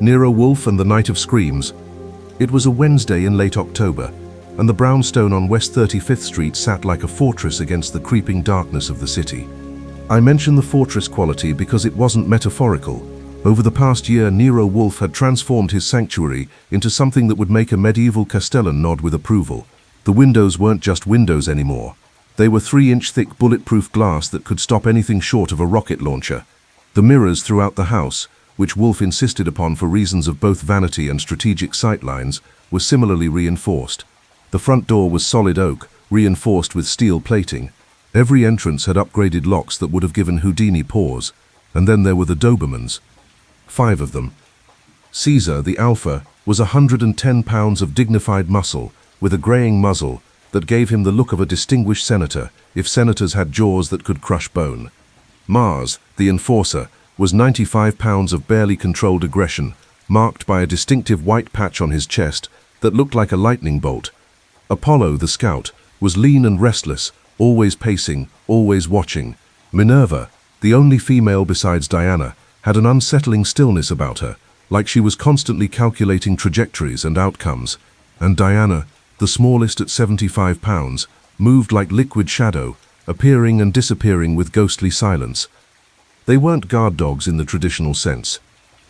Nero Wolfe and the Night of Screams. It was a Wednesday in late October, and the brownstone on West 35th Street sat like a fortress against the creeping darkness of the city. I mention the fortress quality because it wasn't metaphorical. Over the past year, Nero Wolfe had transformed his sanctuary into something that would make a medieval castellan nod with approval. The windows weren't just windows anymore. They were 3-inch thick bulletproof glass that could stop anything short of a rocket launcher. The mirrors throughout the house, which Wolfe insisted upon for reasons of both vanity and strategic sightlines, were similarly reinforced. The front door was solid oak, reinforced with steel plating. Every entrance had upgraded locks that would have given Houdini pause. And then there were the Dobermans. 5 of them. Caesar, the alpha, was 110 pounds of dignified muscle, with a graying muzzle that gave him the look of a distinguished senator, if senators had jaws that could crush bone. Mars, the enforcer, was 95 pounds of barely controlled aggression, marked by a distinctive white patch on his chest that looked like a lightning bolt. Apollo, the scout, was lean and restless, always pacing, always watching. Minerva, the only female besides Diana, had an unsettling stillness about her, like she was constantly calculating trajectories and outcomes. And Diana, the smallest at 75 pounds, moved like liquid shadow, appearing and disappearing with ghostly silence. They weren't guard dogs in the traditional sense.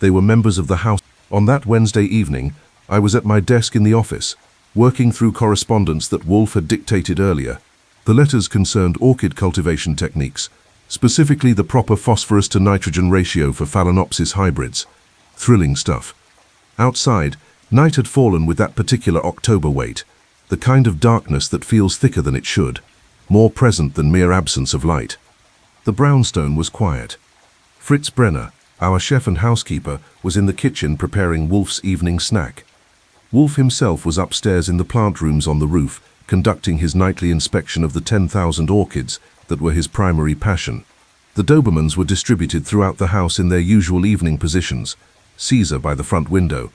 They were members of the house. On that Wednesday evening, I was at my desk in the office, working through correspondence that Wolfe had dictated earlier. The letters concerned orchid cultivation techniques, specifically the proper phosphorus to nitrogen ratio for Phalaenopsis hybrids. Thrilling stuff. Outside, night had fallen with that particular October weight, the kind of darkness that feels thicker than it should, more present than mere absence of light. The brownstone was quiet. Fritz Brenner, our chef and housekeeper, was in the kitchen preparing Wolfe's evening snack. Wolfe himself was upstairs in the plant rooms on the roof, conducting his nightly inspection of the 10,000 orchids that were his primary passion. The Dobermans were distributed throughout the house in their usual evening positions, Caesar by the front window,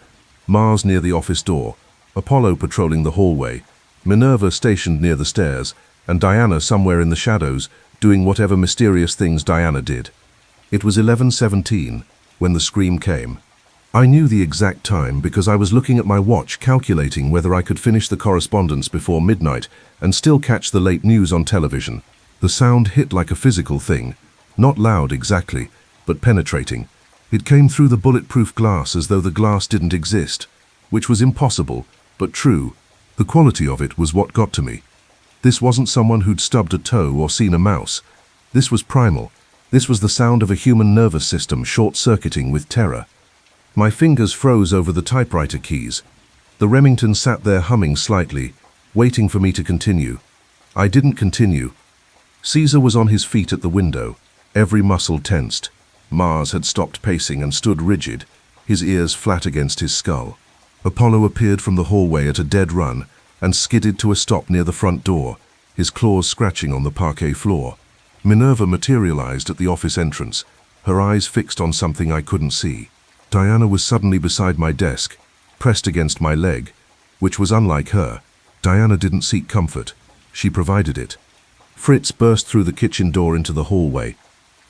Mars near the office door, Apollo patrolling the hallway, Minerva stationed near the stairs, and Diana somewhere in the shadows, doing whatever mysterious things Diana did. It was 11:17 when the scream came. I knew the exact time because I was looking at my watch calculating whether I could finish the correspondence before midnight and still catch the late news on television. The sound hit like a physical thing, not loud exactly, but penetrating. It came through the bulletproof glass as though the glass didn't exist, which was impossible, but true. The quality of it was what got to me. This wasn't someone who'd stubbed a toe or seen a mouse. This was primal. This was the sound of a human nervous system short-circuiting with terror. My fingers froze over the typewriter keys. The Remington sat there humming slightly, waiting for me to continue. I didn't continue. Caesar was on his feet at the window, every muscle tensed. Mars had stopped pacing and stood rigid, his ears flat against his skull. Apollo appeared from the hallway at a dead run and skidded to a stop near the front door, his claws scratching on the parquet floor. Minerva materialized at the office entrance, her eyes fixed on something I couldn't see. Diana was suddenly beside my desk, pressed against my leg, which was unlike her. Diana didn't seek comfort. She provided it. Fritz burst through the kitchen door into the hallway.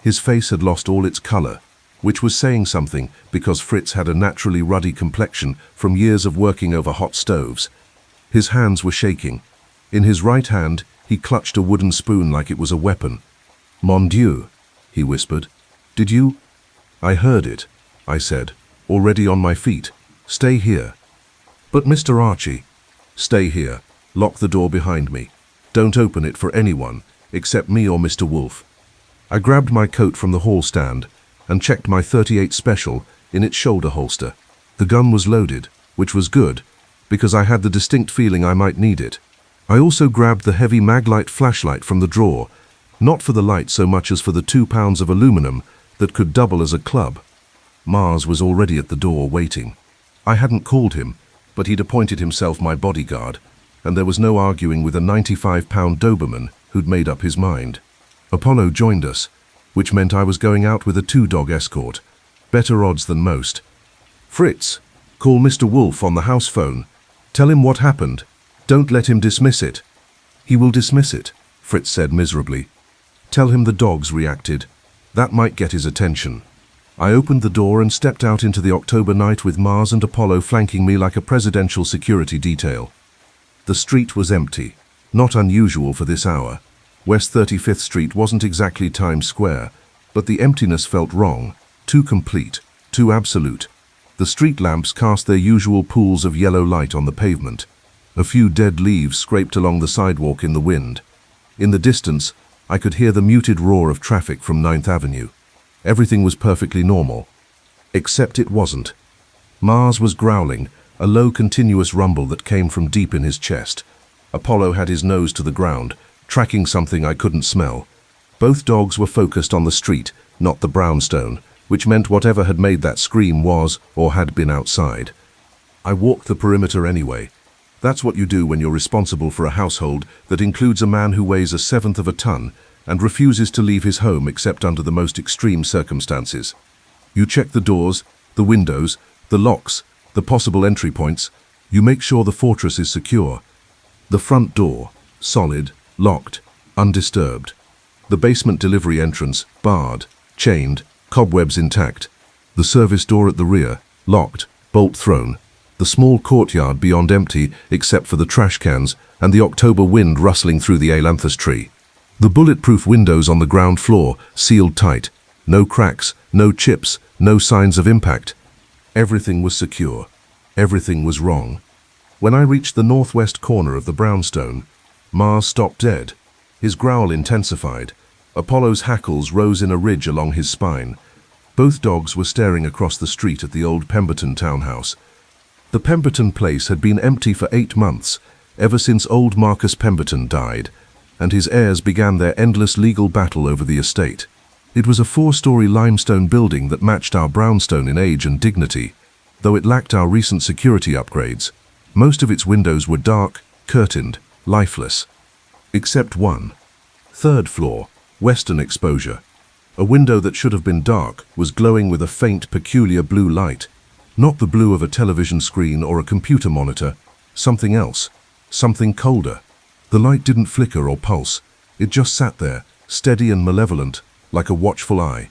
His face had lost all its color, which was saying something because Fritz had a naturally ruddy complexion from years of working over hot stoves. His hands were shaking. In his right hand, he clutched a wooden spoon like it was a weapon. "Mon Dieu," he whispered. "Did you—" "I heard it," I said, already on my feet. "Stay here." "But Mr. Archie—" "Stay here. Lock the door behind me. Don't open it for anyone, except me or Mr. Wolfe." I grabbed my coat from the hall stand and checked my .38 Special in its shoulder holster. The gun was loaded, which was good, because I had the distinct feeling I might need it. I also grabbed the heavy Maglite flashlight from the drawer, not for the light so much as for the 2 pounds of aluminum that could double as a club. Mars was already at the door waiting. I hadn't called him, but he'd appointed himself my bodyguard, and there was no arguing with a 95-pound Doberman who'd made up his mind. Apollo joined us, which meant I was going out with a 2-dog escort. Better odds than most. "Fritz, call Mr. Wolfe on the house phone. Tell him what happened. Don't let him dismiss it." "He will dismiss it," Fritz said miserably. "Tell him the dogs reacted. That might get his attention." I opened the door and stepped out into the October night with Mars and Apollo flanking me like a presidential security detail. The street was empty, not unusual for this hour. West 35th Street wasn't exactly Times Square, but the emptiness felt wrong, too complete, too absolute. The street lamps cast their usual pools of yellow light on the pavement. A few dead leaves scraped along the sidewalk in the wind. In the distance, I could hear the muted roar of traffic from 9th Avenue. Everything was perfectly normal. Except it wasn't. Mars was growling, a low continuous rumble that came from deep in his chest. Apollo had his nose to the ground, tracking something I couldn't smell. Both dogs were focused on the street, not the brownstone, which meant whatever had made that scream was or had been outside. I walked the perimeter anyway. That's what you do when you're responsible for a household that includes a man who weighs 1/7 of a ton and refuses to leave his home except under the most extreme circumstances. You check the doors, the windows, the locks, the possible entry points. You make sure the fortress is secure. The front door, solid, locked, undisturbed. The basement delivery entrance, barred, chained, cobwebs intact. The service door at the rear, locked, bolt thrown. The small courtyard beyond empty except for the trash cans and the October wind rustling through the ailanthus tree. The bulletproof windows on the ground floor sealed tight. No cracks, no chips, no signs of impact. Everything was secure. Everything was wrong. When I reached the northwest corner of the brownstone, Mars stopped dead. His growl intensified. Apollo's hackles rose in a ridge along his spine. Both dogs were staring across the street at the old Pemberton townhouse. The Pemberton place had been empty for 8 months, ever since old Marcus Pemberton died, and his heirs began their endless legal battle over the estate. It was a 4-story limestone building that matched our brownstone in age and dignity, though it lacked our recent security upgrades. Most of its windows were dark, curtained, lifeless. Except one. 3rd floor, western exposure. A window that should have been dark was glowing with a faint, peculiar blue light. Not the blue of a television screen or a computer monitor, something else, something colder. The light didn't flicker or pulse. It just sat there, steady and malevolent, like a watchful eye.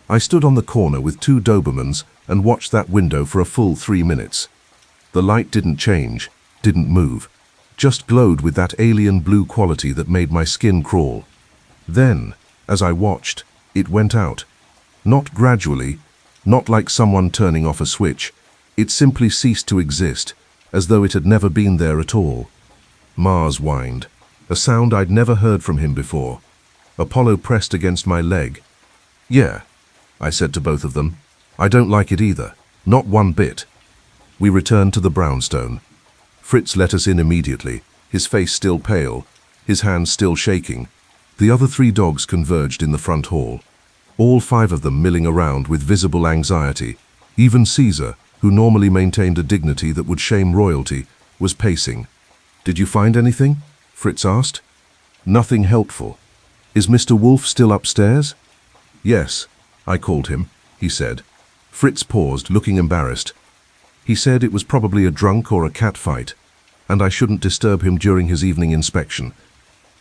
I stood on the corner with 2 Dobermans and watched that window for a full 3 minutes. The light didn't change, didn't move, just glowed with that alien blue quality that made my skin crawl. Then, as I watched, it went out. Not gradually, not like someone turning off a switch. It simply ceased to exist, as though it had never been there at all. Mars whined, a sound I'd never heard from him before. Apollo pressed against my leg. "Yeah," I said to both of them. "I don't like it either, not one bit." We returned to the brownstone. Fritz let us in immediately, his face still pale, his hands still shaking. The other 3 dogs converged in the front hall. All 5 of them milling around with visible anxiety. Even Caesar, who normally maintained a dignity that would shame royalty, was pacing. "Did you find anything?" Fritz asked. "Nothing helpful. Is Mr. Wolfe still upstairs?" "Yes," I called him, he said. Fritz paused, looking embarrassed. He said it was probably a drunk or a cat fight, and I shouldn't disturb him during his evening inspection.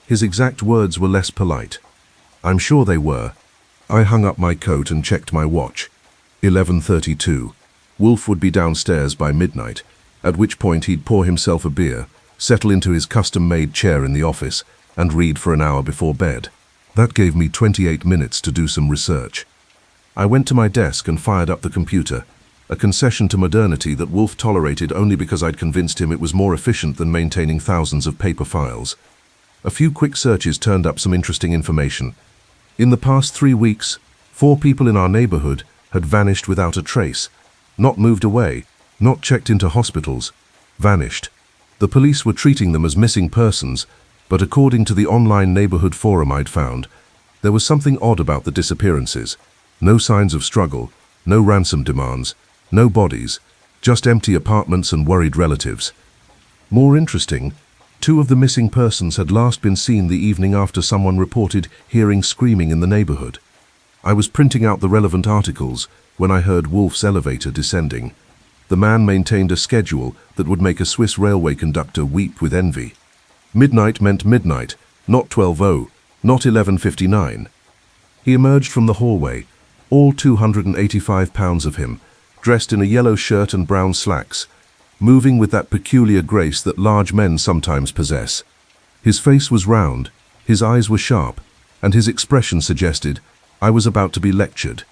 His exact words were less polite. I'm sure they were. I hung up my coat and checked my watch. 11:32. Wolfe would be downstairs by midnight, at which point he'd pour himself a beer, settle into his custom-made chair in the office, and read for an hour before bed. That gave me 28 minutes to do some research. I went to my desk and fired up the computer, a concession to modernity that Wolfe tolerated only because I'd convinced him it was more efficient than maintaining thousands of paper files. A few quick searches turned up some interesting information. In the past 3 weeks, 4 people in our neighborhood had vanished without a trace, not moved away, not checked into hospitals, vanished. The police were treating them as missing persons, but according to the online neighborhood forum I'd found, there was something odd about the disappearances. No signs of struggle, no ransom demands, no bodies, just empty apartments and worried relatives. More interesting, 2 of the missing persons had last been seen the evening after someone reported hearing screaming in the neighborhood. I was printing out the relevant articles when I heard Wolfe's elevator descending. The man maintained a schedule that would make a Swiss railway conductor weep with envy. Midnight meant midnight, not 12:00, not 11:59. He emerged from the hallway, all 285 pounds of him, dressed in a yellow shirt and brown slacks, moving with that peculiar grace that large men sometimes possess. His face was round, his eyes were sharp, and his expression suggested I was about to be lectured.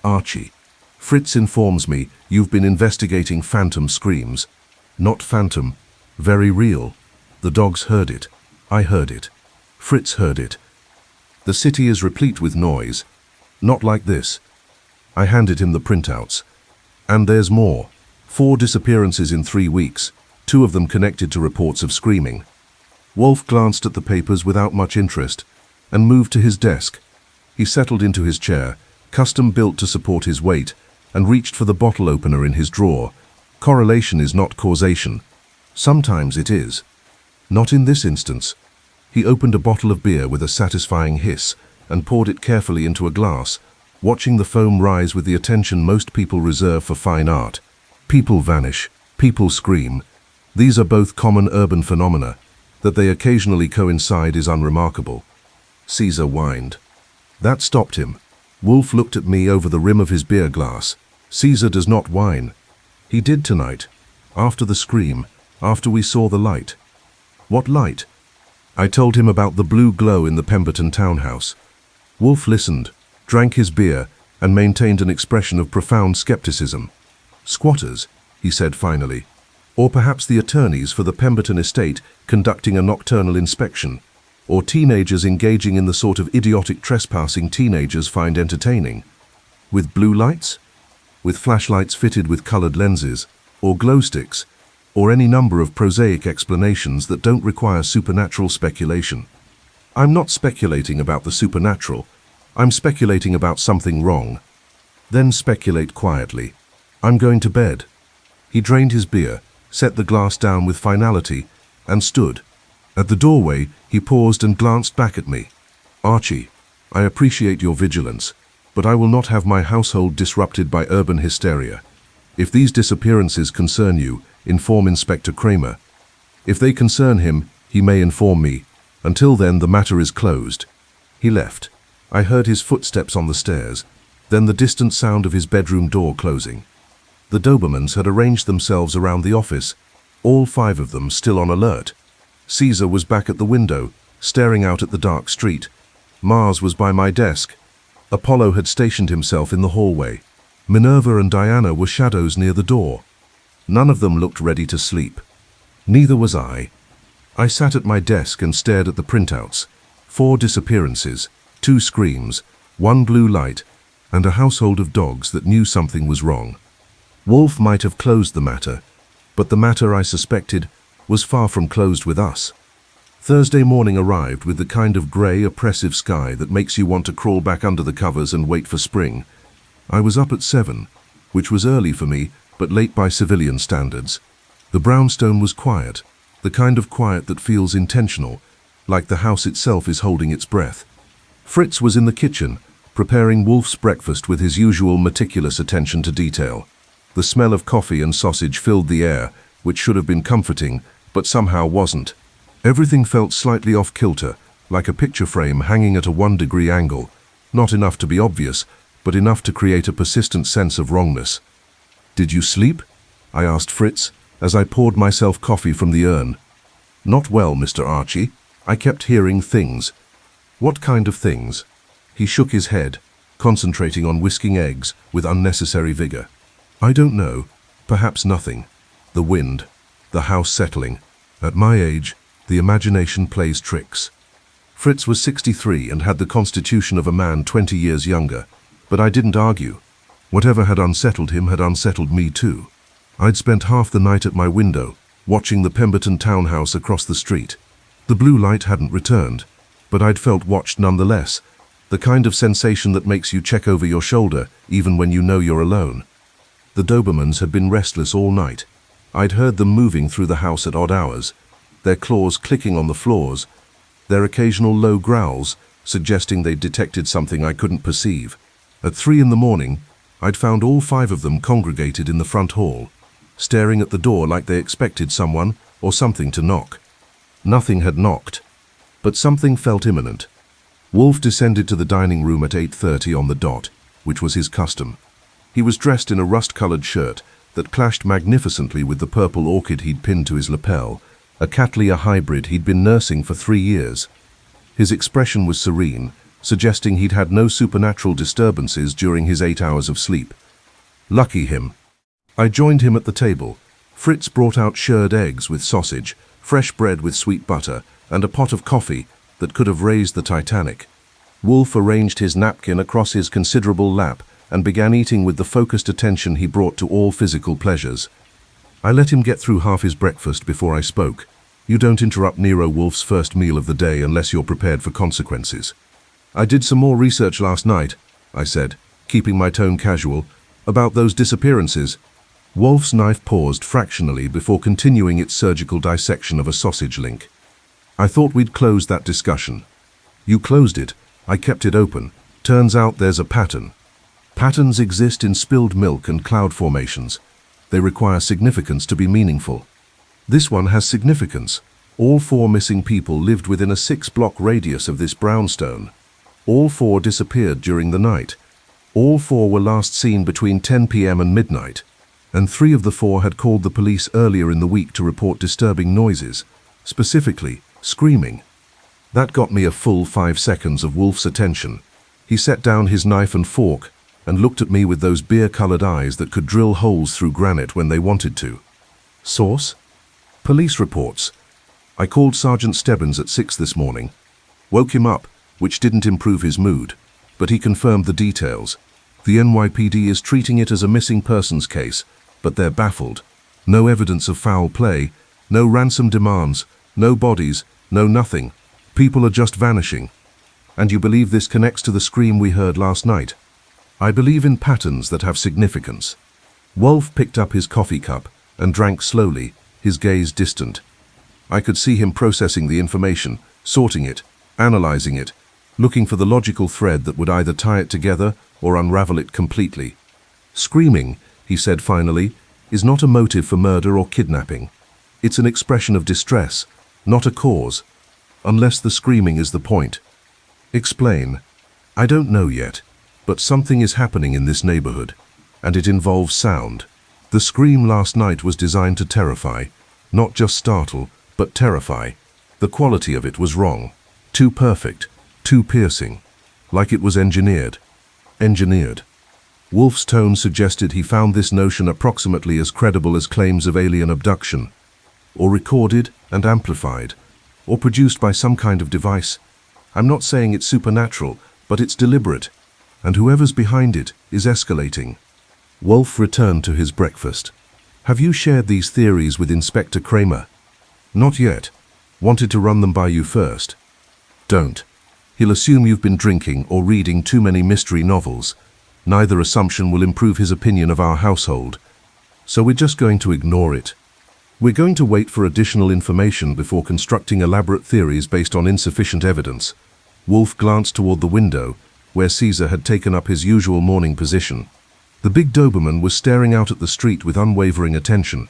"Archie, Fritz informs me you've been investigating phantom screams." "Not phantom, very real. The dogs heard it. I heard it. Fritz heard it. The city is replete with noise. Not like this." I handed him the printouts. "And there's more. 4 disappearances in 3 weeks, 2 of them connected to reports of screaming." Wolfe glanced at the papers without much interest and moved to his desk. He settled into his chair, custom built to support his weight, and reached for the bottle opener in his drawer. Correlation is not causation. Sometimes it is. Not in this instance. He opened a bottle of beer with a satisfying hiss and poured it carefully into a glass, watching the foam rise with the attention most people reserve for fine art. People vanish. People scream. These are both common urban phenomena. That they occasionally coincide is unremarkable. Caesar whined. That stopped him. Wolfe looked at me over the rim of his beer glass. Caesar does not whine. He did tonight. After the scream. After we saw the light. What light? I told him about the blue glow in the Pemberton townhouse. Wolfe listened, drank his beer, and maintained an expression of profound skepticism. "Squatters," he said finally. "Or perhaps the attorneys for the Pemberton estate conducting a nocturnal inspection. Or teenagers engaging in the sort of idiotic trespassing teenagers find entertaining. With blue lights? With flashlights fitted with colored lenses? Or glow sticks? Or any number of prosaic explanations that don't require supernatural speculation. I'm not speculating about the supernatural. I'm speculating about something wrong." "Then speculate quietly. I'm going to bed." He drained his beer, set the glass down with finality, and stood. At the doorway, he paused and glanced back at me. "Archie, I appreciate your vigilance, but I will not have my household disrupted by urban hysteria. If these disappearances concern you, inform Inspector Kramer. If they concern him, he may inform me. Until then, the matter is closed." He left. I heard his footsteps on the stairs, then the distant sound of his bedroom door closing. The Dobermans had arranged themselves around the office, all 5 of them still on alert. Caesar was back at the window, staring out at the dark street. Mars was by my desk. Apollo had stationed himself in the hallway. Minerva and Diana were shadows near the door. None of them looked ready to sleep. Neither was I. I sat at my desk and stared at the printouts. 4 disappearances, 2 screams, 1 blue light, and a household of dogs that knew something was wrong. Wolfe might have closed the matter, but the matter, I suspected, was far from closed with us. Thursday morning arrived with the kind of grey, oppressive sky that makes you want to crawl back under the covers and wait for spring. I was up at 7, which was early for me, but late by civilian standards. The brownstone was quiet, the kind of quiet that feels intentional, like the house itself is holding its breath. Fritz was in the kitchen, preparing Wolfe's breakfast with his usual meticulous attention to detail. The smell of coffee and sausage filled the air, which should have been comforting, but somehow wasn't. Everything felt slightly off-kilter, like a picture frame hanging at a 1-degree angle, not enough to be obvious, but enough to create a persistent sense of wrongness. "Did you sleep?" I asked Fritz, as I poured myself coffee from the urn. "Not well, Mr. Archie. I kept hearing things." "What kind of things?" He shook his head, concentrating on whisking eggs with unnecessary vigor. "I don't know. Perhaps nothing. The wind. The house settling. At my age, the imagination plays tricks." Fritz was 63 and had the constitution of a man 20 years younger, but I didn't argue. Whatever had unsettled him had unsettled me too. I'd spent half the night at my window, watching the Pemberton townhouse across the street. The blue light hadn't returned, but I'd felt watched nonetheless, the kind of sensation that makes you check over your shoulder even when you know you're alone. The Dobermans had been restless all night. I'd heard them moving through the house at odd hours, their claws clicking on the floors, their occasional low growls suggesting they'd detected something I couldn't perceive. At 3 in the morning, I'd found all 5 of them congregated in the front hall, staring at the door like they expected someone or something to knock. Nothing had knocked, but something felt imminent. Wolfe descended to the dining room at 8:30 on the dot. which was his custom. He was dressed in a rust-colored shirt that clashed magnificently with the purple orchid he'd pinned to his lapel, a Cattleya hybrid he'd been nursing for 3 years. His expression was serene, suggesting he'd had no supernatural disturbances during his 8 hours of sleep. Lucky him. I joined him at the table. Fritz brought out shirred eggs with sausage, fresh bread with sweet butter, and a pot of coffee that could have raised the Titanic. Wolfe arranged his napkin across his considerable lap and began eating with the focused attention he brought to all physical pleasures. I let him get through half his breakfast before I spoke. You don't interrupt Nero Wolfe's first meal of the day unless you're prepared for consequences. I did some more research last night, I said, keeping my tone casual, about those disappearances. Wolfe's knife paused fractionally before continuing its surgical dissection of a sausage link. I thought we'd closed that discussion. You closed it. I kept it open. Turns out there's a pattern. Patterns exist in spilled milk and cloud formations. They require significance to be meaningful. This one has significance. All 4 missing people lived within a 6-block radius of this brownstone. All 4 disappeared during the night. All 4 were last seen between 10 p.m. and midnight, and 3 of the 4 had called the police earlier in the week to report disturbing noises, specifically screaming. That got me a full 5 seconds of Wolfe's attention. He set down his knife and fork and looked at me with those beer-colored eyes that could drill holes through granite when they wanted to. Source? Police reports. I called Sergeant Stebbins at 6 this morning. Woke him up, which didn't improve his mood, but he confirmed the details. The NYPD is treating it as a missing persons case, but they're baffled. No evidence of foul play, no ransom demands, no bodies, no nothing. People are just vanishing. And you believe this connects to the scream we heard last night? I believe in patterns that have significance. Wolfe picked up his coffee cup and drank slowly, his gaze distant. I could see him processing the information, sorting it, analyzing it, looking for the logical thread that would either tie it together or unravel it completely. Screaming, he said finally, is not a motive for murder or kidnapping. It's an expression of distress, not a cause, unless the screaming is the point. Explain. I don't know yet, but something is happening in this neighborhood, and it involves sound. The scream last night was designed to terrify, not just startle, but terrify. The quality of it was wrong. Too perfect, too piercing, like it was engineered. Engineered. Wolfe's tone suggested he found this notion approximately as credible as claims of alien abduction, or recorded and amplified, or produced by some kind of device. I'm not saying it's supernatural, but it's deliberate, and whoever's behind it is escalating. Wolfe returned to his breakfast. Have you shared these theories with Inspector Kramer? Not yet. Wanted to run them by you first. Don't. He'll assume you've been drinking or reading too many mystery novels. Neither assumption will improve his opinion of our household. So we're just going to ignore it. We're going to wait for additional information before constructing elaborate theories based on insufficient evidence. Wolfe glanced toward the window, where Caesar had taken up his usual morning position. The big Doberman was staring out at the street with unwavering attention.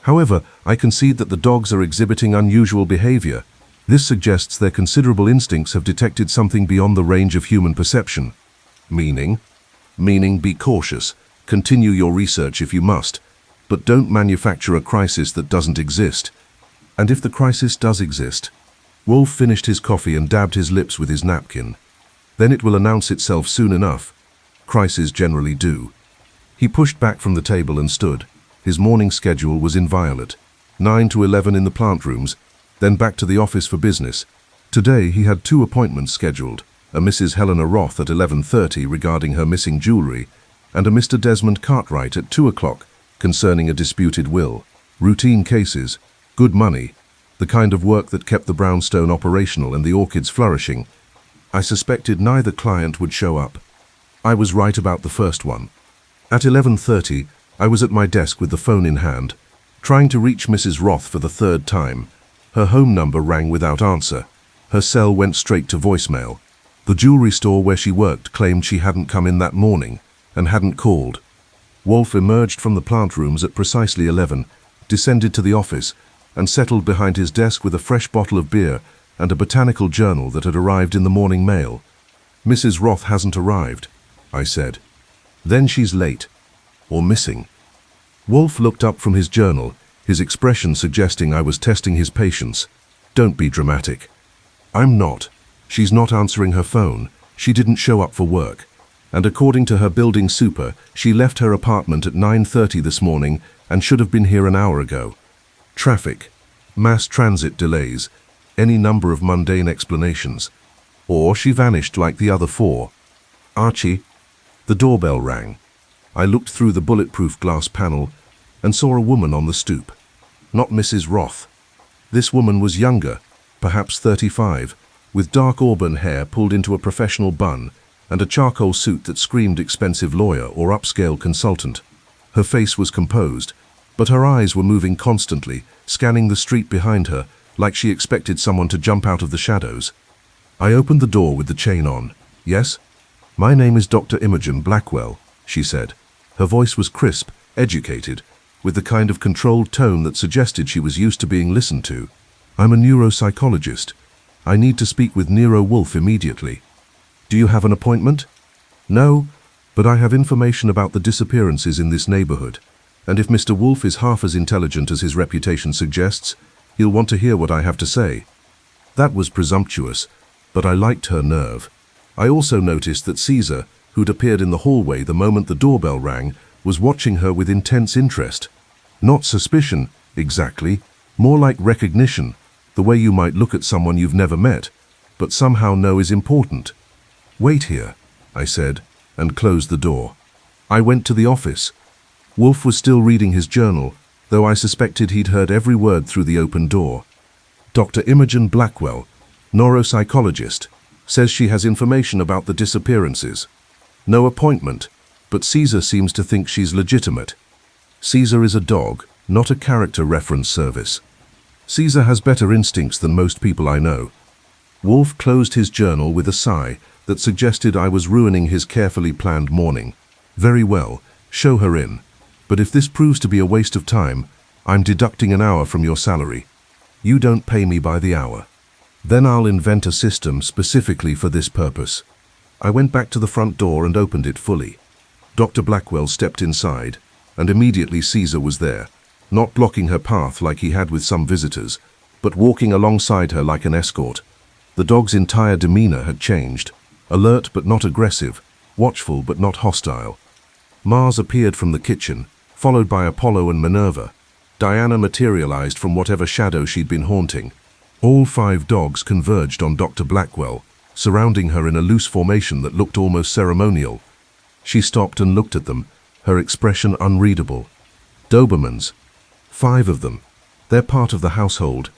However, I concede that the dogs are exhibiting unusual behavior. This suggests their considerable instincts have detected something beyond the range of human perception. Meaning? Meaning, be cautious. Continue your research if you must, but don't manufacture a crisis that doesn't exist. And if the crisis does exist? Wolfe finished his coffee and dabbed his lips with his napkin. Then it will announce itself soon enough. Crises generally do. He pushed back from the table and stood. His morning schedule was inviolate. 9 to 11 in the plant rooms, then back to the office for business. Today he had 2 appointments scheduled, a Mrs. Helena Roth at 11:30 regarding her missing jewelry, and a Mr. Desmond Cartwright at 2 o'clock concerning a disputed will. Routine cases, good money, the kind of work that kept the brownstone operational and the orchids flourishing. I suspected neither client would show up. I was right about the first one. At 11:30, I was at my desk with the phone in hand, trying to reach Mrs. Roth for the 3rd time. Her home number rang without answer. Her cell went straight to voicemail. The jewelry store where she worked claimed she hadn't come in that morning and hadn't called. Wolfe emerged from the plant rooms at precisely 11, descended to the office, and settled behind his desk with a fresh bottle of beer and a botanical journal that had arrived in the morning mail. Mrs. Roth hasn't arrived. I said. Then she's late. Or missing. Wolfe looked up from his journal, his expression suggesting I was testing his patience. Don't be dramatic. I'm not. She's not answering her phone. She didn't show up for work. And according to her building super, she left her apartment at 9:30 this morning and should have been here an hour ago. Traffic, mass transit delays, any number of mundane explanations. Or she vanished like the other four. Archie, the doorbell rang. I looked through the bulletproof glass panel and saw a woman on the stoop. Not Mrs. Roth. This woman was younger, perhaps 35, with dark auburn hair pulled into a professional bun and a charcoal suit that screamed expensive lawyer or upscale consultant. Her face was composed, but her eyes were moving constantly, scanning the street behind her, like she expected someone to jump out of the shadows. I opened the door with the chain on. Yes? My name is Dr. Imogen Blackwell, she said. Her voice was crisp, educated, with the kind of controlled tone that suggested she was used to being listened to. I'm a neuropsychologist. I need to speak with Nero Wolfe immediately. Do you have an appointment? No, but I have information about the disappearances in this neighborhood, and if Mr. Wolfe is half as intelligent as his reputation suggests, he'll want to hear what I have to say. That was presumptuous, but I liked her nerve. I also noticed that Caesar, who'd appeared in the hallway the moment the doorbell rang, was watching her with intense interest. Not suspicion, exactly, more like recognition, the way you might look at someone you've never met, but somehow know is important. Wait here, I said, and closed the door. I went to the office. Wolfe was still reading his journal, though I suspected he'd heard every word through the open door. Dr. Imogen Blackwell, neuropsychologist, says she has information about the disappearances. No appointment, but Caesar seems to think she's legitimate. Caesar is a dog, not a character reference service. Caesar has better instincts than most people I know. Wolfe closed his journal with a sigh that suggested I was ruining his carefully planned morning. Very well, show her in. But if this proves to be a waste of time, I'm deducting an hour from your salary. You don't pay me by the hour. Then I'll invent a system specifically for this purpose. I went back to the front door and opened it fully. Dr. Blackwell stepped inside, and immediately Caesar was there, not blocking her path like he had with some visitors, but walking alongside her like an escort. The dog's entire demeanor had changed, alert but not aggressive, watchful but not hostile. Mars appeared from the kitchen, followed by Apollo and Minerva. Diana materialized from whatever shadow she'd been haunting. All 5 dogs converged on Dr. Blackwell, surrounding her in a loose formation that looked almost ceremonial. She stopped and looked at them, her expression unreadable. Dobermans. 5 of them. They're part of the household.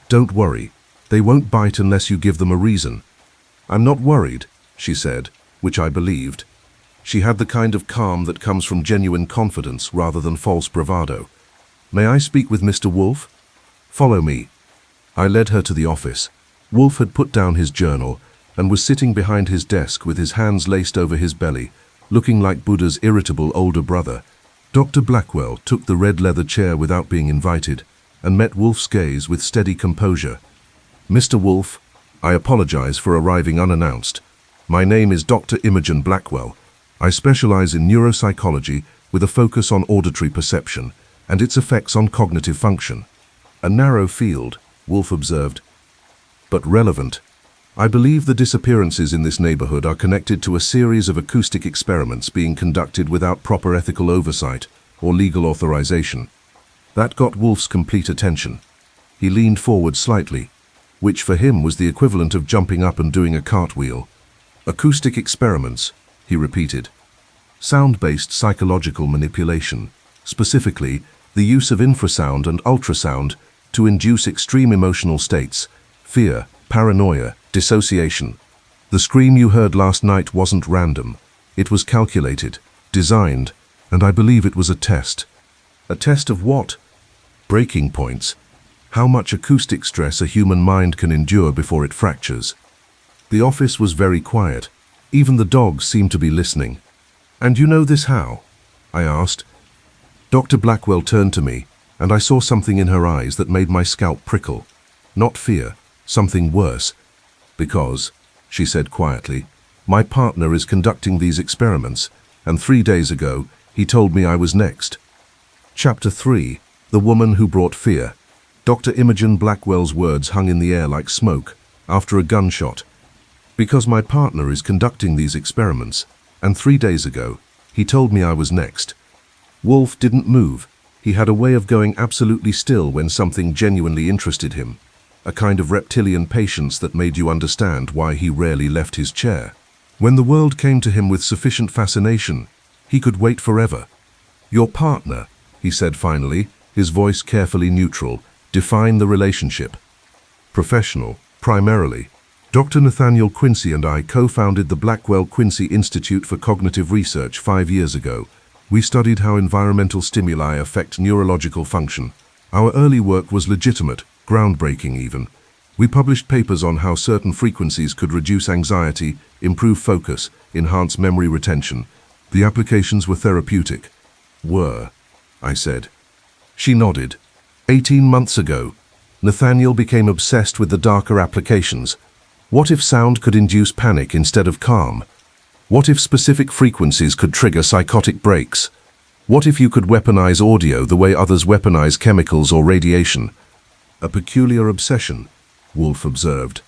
Don't worry. They won't bite unless you give them a reason. I'm not worried, she said, which I believed. She had the kind of calm that comes from genuine confidence rather than false bravado. May I speak with Mr. Wolfe? Follow me. I led her to the office. Wolfe had put down his journal and was sitting behind his desk with his hands laced over his belly, looking like Buddha's irritable older brother. Dr. Blackwell took the red leather chair without being invited and met Wolfe's gaze with steady composure. Mr. Wolfe, I apologize for arriving unannounced. My name is Dr. Imogen Blackwell. I specialize in neuropsychology with a focus on auditory perception and its effects on cognitive function. A narrow field, Wolfe observed, but relevant. I believe the disappearances in this neighborhood are connected to a series of acoustic experiments being conducted without proper ethical oversight or legal authorization. That got Wolfe's complete attention. He leaned forward slightly, which for him was the equivalent of jumping up and doing a cartwheel. Acoustic experiments, he repeated. Sound-based psychological manipulation, specifically the use of infrasound and ultrasound to induce extreme emotional states, fear, paranoia, dissociation. The scream you heard last night wasn't random. It was calculated, designed, and I believe it was a test. A test of what? Breaking points. How much acoustic stress a human mind can endure before it fractures. The office was very quiet. Even the dogs seemed to be listening. And you know this how? I asked. Dr. Blackwell turned to me, and I saw something in her eyes that made my scalp prickle. Not fear, something worse. Because, she said quietly, My partner is conducting these experiments, and 3 days ago, he told me I was next. Chapter 3. The Woman Who Brought Fear. Dr. Imogen Blackwell's words hung in the air like smoke, after a gunshot. Because my partner is conducting these experiments, and 3 days ago, he told me I was next. Wolfe didn't move. He had a way of going absolutely still when something genuinely interested him, a kind of reptilian patience that made you understand why he rarely left his chair. When the world came to him with sufficient fascination, he could wait forever. Your partner, he said finally, his voice carefully neutral, define the relationship. Professional, primarily. Dr. Nathaniel Quincy and I co-founded the Blackwell Quincy Institute for Cognitive Research 5 years ago. We studied how environmental stimuli affect neurological function. Our early work was legitimate, groundbreaking even. We published papers on how certain frequencies could reduce anxiety, improve focus, enhance memory retention. The applications were therapeutic. Were, I said. She nodded. 18 months ago, Nathaniel became obsessed with the darker applications. What if sound could induce panic instead of calm? What if specific frequencies could trigger psychotic breaks? What if you could weaponize audio the way others weaponize chemicals or radiation? A peculiar obsession, Wolfe observed.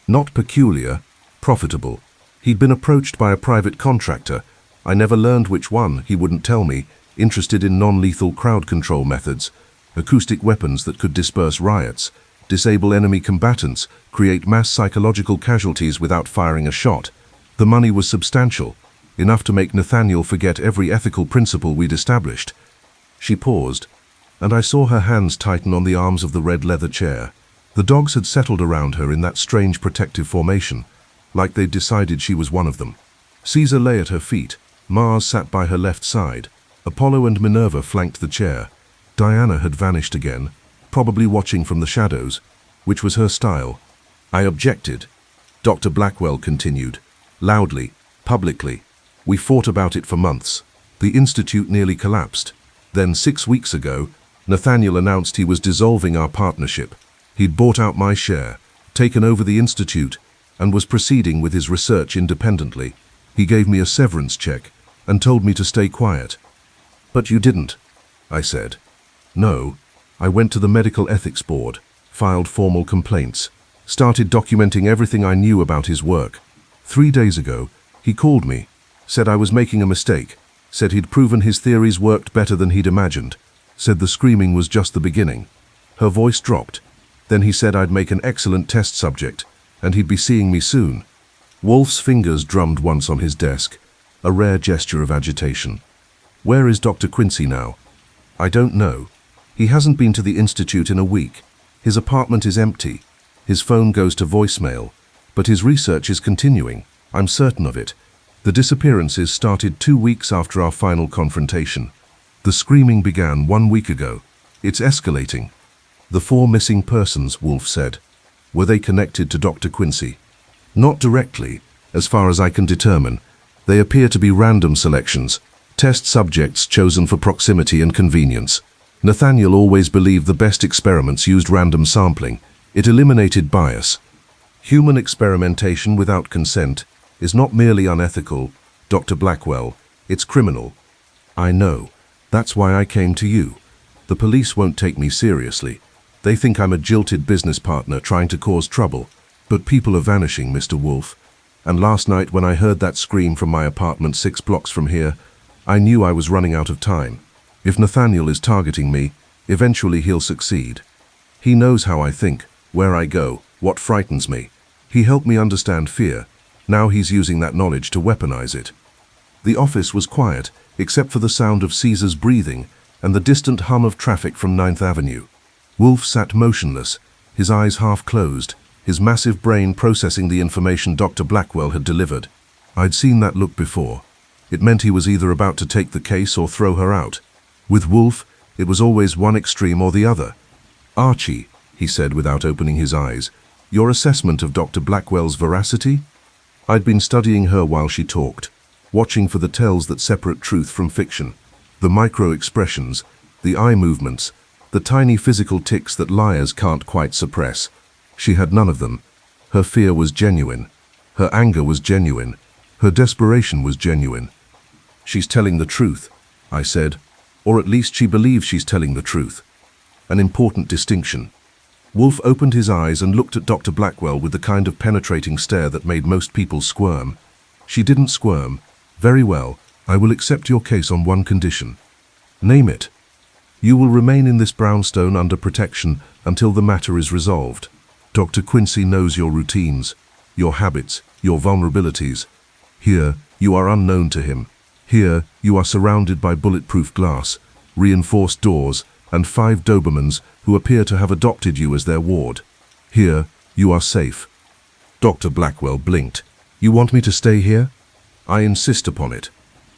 Not peculiar, profitable. He'd been approached by a private contractor. I never learned which one, he wouldn't tell me, interested in non-lethal crowd control methods, acoustic weapons that could disperse riots, disable enemy combatants, create mass psychological casualties without firing a shot. The money was substantial, enough to make Nathaniel forget every ethical principle we'd established. She paused, and I saw her hands tighten on the arms of the red leather chair. The dogs had settled around her in that strange protective formation, like they'd decided she was one of them. Caesar lay at her feet. Mars sat by her left side. Apollo and Minerva flanked the chair. Diana had vanished again, probably watching from the shadows, which was her style. I objected. Dr. Blackwell continued, loudly, publicly. We fought about it for months. The institute nearly collapsed. Then 6 weeks ago, Nathaniel announced he was dissolving our partnership. He'd bought out my share, taken over the institute, and was proceeding with his research independently. He gave me a severance check and told me to stay quiet. But you didn't, I said. No, I went to the Medical Ethics Board, filed formal complaints, started documenting everything I knew about his work. 3 days ago, he called me, said I was making a mistake, said he'd proven his theories worked better than he'd imagined, said the screaming was just the beginning. Her voice dropped. Then he said I'd make an excellent test subject, and he'd be seeing me soon. Wolfe's fingers drummed once on his desk, a rare gesture of agitation. Where is Dr. Quincy now? I don't know. He hasn't been to the institute in a week. His apartment is empty. His phone goes to voicemail. But his research is continuing. I'm certain of it. The disappearances started 2 weeks after our final confrontation. The screaming began 1 week ago. It's escalating. The 4 missing persons, Wolfe said. Were they connected to Dr. Quincy? Not directly, as far as I can determine. They appear to be random selections, test subjects chosen for proximity and convenience. Nathaniel always believed the best experiments used random sampling. It eliminated bias. Human experimentation without consent is not merely unethical, Dr. Blackwell, it's criminal. I know. That's why I came to you. The police won't take me seriously. They think I'm a jilted business partner trying to cause trouble. But people are vanishing, Mr. Wolfe. And last night when I heard that scream from my apartment 6 blocks from here, I knew I was running out of time. If Nathaniel is targeting me, eventually he'll succeed. He knows how I think, where I go, what frightens me. He helped me understand fear. Now he's using that knowledge to weaponize it. The office was quiet, except for the sound of Caesar's breathing and the distant hum of traffic from 9th Avenue. Wolfe sat motionless, his eyes half closed, his massive brain processing the information Dr. Blackwell had delivered. I'd seen that look before. It meant he was either about to take the case or throw her out. With Wolfe, it was always one extreme or the other. Archie, he said without opening his eyes, your assessment of Dr. Blackwell's veracity? I'd been studying her while she talked, watching for the tells that separate truth from fiction. The micro-expressions, the eye movements, the tiny physical tics that liars can't quite suppress. She had none of them. Her fear was genuine. Her anger was genuine. Her desperation was genuine. "She's telling the truth," I said. "Or at least she believes she's telling the truth." An important distinction. Wolfe opened his eyes and looked at Dr. Blackwell with the kind of penetrating stare that made most people squirm. She didn't squirm. "Very well, I will accept your case on one condition." "Name it." "You will remain in this brownstone under protection until the matter is resolved. Dr. Quincy knows your routines, your habits, your vulnerabilities. Here, you are unknown to him. Here, you are surrounded by bulletproof glass, reinforced doors, and 5 Dobermans who appear to have adopted you as their ward. Here, you are safe." Dr. Blackwell blinked. "You want me to stay here?" "I insist upon it.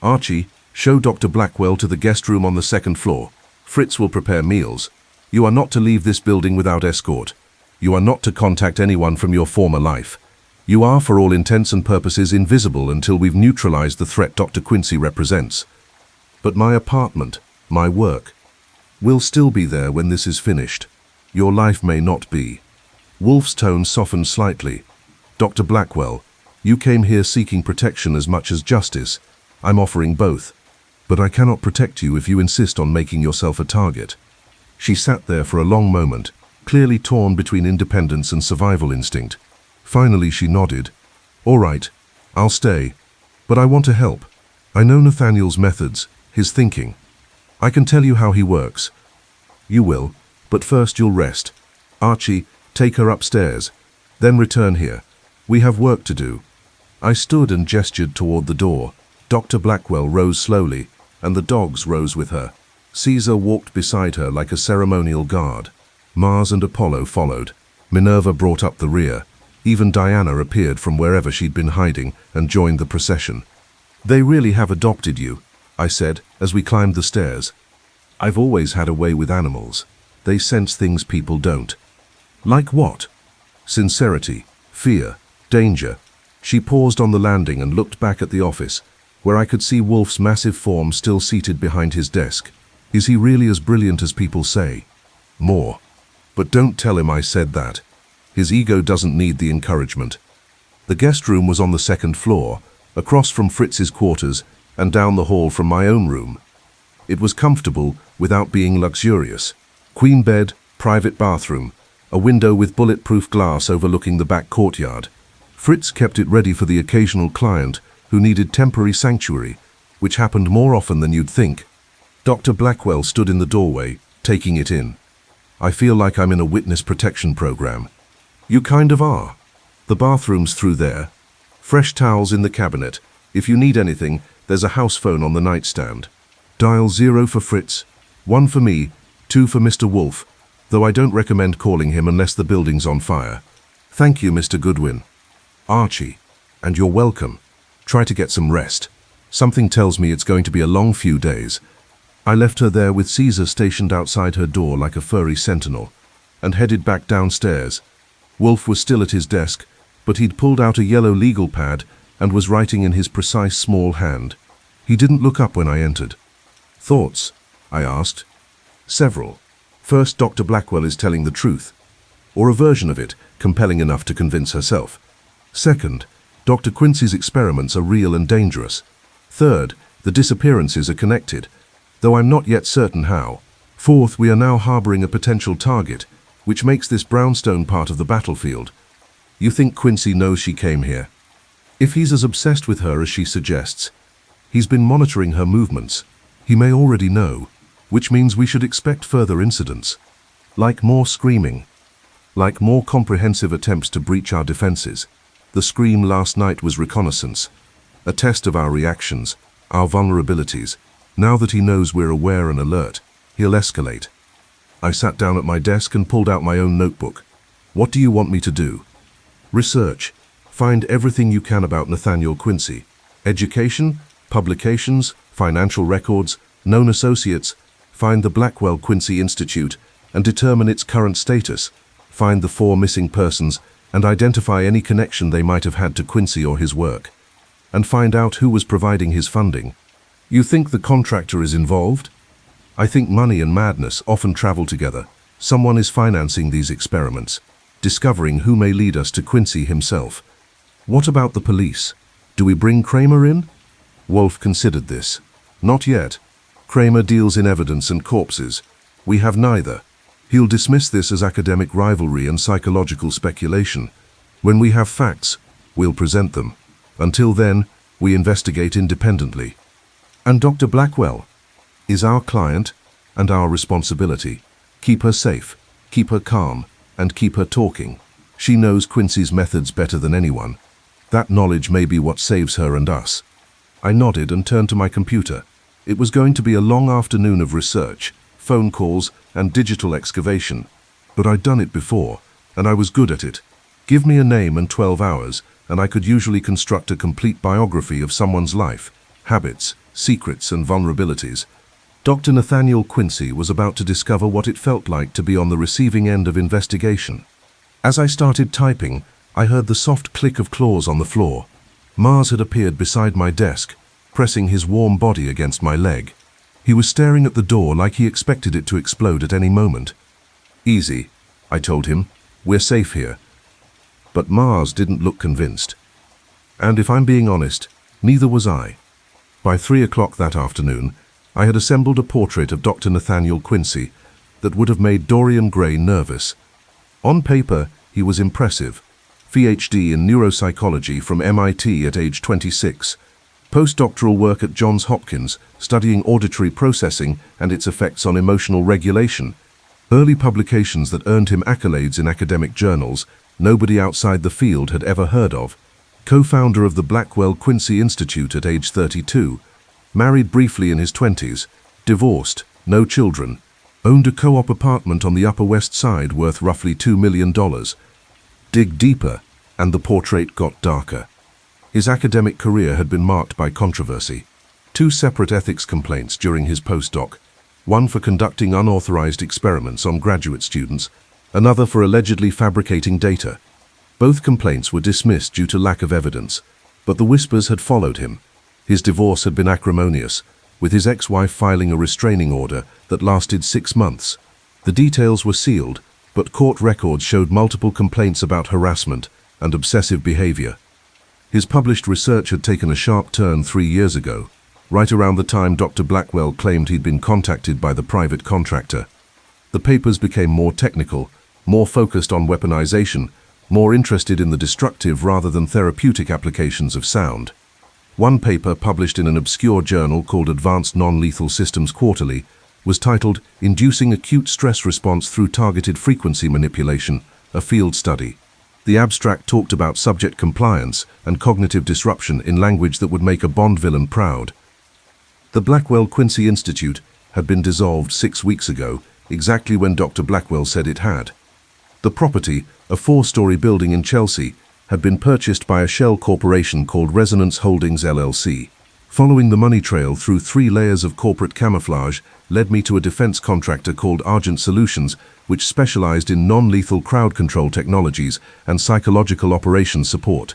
Archie, show Dr. Blackwell to the guest room on the 2nd floor. Fritz will prepare meals. You are not to leave this building without escort. You are not to contact anyone from your former life. You are, for all intents and purposes, invisible until we've neutralized the threat Dr. Quincy represents. But my apartment, my work, will still be there when this is finished. Your life may not be." Wolfe's tone softened slightly. "Dr. Blackwell, you came here seeking protection as much as justice. I'm offering both. But I cannot protect you if you insist on making yourself a target." She sat there for a long moment, clearly torn between independence and survival instinct. Finally, she nodded. "All right, I'll stay. But I want to help. I know Nathaniel's methods, his thinking. I can tell you how he works." "You will, but first you'll rest. Archie, take her upstairs. Then return here. We have work to do." I stood and gestured toward the door. Dr. Blackwell rose slowly, and the dogs rose with her. Caesar walked beside her like a ceremonial guard. Mars and Apollo followed. Minerva brought up the rear. Even Diana appeared from wherever she'd been hiding and joined the procession. "They really have adopted you," I said as we climbed the stairs. "I've always had a way with animals. They sense things people don't." "Like what?" "Sincerity, fear, danger." She paused on the landing and looked back at the office, where I could see Wolfe's massive form still seated behind his desk. "Is he really as brilliant as people say?" "More. But don't tell him I said that. His ego doesn't need the encouragement." The guest room was on the 2nd floor, across from Fritz's quarters and down the hall from my own room. It was comfortable without being luxurious. Queen bed, private bathroom, a window with bulletproof glass overlooking the back courtyard. Fritz kept it ready for the occasional client who needed temporary sanctuary, which happened more often than you'd think. Dr. Blackwell stood in the doorway, taking it in. "I feel like I'm in a witness protection program." "You kind of are. The bathroom's through there. Fresh towels in the cabinet. If you need anything, there's a house phone on the nightstand. Dial 0 for Fritz, 1 for me, 2 for Mr. Wolfe, though I don't recommend calling him unless the building's on fire. Thank you, Mr. Goodwin." "Archie, and you're welcome. Try to get some rest. Something tells me it's going to be a long few days." I left her there with Caesar stationed outside her door like a furry sentinel, and headed back downstairs. Wolfe was still at his desk, but he'd pulled out a yellow legal pad and was writing in his precise small hand. He didn't look up when I entered. "Thoughts?" I asked. "Several. First, Dr. Blackwell is telling the truth, or a version of it, compelling enough to convince herself. Second, Dr. Quincy's experiments are real and dangerous. Third, the disappearances are connected, though I'm not yet certain how. Fourth, we are now harboring a potential target, which makes this brownstone part of the battlefield. You think Quincy knows she came here? If he's as obsessed with her as she suggests, he's been monitoring her movements. He may already know, which means we should expect further incidents. Like more screaming. Like more comprehensive attempts to breach our defenses. The scream last night was reconnaissance, a test of our reactions, our vulnerabilities. Now that he knows we're aware and alert, he'll escalate." I sat down at my desk and pulled out my own notebook. "What do you want me to do?" "Research. Find everything you can about Nathaniel Quincy. Education, publications, financial records, known associates. Find the Blackwell Quincy Institute and determine its current status. Find the 4 missing persons and identify any connection they might have had to Quincy or his work. And find out who was providing his funding. You think the contractor is involved? I think money and madness often travel together. Someone is financing these experiments, discovering who may lead us to Quincy himself. What about the police? Do we bring Kramer in? Wolfe considered this. Not yet. Kramer deals in evidence and corpses. We have neither. He'll dismiss this as academic rivalry and psychological speculation. When we have facts, we'll present them. Until then, we investigate independently. And Dr. Blackwell is our client and our responsibility. Keep her safe, keep her calm, and keep her talking. She knows Quincy's methods better than anyone. That knowledge may be what saves her and us. I nodded and turned to my computer. It was going to be a long afternoon of research, phone calls, and digital excavation. But I'd done it before, and I was good at it. Give me a name and 12 hours, and I could usually construct a complete biography of someone's life, habits, secrets, and vulnerabilities. Dr. Nathaniel Quincy was about to discover what it felt like to be on the receiving end of investigation. As I started typing, I heard the soft click of claws on the floor. Mars had appeared beside my desk, pressing his warm body against my leg. He was staring at the door like he expected it to explode at any moment. Easy, I told him. We're safe here. But Mars didn't look convinced. And if I'm being honest, neither was I. By 3 o'clock that afternoon, I had assembled a portrait of Dr. Nathaniel Quincy that would have made Dorian Gray nervous. On paper, he was impressive. PhD in neuropsychology from MIT at age 26. Postdoctoral work at Johns Hopkins, studying auditory processing and its effects on emotional regulation. Early publications that earned him accolades in academic journals nobody outside the field had ever heard of. Co-founder of the Blackwell Quincy Institute at age 32. Married briefly in his 20s. Divorced, no children. Owned a co-op apartment on the Upper West Side worth roughly $2 million. Dig deeper, and the portrait got darker. His academic career had been marked by controversy. 2 separate ethics complaints during his postdoc, one for conducting unauthorized experiments on graduate students, another for allegedly fabricating data. Both complaints were dismissed due to lack of evidence, but the whispers had followed him. His divorce had been acrimonious, with his ex-wife filing a restraining order that lasted 6 months. The details were sealed, but court records showed multiple complaints about harassment and obsessive behavior. His published research had taken a sharp turn 3 years ago, right around the time Dr. Blackwell claimed he'd been contacted by the private contractor. The papers became more technical, more focused on weaponization, more interested in the destructive rather than therapeutic applications of sound. One paper, published in an obscure journal called Advanced Non-Lethal Systems Quarterly, was titled Inducing Acute Stress Response Through Targeted Frequency Manipulation, a Field Study. The abstract talked about subject compliance and cognitive disruption in language that would make a Bond villain proud. The Blackwell Quincy Institute had been dissolved 6 weeks ago, exactly when Dr. Blackwell said it had. The property, a 4-story building in Chelsea, had been purchased by a shell corporation called Resonance Holdings LLC. Following the money trail through 3 layers of corporate camouflage led me to a defense contractor called Argent Solutions, which specialized in non-lethal crowd control technologies and psychological operations support.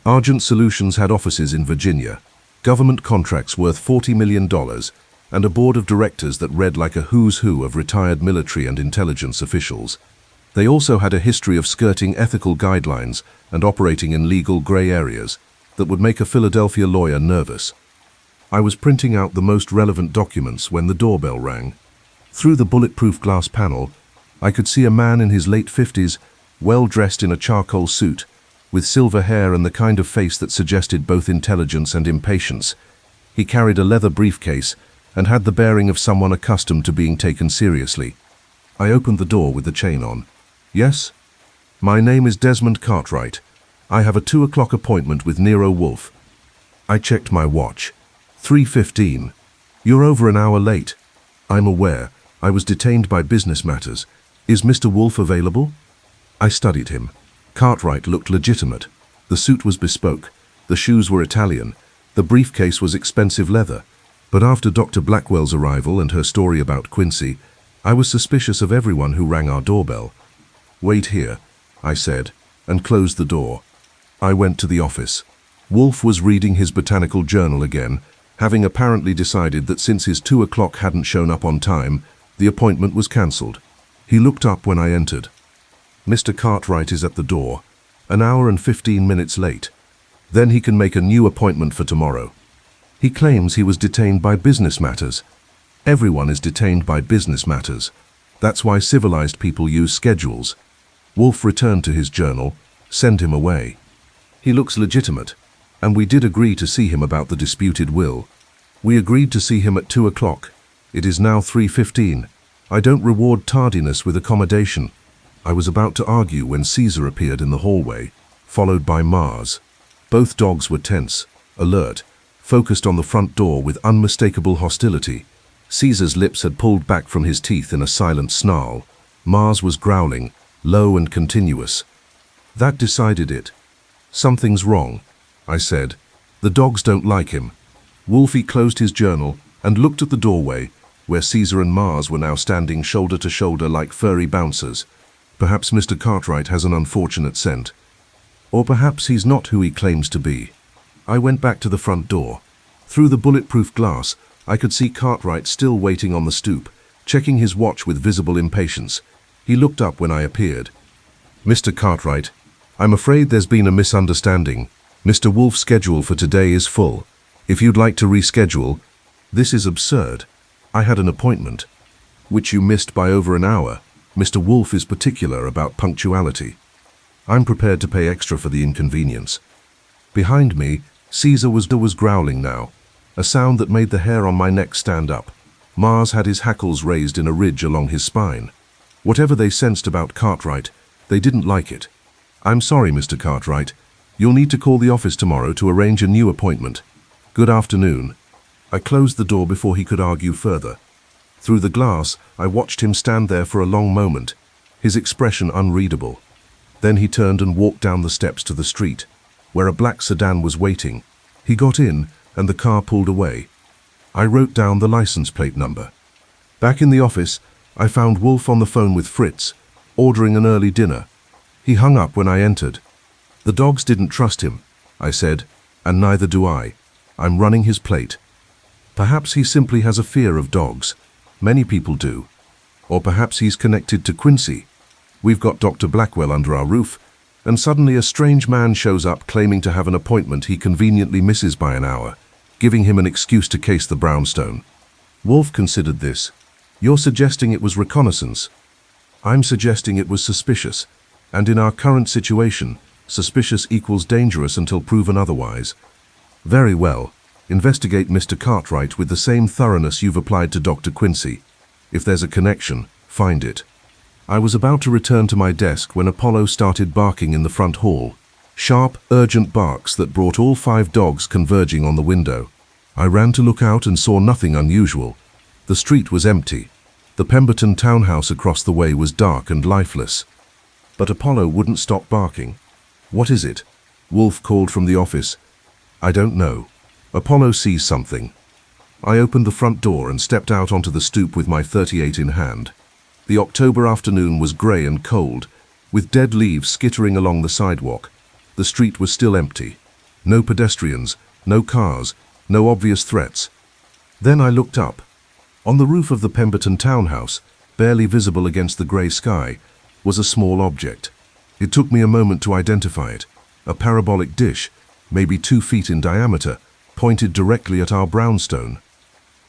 Argent Solutions had offices in Virginia, government contracts worth $40 million, and a board of directors that read like a who's who of retired military and intelligence officials. They also had a history of skirting ethical guidelines and operating in legal gray areas that would make a Philadelphia lawyer nervous. I was printing out the most relevant documents when the doorbell rang. Through the bulletproof glass panel, I could see a man in his late 50s, well dressed in a charcoal suit, with silver hair and the kind of face that suggested both intelligence and impatience. He carried a leather briefcase and had the bearing of someone accustomed to being taken seriously. I opened the door with the chain on. Yes? My name is Desmond Cartwright. I have a 2 o'clock appointment with Nero Wolfe. I checked my watch. 3:15. You're over an hour late. I'm aware. I was detained by business matters. Is Mr. Wolfe available? I studied him. Cartwright looked legitimate. The suit was bespoke. The shoes were Italian. The briefcase was expensive leather. But after Dr. Blackwell's arrival and her story about Quincy, I was suspicious of everyone who rang our doorbell. Wait here, I said, and closed the door. I went to the office. Wolfe was reading his botanical journal again, having apparently decided that since his 2 o'clock hadn't shown up on time, the appointment was cancelled. He looked up when I entered. Mr. Cartwright is at the door, an hour and 15 minutes late. Then he can make a new appointment for tomorrow. He claims he was detained by business matters. Everyone is detained by business matters. That's why civilized people use schedules. Wolfe returned to his journal. Send him away. He looks legitimate, and we did agree to see him about the disputed will. We agreed to see him at 2 o'clock. It is now 3:15. I don't reward tardiness with accommodation. I was about to argue when Caesar appeared in the hallway, followed by Mars. Both dogs were tense, alert, focused on the front door with unmistakable hostility. Caesar's lips had pulled back from his teeth in a silent snarl. Mars was growling, low and continuous. That decided it. Something's wrong, I said. The dogs don't like him. Wolfe closed his journal and looked at the doorway, where Caesar and Mars were now standing shoulder to shoulder like furry bouncers. Perhaps Mr. Cartwright has an unfortunate scent. Or perhaps he's not who he claims to be. I went back to the front door. Through the bulletproof glass, I could see Cartwright still waiting on the stoop, checking his watch with visible impatience. He looked up when I appeared. Mr. Cartwright, I'm afraid there's been a misunderstanding. Mr. Wolfe's schedule for today is full. If you'd like to reschedule, this is absurd. I had an appointment, which you missed by over an hour. Mr. Wolfe is particular about punctuality. I'm prepared to pay extra for the inconvenience. Behind me, Caesar was growling now, a sound that made the hair on my neck stand up. Mars had his hackles raised in a ridge along his spine. Whatever they sensed about Cartwright, they didn't like it. I'm sorry, Mr. Cartwright. You'll need to call the office tomorrow to arrange a new appointment. Good afternoon. I closed the door before he could argue further. Through the glass, I watched him stand there for a long moment, his expression unreadable. Then he turned and walked down the steps to the street, where a black sedan was waiting. He got in, and the car pulled away. I wrote down the license plate number. Back in the office, I found Wolfe on the phone with Fritz, ordering an early dinner. He hung up when I entered. The dogs didn't trust him, I said, and neither do I. I'm running his plate. Perhaps he simply has a fear of dogs. Many people do. Or perhaps he's connected to Quincy. We've got Dr. Blackwell under our roof, and suddenly a strange man shows up claiming to have an appointment he conveniently misses by an hour, giving him an excuse to case the brownstone. Wolfe considered this. You're suggesting it was reconnaissance. I'm suggesting it was suspicious, and in our current situation, suspicious equals dangerous until proven otherwise. Very well. Investigate Mr. Cartwright with the same thoroughness you've applied to Dr. Quincy. If there's a connection, find it. I was about to return to my desk when Apollo started barking in the front hall. Sharp, urgent barks that brought all 5 dogs converging on the window. I ran to look out and saw nothing unusual. The street was empty. The Pemberton townhouse across the way was dark and lifeless. But Apollo wouldn't stop barking. What is it? Wolfe called from the office. I don't know. Apollo sees something. I opened the front door and stepped out onto the stoop with my .38 in hand. The October afternoon was grey and cold, with dead leaves skittering along the sidewalk. The street was still empty. No pedestrians, no cars, no obvious threats. Then I looked up. On the roof of the Pemberton townhouse, barely visible against the grey sky, was a small object. It took me a moment to identify it. A parabolic dish, maybe 2 feet in diameter, pointed directly at our brownstone.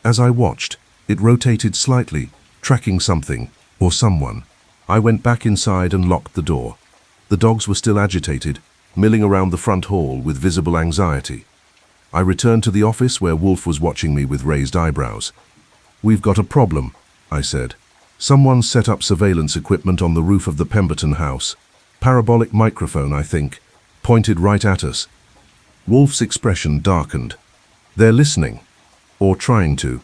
As I watched, it rotated slightly, tracking something, or someone. I went back inside and locked the door. The dogs were still agitated, milling around the front hall with visible anxiety. I returned to the office where Wolfe was watching me with raised eyebrows. We've got a problem, I said. Someone set up surveillance equipment on the roof of the Pemberton house. Parabolic microphone, I think, pointed right at us. Wolfe's expression darkened. They're listening. Or trying to.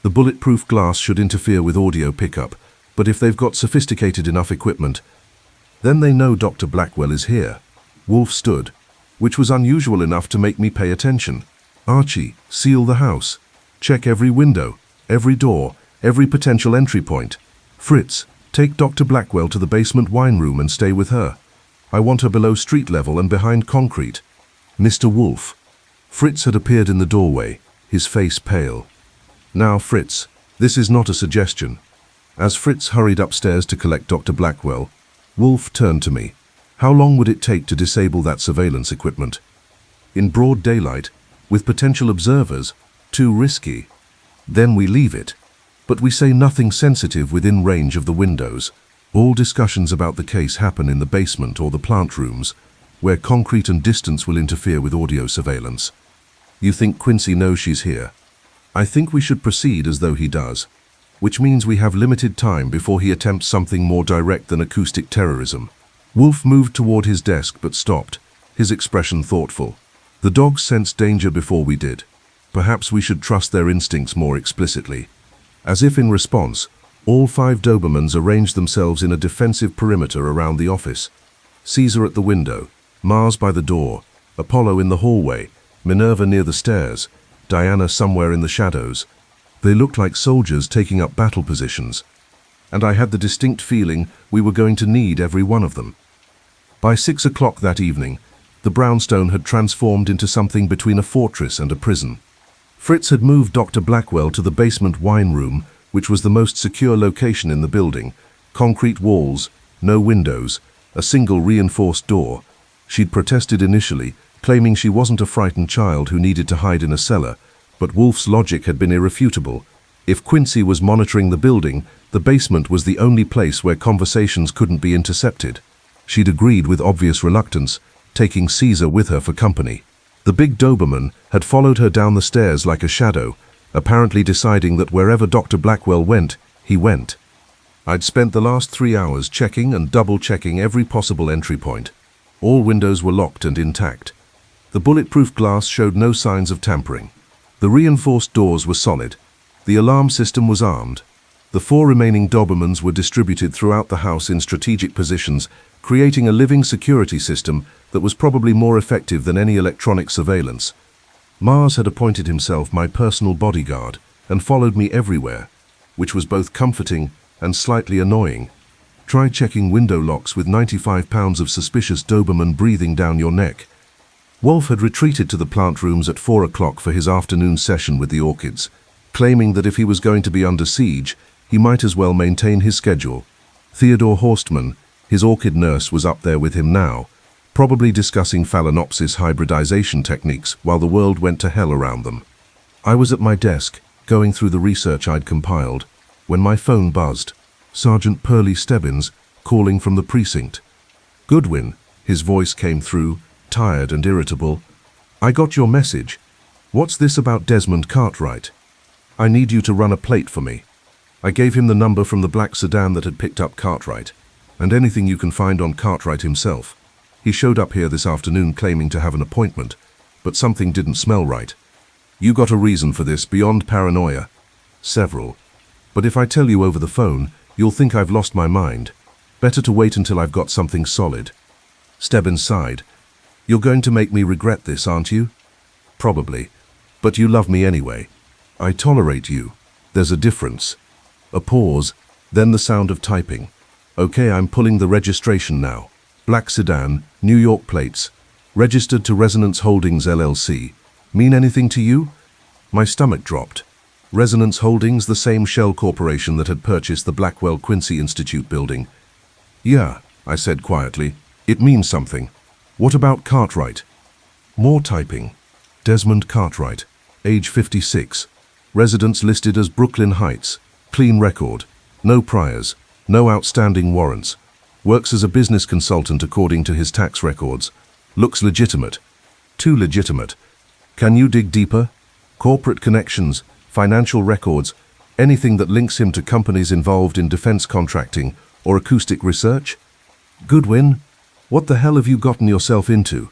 The bulletproof glass should interfere with audio pickup, but if they've got sophisticated enough equipment, then they know Dr. Blackwell is here. Wolfe stood, which was unusual enough to make me pay attention. Archie, seal the house. Check every window, every door, every potential entry point. Fritz, take Dr. Blackwell to the basement wine room and stay with her. I want her below street level and behind concrete. Mr. Wolfe. Fritz had appeared in the doorway, his face pale. Now, Fritz, this is not a suggestion. As Fritz hurried upstairs to collect Dr. Blackwell, Wolfe turned to me. How long would it take to disable that surveillance equipment? in broad daylight, with potential observers, too risky. Then we leave it. But we say nothing sensitive within range of the windows. All discussions about the case happen in the basement or the plant rooms, where concrete and distance will interfere with audio surveillance. You think Quincy knows she's here? I think we should proceed as though he does, which means we have limited time before he attempts something more direct than acoustic terrorism. Wolfe moved toward his desk but stopped, his expression thoughtful. The dogs sensed danger before we did. Perhaps we should trust their instincts more explicitly. As if in response, all 5 Dobermans arranged themselves in a defensive perimeter around the office. Caesar at the window, Mars by the door, Apollo in the hallway, Minerva near the stairs, Diana somewhere in the shadows. They looked like soldiers taking up battle positions, and I had the distinct feeling we were going to need every one of them. By 6 o'clock that evening, the brownstone had transformed into something between a fortress and a prison. Fritz had moved Dr. Blackwell to the basement wine room, which was the most secure location in the building. Concrete walls, no windows, a single reinforced door. She'd protested initially, claiming she wasn't a frightened child who needed to hide in a cellar, but Wolfe's logic had been irrefutable. If Quincy was monitoring the building, the basement was the only place where conversations couldn't be intercepted. She'd agreed with obvious reluctance, taking Caesar with her for company. The big Doberman had followed her down the stairs like a shadow, apparently deciding that wherever Dr. Blackwell went, he went. I'd spent the last 3 hours checking and double-checking every possible entry point. All windows were locked and intact. The bulletproof glass showed no signs of tampering. The reinforced doors were solid. The alarm system was armed. The 4 remaining Dobermans were distributed throughout the house in strategic positions, creating a living security system that was probably more effective than any electronic surveillance. Mars had appointed himself my personal bodyguard and followed me everywhere, which was both comforting and slightly annoying. Try checking window locks with 95 pounds of suspicious Doberman breathing down your neck. Wolfe had retreated to the plant rooms at 4 o'clock for his afternoon session with the orchids, claiming that if he was going to be under siege, he might as well maintain his schedule. Theodore Horstman, his orchid nurse, was up there with him now, probably discussing Phalaenopsis hybridization techniques while the world went to hell around them. I was at my desk, going through the research I'd compiled, when my phone buzzed. Sergeant Pearlie Stebbins, calling from the precinct. "Goodwin," his voice came through, tired and irritable. "I got your message. What's this about Desmond Cartwright? I need you to run a plate for me." I gave him the number from the black sedan that had picked up Cartwright, and anything you can find on Cartwright himself. He showed up here this afternoon claiming to have an appointment, but something didn't smell right. "You got a reason for this beyond paranoia?" "Several. But if I tell you over the phone, you'll think I've lost my mind. Better to wait until I've got something solid." Stebbins sighed. "You're going to make me regret this, aren't you?" "Probably. But you love me anyway. I tolerate you. There's a difference." A pause, then the sound of typing. "Okay, I'm pulling the registration now. Black sedan, New York plates, registered to Resonance Holdings LLC. Mean anything to you?" My stomach dropped. Resonance Holdings, the same shell corporation that had purchased the Blackwell Quincy Institute building. "Yeah," I said quietly. "It means something. What about Cartwright?" More typing. Desmond Cartwright, age 56. Residence listed as Brooklyn Heights. Clean record. No priors. No outstanding warrants. Works as a business consultant according to his tax records. Looks legitimate. Too legitimate. Can you dig deeper? Corporate connections, financial records, anything that links him to companies involved in defense contracting or acoustic research? "Goodwin, what the hell have you gotten yourself into?"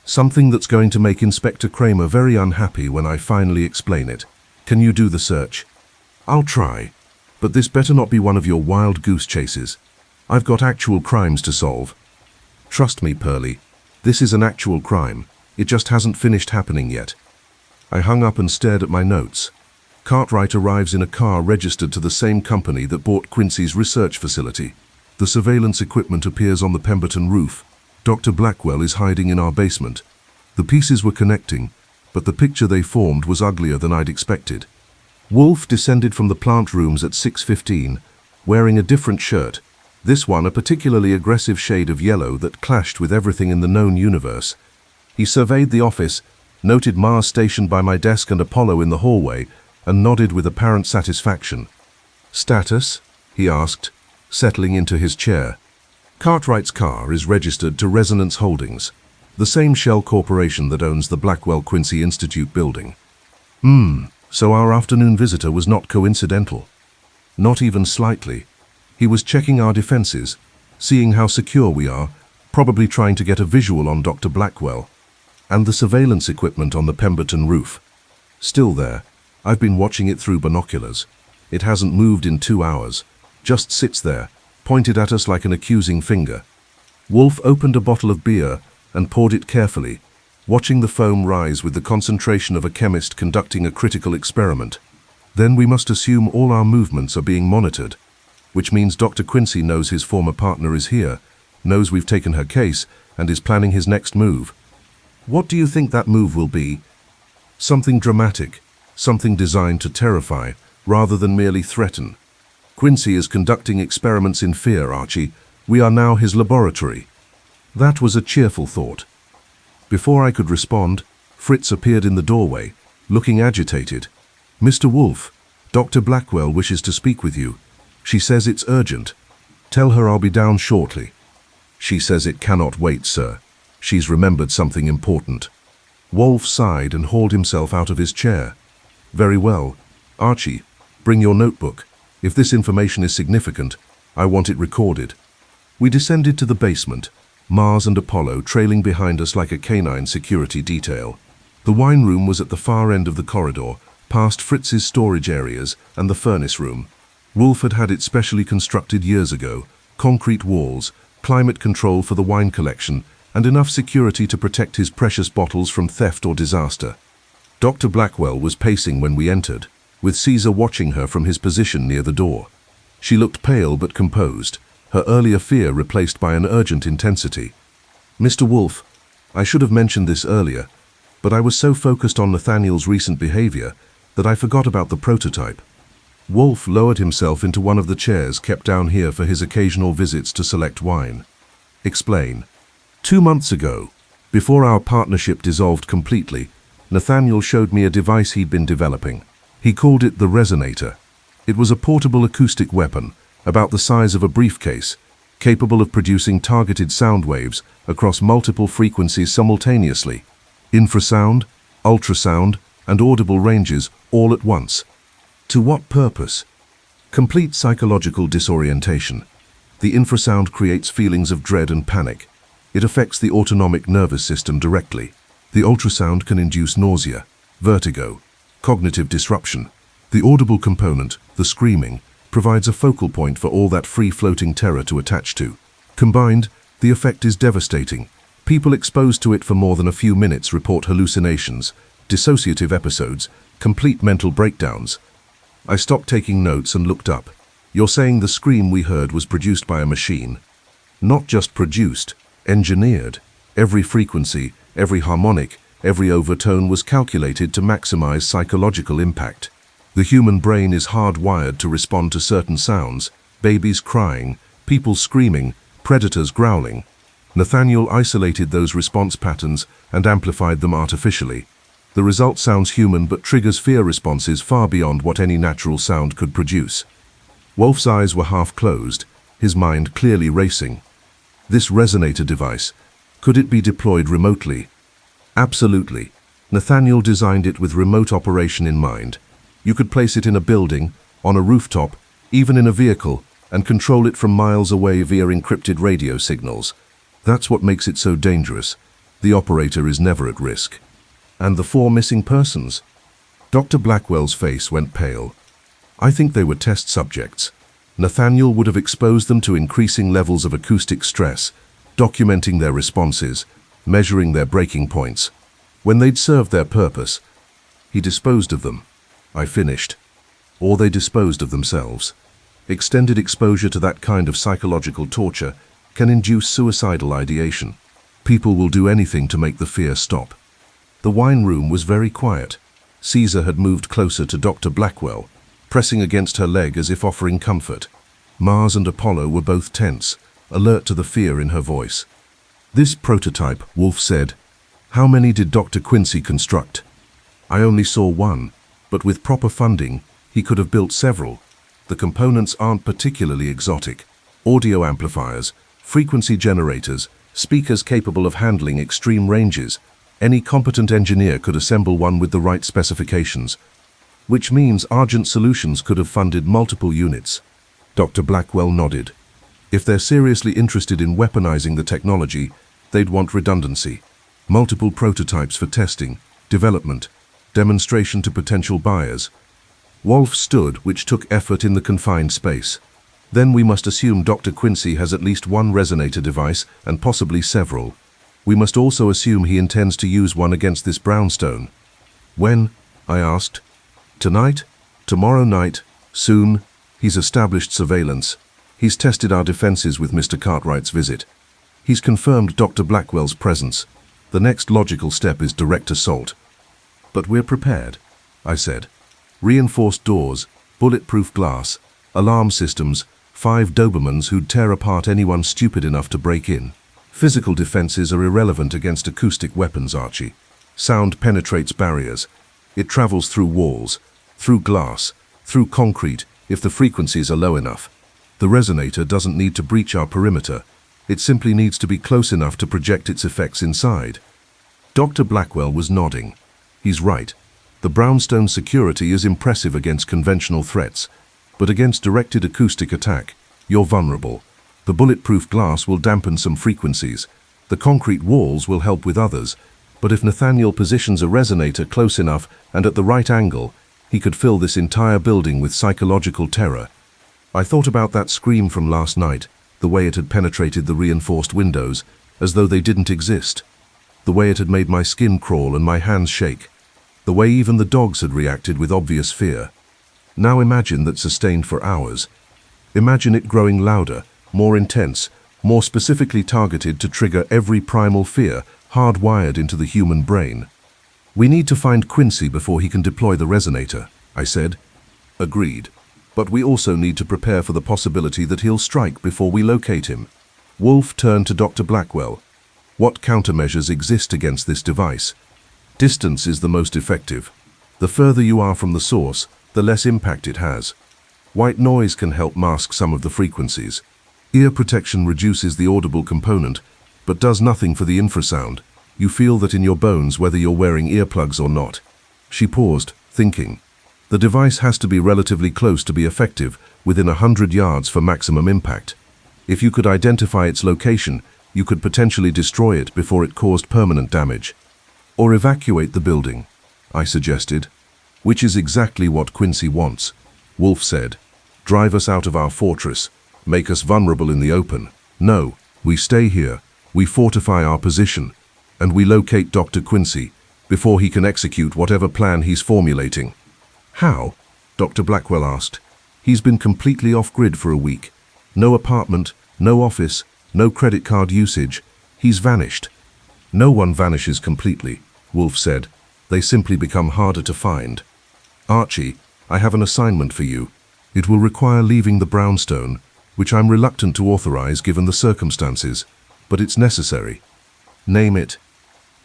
"Something that's going to make Inspector Kramer very unhappy when I finally explain it. Can you do the search?" "I'll try, but this better not be one of your wild goose chases. I've got actual crimes to solve." "Trust me, Pearlie, this is an actual crime. It just hasn't finished happening yet." I hung up and stared at my notes. Cartwright arrives in a car registered to the same company that bought Quincy's research facility. The surveillance equipment appears on the Pemberton roof. Dr. Blackwell is hiding in our basement. The pieces were connecting, but the picture they formed was uglier than I'd expected. Wolfe descended from the plant rooms at 6:15, wearing a different shirt, this one a particularly aggressive shade of yellow that clashed with everything in the known universe. He surveyed the office, noted Mars stationed by my desk and Apollo in the hallway, and nodded with apparent satisfaction. "Status?" he asked, settling into his chair. "Cartwright's car is registered to Resonance Holdings, the same shell corporation that owns the Blackwell Quincy Institute building." So our afternoon visitor was not coincidental. Not even slightly. He was checking our defenses, seeing how secure we are, probably trying to get a visual on Dr. Blackwell, and the surveillance equipment on the Pemberton roof. Still there. I've been watching it through binoculars. It hasn't moved in 2 hours. Just sits there, pointed at us like an accusing finger. Wolfe opened a bottle of beer and poured it carefully, watching the foam rise with the concentration of a chemist conducting a critical experiment. "Then we must assume all our movements are being monitored, which means Dr. Quincy knows his former partner is here, knows we've taken her case, and is planning his next move. What do you think that move will be? Something dramatic, something designed to terrify, rather than merely threaten. Quincy is conducting experiments in fear, Archie. We are now his laboratory." That was a cheerful thought. Before I could respond, Fritz appeared in the doorway, looking agitated. "Mr. Wolfe, Dr. Blackwell wishes to speak with you. She says it's urgent. Tell her I'll be down shortly." "She says it cannot wait, sir. She's remembered something important." Wolfe sighed and hauled himself out of his chair. "Very well. Archie, bring your notebook. If this information is significant, I want it recorded." We descended to the basement, Mars and Apollo trailing behind us like a canine security detail. The wine room was at the far end of the corridor, past Fritz's storage areas and the furnace room. Wolfe had had it specially constructed years ago, concrete walls, climate control for the wine collection, and enough security to protect his precious bottles from theft or disaster. Dr. Blackwell was pacing when we entered, with Caesar watching her from his position near the door. She looked pale but composed, her earlier fear replaced by an urgent intensity. "Mr. Wolfe, I should have mentioned this earlier, but I was so focused on Nathaniel's recent behavior that I forgot about the prototype." Wolfe lowered himself into one of the chairs kept down here for his occasional visits to select wine. "Explain." 2 months ago, before our partnership dissolved completely, Nathaniel showed me a device he'd been developing. He called it the resonator. It was a portable acoustic weapon, about the size of a briefcase, capable of producing targeted sound waves across multiple frequencies simultaneously. Infrasound, ultrasound, and audible ranges all at once. To what purpose? Complete psychological disorientation. The infrasound creates feelings of dread and panic. It affects the autonomic nervous system directly. The ultrasound can induce nausea, vertigo, cognitive disruption. The audible component, the screaming, provides a focal point for all that free-floating terror to attach to. Combined, the effect is devastating. People exposed to it for more than a few minutes report hallucinations, dissociative episodes, complete mental breakdowns. I stopped taking notes and looked up. "You're saying the scream we heard was produced by a machine?" "Not just produced, engineered. Every frequency, every harmonic, every overtone was calculated to maximize psychological impact. The human brain is hardwired to respond to certain sounds, babies crying, people screaming, predators growling. Nathaniel isolated those response patterns and amplified them artificially. The result sounds human but triggers fear responses far beyond what any natural sound could produce." Wolfe's eyes were half closed, his mind clearly racing. "This resonator device, could it be deployed remotely?" "Absolutely. Nathaniel designed it with remote operation in mind. You could place it in a building, on a rooftop, even in a vehicle, and control it from miles away via encrypted radio signals. That's what makes it so dangerous. The operator is never at risk." "And the 4 missing persons?" Dr. Blackwell's face went pale. "I think they were test subjects. Nathaniel would have exposed them to increasing levels of acoustic stress, documenting their responses, measuring their breaking points. When they'd served their purpose, he disposed of them." I finished. "Or they disposed of themselves. Extended exposure to that kind of psychological torture can induce suicidal ideation. People will do anything to make the fear stop." The wine room was very quiet. Caesar had moved closer to Dr. Blackwell, pressing against her leg as if offering comfort. Mars and Apollo were both tense, alert to the fear in her voice. "This prototype," Wolfe said, How many did Dr. Quincy construct? I only saw one, but with proper funding, he could have built several. The components aren't particularly exotic. Audio amplifiers, frequency generators, speakers capable of handling extreme ranges. Any competent engineer could assemble one with the right specifications, which means Argent Solutions could have funded multiple units. Dr. Blackwell nodded. If they're seriously interested in weaponizing the technology, they'd want redundancy. Multiple prototypes for testing, development, demonstration to potential buyers. Wolfe stood, which took effort in the confined space. Then we must assume Dr. Quincy has at least one resonator device and possibly several. We must also assume he intends to use one against this brownstone. When? I asked. Tonight? Tomorrow night? Soon? He's established surveillance. He's tested our defenses with Mr. Cartwright's visit. He's confirmed Dr. Blackwell's presence. The next logical step is direct assault. But we're prepared, I said. Reinforced doors, bulletproof glass, alarm systems, 5 Dobermans who'd tear apart anyone stupid enough to break in. Physical defenses are irrelevant against acoustic weapons, Archie. Sound penetrates barriers. It travels through walls, through glass, through concrete, if the frequencies are low enough. The resonator doesn't need to breach our perimeter. It simply needs to be close enough to project its effects inside. Dr. Blackwell was nodding. He's right. The brownstone security is impressive against conventional threats, but against directed acoustic attack, you're vulnerable. The bulletproof glass will dampen some frequencies. The concrete walls will help with others, but if Nathaniel positions a resonator close enough and at the right angle, he could fill this entire building with psychological terror. I thought about that scream from last night, the way it had penetrated the reinforced windows, as though they didn't exist. The way it had made my skin crawl and my hands shake. The way even the dogs had reacted with obvious fear. Now imagine that sustained for hours. Imagine it growing louder, more intense, more specifically targeted to trigger every primal fear hardwired into the human brain. We need to find Quincy before he can deploy the resonator, I said. Agreed. But we also need to prepare for the possibility that he'll strike before we locate him. Wolfe turned to Dr. Blackwell. What countermeasures exist against this device? Distance is the most effective. The further you are from the source, the less impact it has. White noise can help mask some of the frequencies. Ear protection reduces the audible component, but does nothing for the infrasound. You feel that in your bones whether you're wearing earplugs or not. She paused, thinking. The device has to be relatively close to be effective, within 100 yards for maximum impact. If you could identify its location, you could potentially destroy it before it caused permanent damage. Or evacuate the building, I suggested. Which is exactly what Quincy wants. Wolfe said. Drive us out of our fortress. Make us vulnerable in the open. No, we stay here. We fortify our position. And we locate Dr. Quincy before he can execute whatever plan he's formulating. How? Dr. Blackwell asked. He's been completely off-grid for a week. No apartment, no office, no credit card usage. He's vanished. No one vanishes completely, Wolfe said. They simply become harder to find. Archie, I have an assignment for you. It will require leaving the brownstone, which I'm reluctant to authorize given the circumstances, but it's necessary. Name it.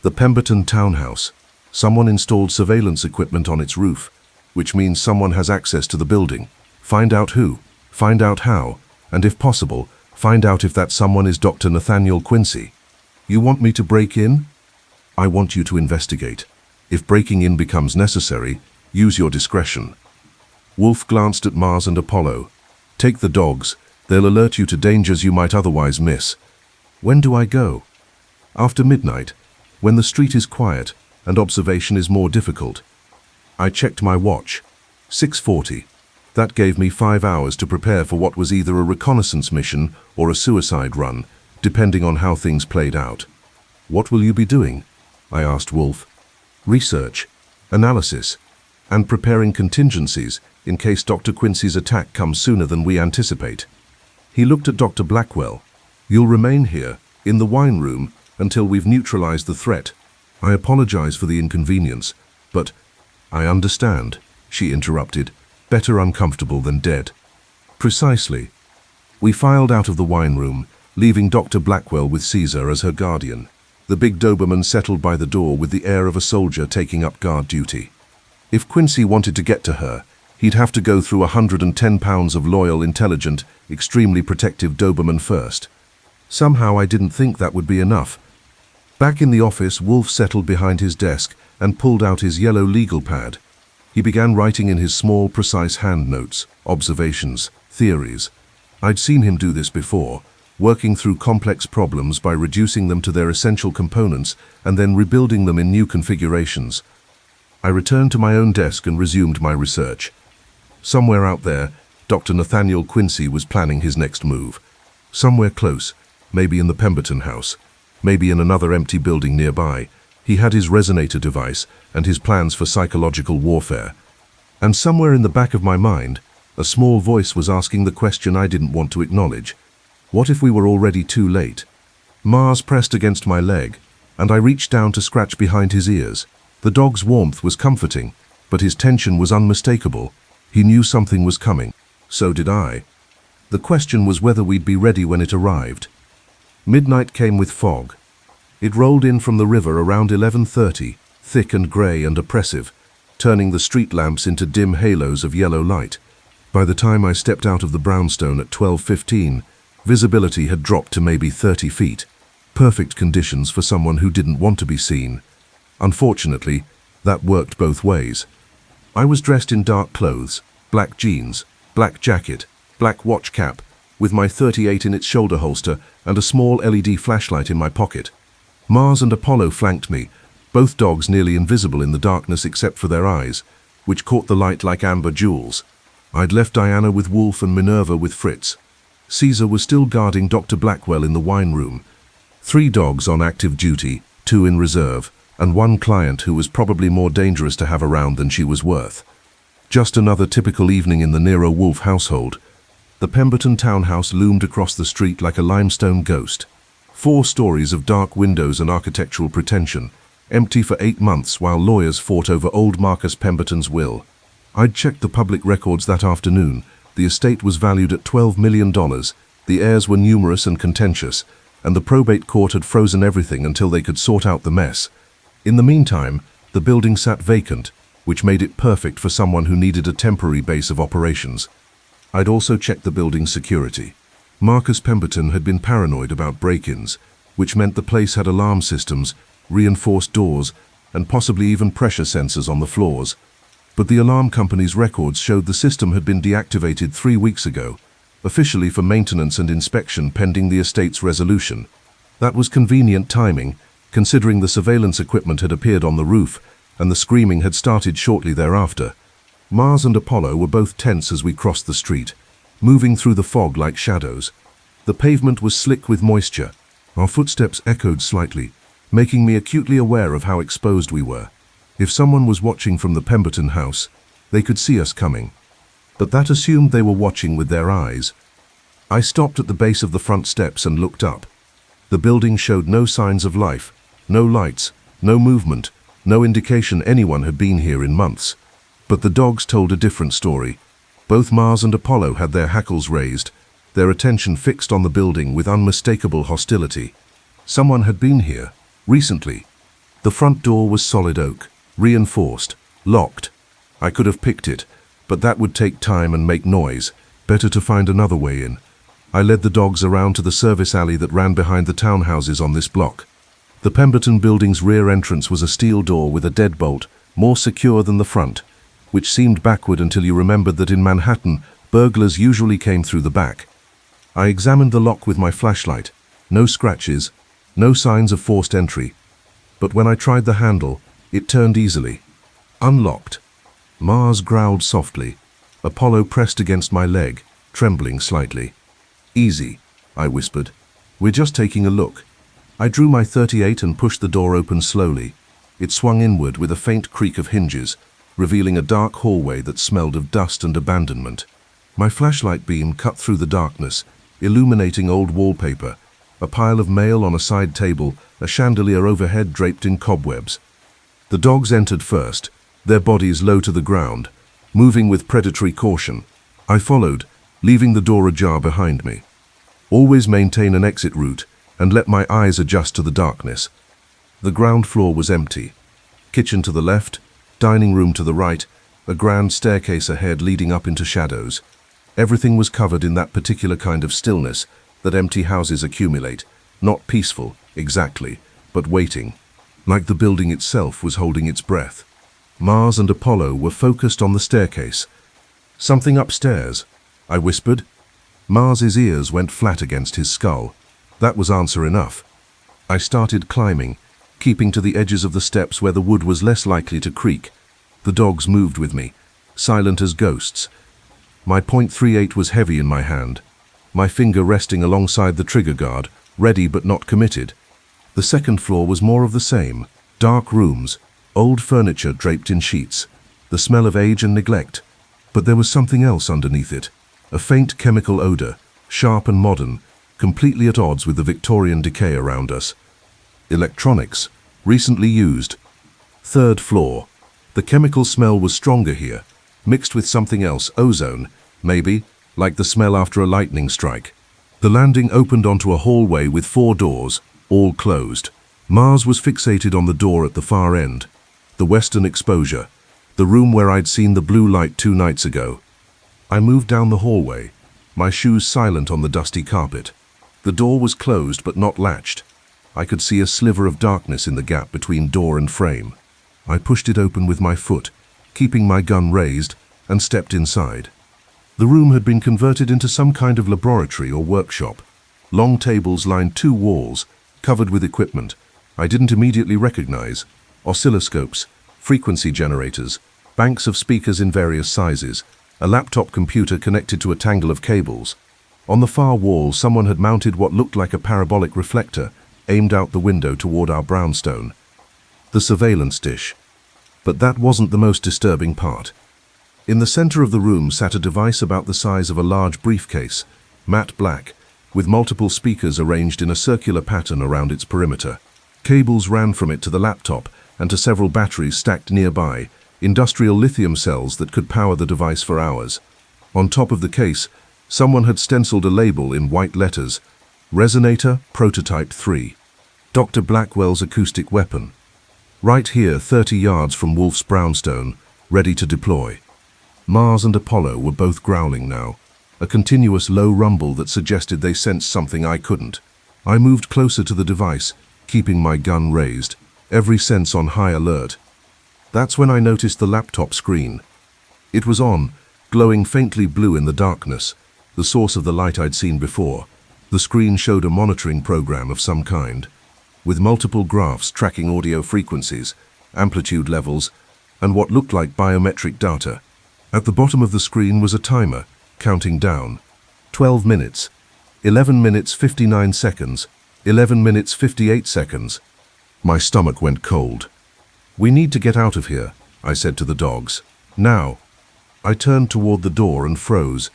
The Pemberton Townhouse. Someone installed surveillance equipment on its roof, which means someone has access to the building. Find out who, find out how, and if possible, find out if that someone is Dr. Nathaniel Quincy. You want me to break in? I want you to investigate. If breaking in becomes necessary, use your discretion. Wolfe glanced at Mars and Apollo. Take the dogs. They'll alert you to dangers you might otherwise miss. When do I go? After midnight, when the street is quiet and observation is more difficult. I checked my watch. 6:40. That gave me 5 hours to prepare for what was either a reconnaissance mission or a suicide run, depending on how things played out. What will you be doing? I asked Wolfe. Research, analysis, and preparing contingencies in case Dr. Quincy's attack comes sooner than we anticipate. He looked at Dr. Blackwell. You'll remain here, in the wine room, until we've neutralized the threat. I apologize for the inconvenience, but I understand, she interrupted, better uncomfortable than dead. Precisely. We filed out of the wine room, leaving Dr. Blackwell with Caesar as her guardian. The big Doberman settled by the door with the air of a soldier taking up guard duty. If Quincy wanted to get to her, he'd have to go through 110 pounds of loyal, intelligent, extremely protective Doberman first. Somehow I didn't think that would be enough. Back in the office, Wolfe settled behind his desk and pulled out his yellow legal pad. He began writing in his small, precise hand notes, observations, theories. I'd seen him do this before, working through complex problems by reducing them to their essential components and then rebuilding them in new configurations. I returned to my own desk and resumed my research. Somewhere out there, Dr. Nathaniel Quincy was planning his next move. Somewhere close, maybe in the Pemberton house, maybe in another empty building nearby, he had his resonator device and his plans for psychological warfare. And somewhere in the back of my mind, a small voice was asking the question I didn't want to acknowledge. What if we were already too late? Mars pressed against my leg, and I reached down to scratch behind his ears. The dog's warmth was comforting, but his tension was unmistakable. He knew something was coming. So did I. The question was whether we'd be ready when it arrived. Midnight came with fog. It rolled in from the river around 11:30, thick and grey and oppressive, turning the street lamps into dim halos of yellow light. By the time I stepped out of the brownstone at 12:15, visibility had dropped to maybe 30 feet. Perfect conditions for someone who didn't want to be seen. Unfortunately, that worked both ways. I was dressed in dark clothes, black jeans, black jacket, black watch cap, with my .38 in its shoulder holster and a small LED flashlight in my pocket. Mars and Apollo flanked me, both dogs nearly invisible in the darkness except for their eyes, which caught the light like amber jewels. I'd left Diana with Wolfe and Minerva with Fritz. Caesar was still guarding Dr. Blackwell in the wine room. 3 dogs on active duty, 2 in reserve, and 1 client who was probably more dangerous to have around than she was worth. Just another typical evening in the Nero Wolfe household. The Pemberton townhouse loomed across the street like a limestone ghost. 4 stories of dark windows and architectural pretension, empty for 8 months while lawyers fought over old Marcus Pemberton's will. I'd checked the public records that afternoon. The estate was valued at $12 million, the heirs were numerous and contentious, and the probate court had frozen everything until they could sort out the mess. In the meantime, the building sat vacant, which made it perfect for someone who needed a temporary base of operations. I'd also checked the building's security. Marcus Pemberton had been paranoid about break-ins, which meant the place had alarm systems, reinforced doors, and possibly even pressure sensors on the floors. But the alarm company's records showed the system had been deactivated 3 weeks ago, officially for maintenance and inspection pending the estate's resolution. That was convenient timing, considering the surveillance equipment had appeared on the roof and the screaming had started shortly thereafter. Mars and Apollo were both tense as we crossed the street, moving through the fog like shadows. The pavement was slick with moisture. Our footsteps echoed slightly, making me acutely aware of how exposed we were. If someone was watching from the Pemberton house, they could see us coming. But that assumed they were watching with their eyes. I stopped at the base of the front steps and looked up. The building showed no signs of life, no lights, no movement, no indication anyone had been here in months. But the dogs told a different story. Both Mars and Apollo had their hackles raised, their attention fixed on the building with unmistakable hostility. Someone had been here, recently. The front door was solid oak, reinforced, locked. I could have picked it, but that would take time and make noise. Better to find another way in. I led the dogs around to the service alley that ran behind the townhouses on this block. The Pemberton building's rear entrance was a steel door with a deadbolt, more secure than the front, which seemed backward until you remembered that in Manhattan, burglars usually came through the back. I examined the lock with my flashlight. No scratches, no signs of forced entry. But when I tried the handle, it turned easily. Unlocked. Mars growled softly. Apollo pressed against my leg, trembling slightly. "Easy," I whispered. "We're just taking a look." I drew my .38 and pushed the door open slowly. It swung inward with a faint creak of hinges, revealing a dark hallway that smelled of dust and abandonment. My flashlight beam cut through the darkness, illuminating old wallpaper, a pile of mail on a side table, a chandelier overhead draped in cobwebs. The dogs entered first, their bodies low to the ground, moving with predatory caution. I followed, leaving the door ajar behind me. Always maintain an exit route and let my eyes adjust to the darkness. The ground floor was empty. Kitchen to the left, dining room to the right, a grand staircase ahead leading up into shadows. Everything was covered in that particular kind of stillness that empty houses accumulate, not peaceful, exactly, but waiting, like the building itself was holding its breath. Mars and Apollo were focused on the staircase. "Something upstairs," I whispered. Mars's ears went flat against his skull. That was answer enough. I started climbing, keeping to the edges of the steps where the wood was less likely to creak. The dogs moved with me, silent as ghosts. My .38 was heavy in my hand, my finger resting alongside the trigger guard, ready but not committed. The second floor was more of the same. Dark rooms, old furniture draped in sheets, the smell of age and neglect. But there was something else underneath it, a faint chemical odor, sharp and modern, completely at odds with the Victorian decay around us. Electronics, recently used. Third floor. The chemical smell was stronger here, mixed with something else, ozone, maybe, like the smell after a lightning strike. The landing opened onto a hallway with 4 doors, all closed. Mars was fixated on the door at the far end, the western exposure, the room where I'd seen the blue light 2 nights ago. I moved down the hallway, my shoes silent on the dusty carpet. The door was closed but not latched. I could see a sliver of darkness in the gap between door and frame. I pushed it open with my foot, keeping my gun raised, and stepped inside. The room had been converted into some kind of laboratory or workshop. Long tables lined 2 walls, covered with equipment I didn't immediately recognize: oscilloscopes, frequency generators, banks of speakers in various sizes, a laptop computer connected to a tangle of cables. On the far wall, someone had mounted what looked like a parabolic reflector, aimed out the window toward our brownstone. The surveillance dish. But that wasn't the most disturbing part. In the center of the room sat a device about the size of a large briefcase, matte black, with multiple speakers arranged in a circular pattern around its perimeter. Cables ran from it to the laptop and to several batteries stacked nearby, industrial lithium cells that could power the device for hours. On top of the case, someone had stenciled a label in white letters: Resonator Prototype 3. Dr. Blackwell's acoustic weapon. Right here, 30 yards from Wolfe's brownstone, ready to deploy. Mars and Apollo were both growling now, a continuous low rumble that suggested they sensed something I couldn't. I moved closer to the device, keeping my gun raised, every sense on high alert. That's when I noticed the laptop screen. It was on, glowing faintly blue in the darkness, the source of the light I'd seen before. The screen showed a monitoring program of some kind, with multiple graphs tracking audio frequencies, amplitude levels, and what looked like biometric data. At the bottom of the screen was a timer, counting down. 12 minutes, 11 minutes 59 seconds, 11 minutes 58 seconds. My stomach went cold. "We need to get out of here," I said to the dogs. "Now." I turned toward the door and froze.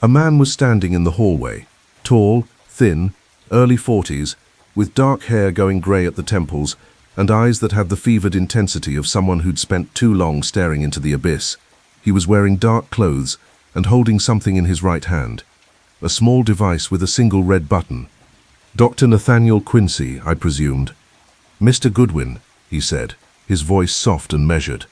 A man was standing in the hallway, tall, thin, early 40s, with dark hair going grey at the temples and eyes that had the fevered intensity of someone who'd spent too long staring into the abyss. He was wearing dark clothes and holding something in his right hand, a small device with a single red button. "Dr. Nathaniel Quincy," I presumed. "Mr. Goodwin," he said, his voice soft and measured.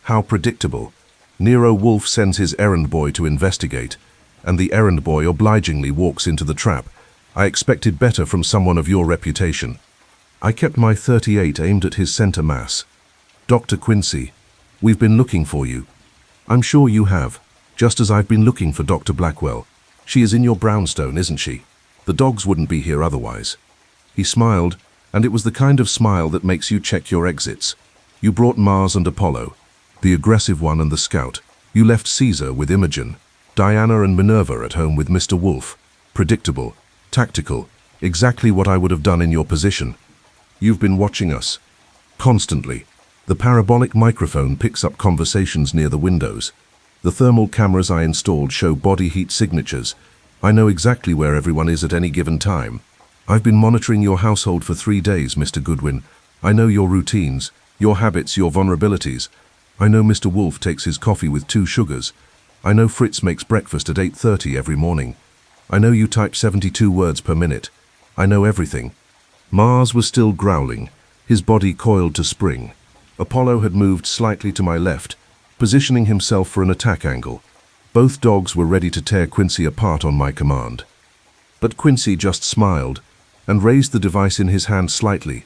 How predictable. Nero Wolfe sends his errand boy to investigate, and the errand boy obligingly walks into the trap. I expected better from someone of your reputation. I kept my .38 aimed at his center mass. "Dr. Quincy, we've been looking for you. I'm sure you have, just as I've been looking for Dr. Blackwell. She is in your brownstone, isn't she? The dogs wouldn't be here otherwise." He smiled, and it was the kind of smile that makes you check your exits. "You brought Mars and Apollo, the aggressive one and the scout. You left Caesar with Imogen, Diana and Minerva at home with Mr. Wolfe. Predictable, tactical, exactly what I would have done in your position. You've been watching us. Constantly. The parabolic microphone picks up conversations near the windows. The thermal cameras I installed show body heat signatures. I know exactly where everyone is at any given time. I've been monitoring your household for 3 days, Mr. Goodwin. I know your routines, your habits, your vulnerabilities. I know Mr. Wolfe takes his coffee with 2 sugars. I know Fritz makes breakfast at 8:30 every morning. I know you type 72 words per minute. I know everything." Mars was still growling, his body coiled to spring. Apollo had moved slightly to my left, positioning himself for an attack angle. Both dogs were ready to tear Quincy apart on my command. But Quincy just smiled and raised the device in his hand slightly.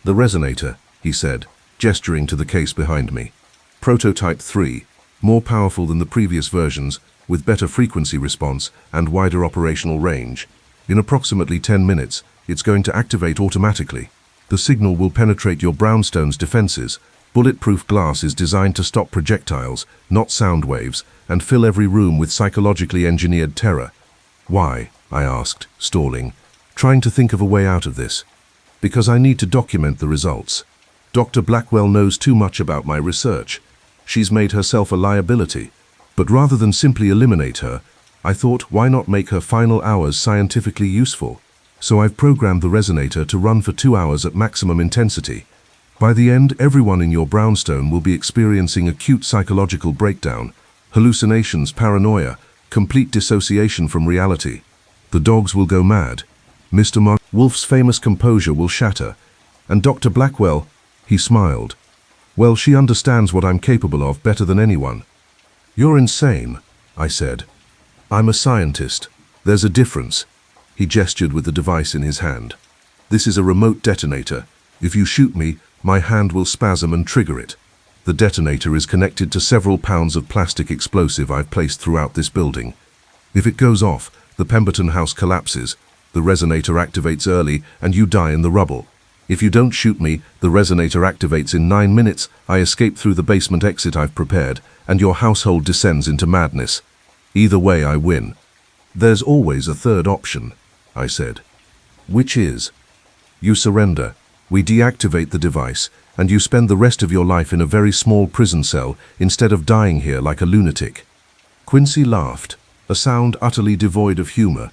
"The resonator," he said, gesturing to the case behind me. "Prototype 3, more powerful than the previous versions, with better frequency response and wider operational range. In approximately 10 minutes, it's going to activate automatically. The signal will penetrate your brownstone's defenses. Bulletproof glass is designed to stop projectiles, not sound waves, and fill every room with psychologically engineered terror." "Why?" I asked, stalling, trying to think of a way out of this. "Because I need to document the results. Dr. Blackwell knows too much about my research. She's made herself a liability. But rather than simply eliminate her, I thought, why not make her final hours scientifically useful? So I've programmed the resonator to run for 2 hours at maximum intensity. By the end, everyone in your brownstone will be experiencing acute psychological breakdown, hallucinations, paranoia, complete dissociation from reality. The dogs will go mad. Mr. Wolfe's famous composure will shatter. And Dr. Blackwell," he smiled, "well, she understands what I'm capable of better than anyone." "You're insane," I said. "I'm a scientist. There's a difference." He gestured with the device in his hand. "This is a remote detonator. If you shoot me, my hand will spasm and trigger it. The detonator is connected to several pounds of plastic explosive I've placed throughout this building. If it goes off, the Pemberton house collapses, the resonator activates early, and you die in the rubble. If you don't shoot me, the resonator activates in 9 minutes, I escape through the basement exit I've prepared, and your household descends into madness. Either way, I win." "There's always a third option," I said. "Which is?" "You surrender. We deactivate the device, and you spend the rest of your life in a very small prison cell instead of dying here like a lunatic." Quincy laughed, a sound utterly devoid of humor.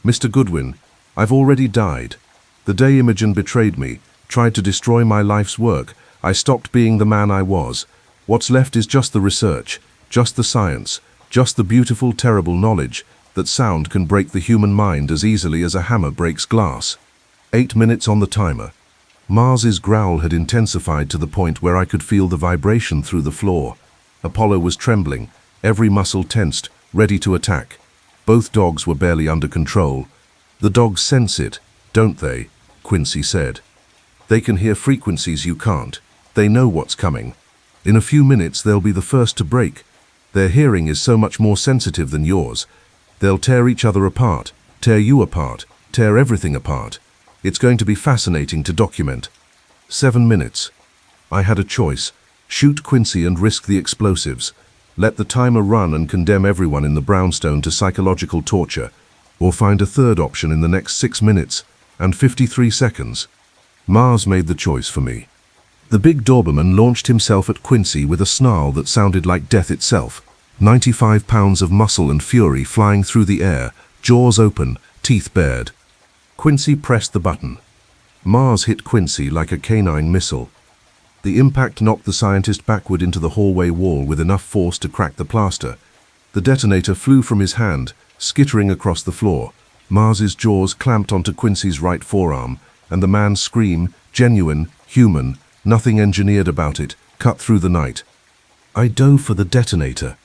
"Mr. Goodwin, I've already died. The day Imogen betrayed me, tried to destroy my life's work, I stopped being the man I was. What's left is just the research, just the science, just the beautiful, terrible knowledge that sound can break the human mind as easily as a hammer breaks glass." 8 minutes on the timer. Mars's growl had intensified to the point where I could feel the vibration through the floor. Apollo was trembling, every muscle tensed, ready to attack. Both dogs were barely under control. "The dogs sense it, don't they?" Quincy said. "They can hear frequencies you can't. They know what's coming. In a few minutes they'll be the first to break. Their hearing is so much more sensitive than yours. They'll tear each other apart, tear you apart, tear everything apart. It's going to be fascinating to document." 7 minutes. I had a choice: shoot Quincy and risk the explosives, let the timer run and condemn everyone in the brownstone to psychological torture, or find a third option in the next 6 minutes and 53 seconds. Mars made the choice for me. The big Doberman launched himself at Quincy with a snarl that sounded like death itself. 95 pounds of muscle and fury flying through the air, jaws open, teeth bared. Quincy pressed the button. Mars hit Quincy like a canine missile. The impact knocked the scientist backward into the hallway wall with enough force to crack the plaster. The detonator flew from his hand, skittering across the floor. Mars's jaws clamped onto Quincy's right forearm, and the man's scream, genuine, human, nothing engineered about it, cut through the night. I dove for the detonator.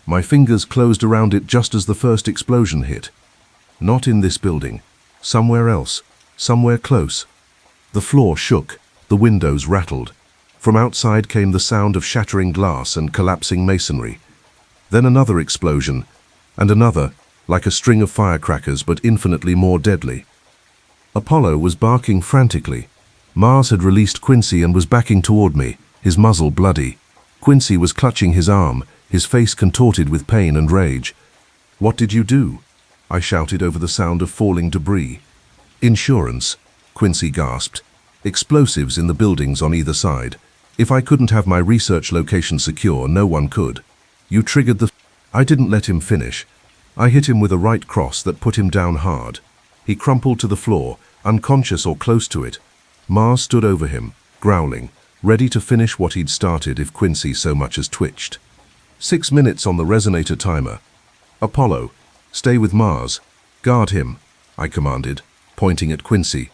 My fingers closed around it just as the first explosion hit. Not in this building. Somewhere else. Somewhere close. The floor shook. The windows rattled. From outside came the sound of shattering glass and collapsing masonry. Then another explosion, and another, like a string of firecrackers but infinitely more deadly. Apollo was barking frantically. Mars had released Quincy and was backing toward me, his muzzle bloody. Quincy was clutching his arm, his face contorted with pain and rage. "What did you do?" I shouted over the sound of falling debris. "Insurance," Quincy gasped. "Explosives in the buildings on either side. If I couldn't have my research location secure, no one could. You triggered the..." I didn't let him finish. I hit him with a right cross that put him down hard. He crumpled to the floor, unconscious or close to it. Mars stood over him, growling, ready to finish what he'd started if Quincy so much as twitched. 6 minutes on the resonator timer. "Apollo, stay with Mars. Guard him," I commanded, pointing at Quincy.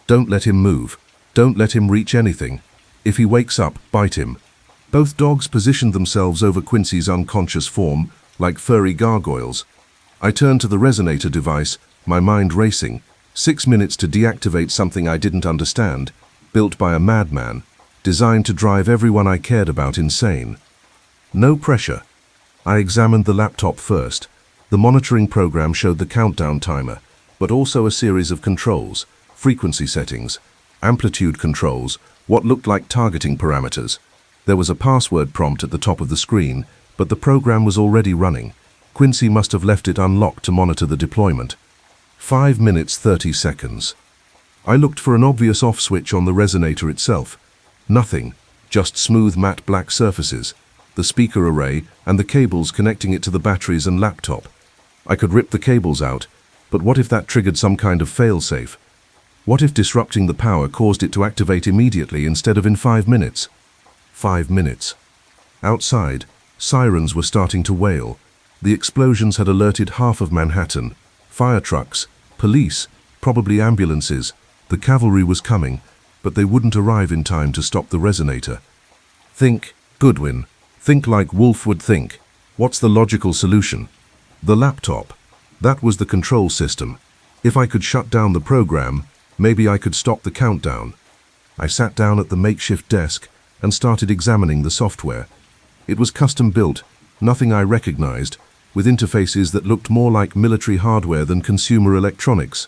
"Don't let him move. Don't let him reach anything. If he wakes up, bite him. Both dogs positioned themselves over Quincy's unconscious form, like furry gargoyles. I turned to the resonator device, my mind racing. 6 minutes to deactivate something I didn't understand, built by a madman, designed to drive everyone I cared about insane. No pressure. I examined the laptop first. The monitoring program showed the countdown timer, but also a series of controls, frequency settings, amplitude controls, what looked like targeting parameters. There was a password prompt at the top of the screen, but the program was already running. Quincy must have left it unlocked to monitor the deployment. 5 minutes 30 seconds. I looked for an obvious off switch on the resonator itself. Nothing, just smooth matte black surfaces, the speaker array and the cables connecting it to the batteries and laptop. I could rip the cables out, but what if that triggered some kind of failsafe? What if disrupting the power caused it to activate immediately instead of in 5 minutes? 5 minutes. Outside, sirens were starting to wail. The explosions had alerted half of Manhattan. Fire trucks, police, probably ambulances. The cavalry was coming, but they wouldn't arrive in time to stop the resonator. Think, Goodwin. Think like Wolfe would think. What's the logical solution? The laptop. That was the control system. If I could shut down the program, maybe I could stop the countdown. I sat down at the makeshift desk and started examining the software. It was custom built, nothing I recognized, with interfaces that looked more like military hardware than consumer electronics.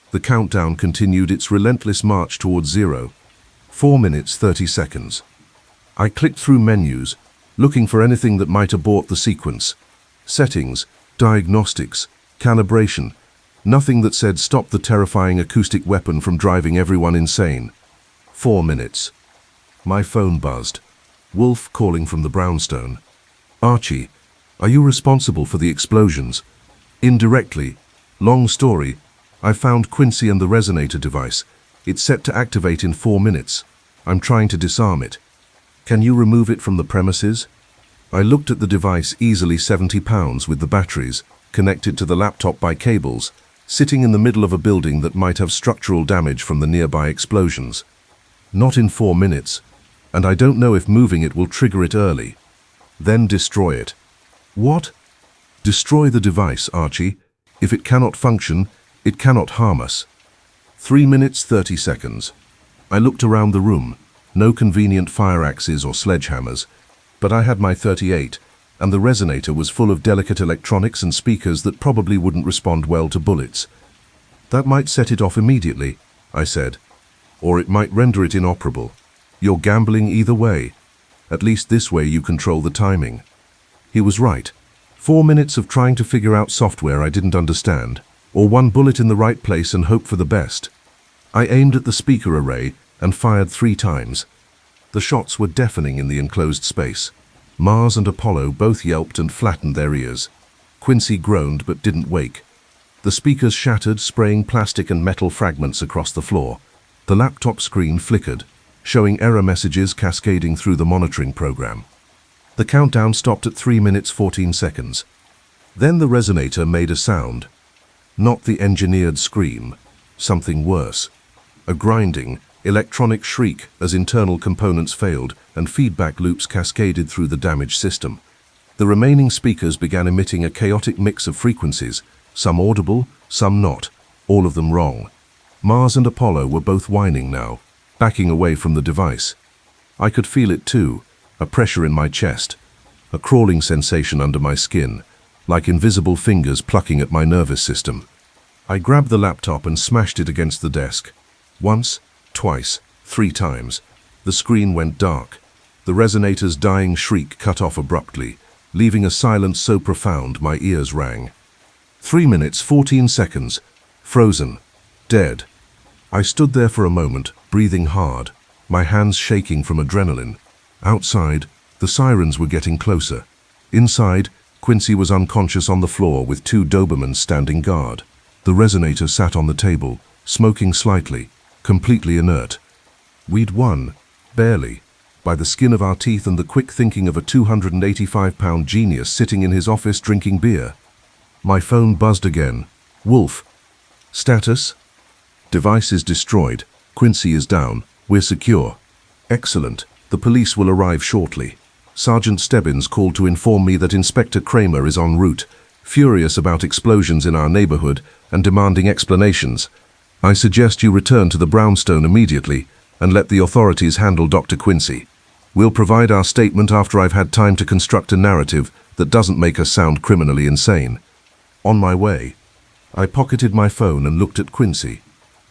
The countdown continued its relentless march towards zero. 4 minutes 30 seconds. I clicked through menus, looking for anything that might abort the sequence. Settings, diagnostics, calibration. Nothing that said stop the terrifying acoustic weapon from driving everyone insane. 4 minutes. My phone buzzed. Wolfe calling from the brownstone. Archie, are you responsible for the explosions? Indirectly. Long story. I found Quincy and the resonator device. It's set to activate in 4 minutes. I'm trying to disarm it. Can you remove it from the premises? I looked at the device, easily 70 pounds with the batteries, connected to the laptop by cables, sitting in the middle of a building that might have structural damage from the nearby explosions. Not in 4 minutes, and I don't know if moving it will trigger it early. Then destroy it. What? Destroy the device, Archie. If it cannot function, it cannot harm us. 3 minutes 30 seconds. I looked around the room. No convenient fire axes or sledgehammers, but I had my 38, and the resonator was full of delicate electronics and speakers that probably wouldn't respond well to bullets. That might set it off immediately, I said, or it might render it inoperable. You're gambling either way. At least this way you control the timing. He was right. 4 minutes of trying to figure out software I didn't understand, or one bullet in the right place and hope for the best. I aimed at the speaker array and fired 3 times. The shots were deafening in the enclosed space. Mars and Apollo both yelped and flattened their ears. Quincy groaned but didn't wake. The speakers shattered, spraying plastic and metal fragments across the floor. The laptop screen flickered, showing error messages cascading through the monitoring program. The countdown stopped at 3 minutes 14 seconds. Then the resonator made a sound. Not the engineered scream, something worse. A grinding, electronic shriek as internal components failed and feedback loops cascaded through the damaged system. The remaining speakers began emitting a chaotic mix of frequencies, some audible, some not, all of them wrong. Mars and Apollo were both whining now, backing away from the device. I could feel it too, a pressure in my chest, a crawling sensation under my skin, like invisible fingers plucking at my nervous system. I grabbed the laptop and smashed it against the desk. Once, twice, 3 times. The screen went dark. The resonator's dying shriek cut off abruptly, leaving a silence so profound my ears rang. 3 minutes 14 seconds, frozen, dead. I stood there for a moment, breathing hard, my hands shaking from adrenaline. Outside, the sirens were getting closer. Inside, Quincy was unconscious on the floor with 2 Dobermans standing guard. The resonator sat on the table, smoking slightly, completely inert. We'd won, barely, by the skin of our teeth and the quick thinking of a 285-pound genius sitting in his office drinking beer. My phone buzzed again. Wolfe. Status? Device is destroyed. Quincy is down. We're secure. Excellent. The police will arrive shortly. Sergeant Stebbins called to inform me that Inspector Kramer is en route, furious about explosions in our neighborhood and demanding explanations. I suggest you return to the brownstone immediately and let the authorities handle Dr. Quincy. We'll provide our statement after I've had time to construct a narrative that doesn't make us sound criminally insane. On my way, I pocketed my phone and looked at Quincy.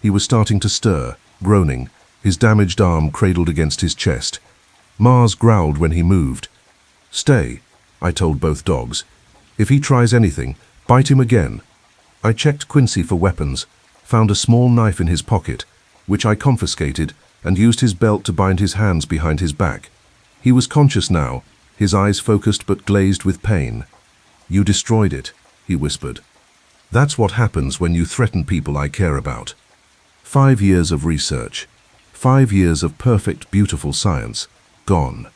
He was starting to stir, groaning, his damaged arm cradled against his chest. Mars growled when he moved. "Stay," I told both dogs. "If he tries anything, bite him again." I checked Quincy for weapons, found a small knife in his pocket, which I confiscated and used his belt to bind his hands behind his back. He was conscious now, his eyes focused but glazed with pain. "You destroyed it," he whispered. "That's what happens when you threaten people I care about." 5 years of research, 5 years of perfect, beautiful science, gone.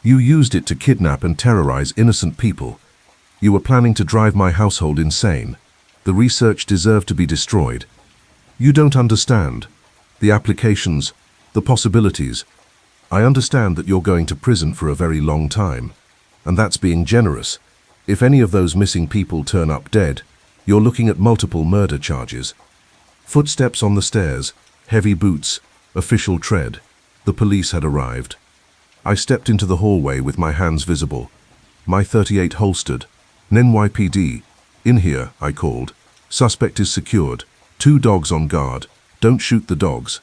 You used it to kidnap and terrorize innocent people. You were planning to drive my household insane. The research deserved to be destroyed. You don't understand. The applications, the possibilities. I understand that you're going to prison for a very long time, and that's being generous. If any of those missing people turn up dead, you're looking at multiple murder charges. Footsteps on the stairs, heavy boots, official tread. The police had arrived. I stepped into the hallway with my hands visible, my .38 holstered. "NYPD, in here," I called. "Suspect is secured. 2 dogs on guard. Don't shoot the dogs."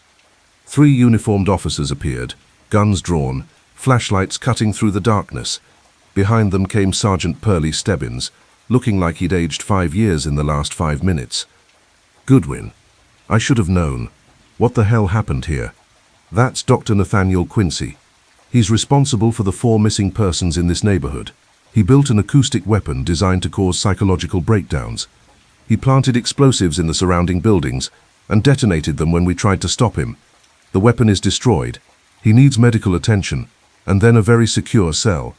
3 uniformed officers appeared, guns drawn, flashlights cutting through the darkness. Behind them came Sergeant Pearlie Stebbins, looking like he'd aged 5 years in the last 5 minutes. Goodwin. I should have known. What the hell happened here? That's Dr. Nathaniel Quincy. He's responsible for the 4 missing persons in this neighborhood. He built an acoustic weapon designed to cause psychological breakdowns. He planted explosives in the surrounding buildings and detonated them when we tried to stop him. The weapon is destroyed. He needs medical attention, and then a very secure cell.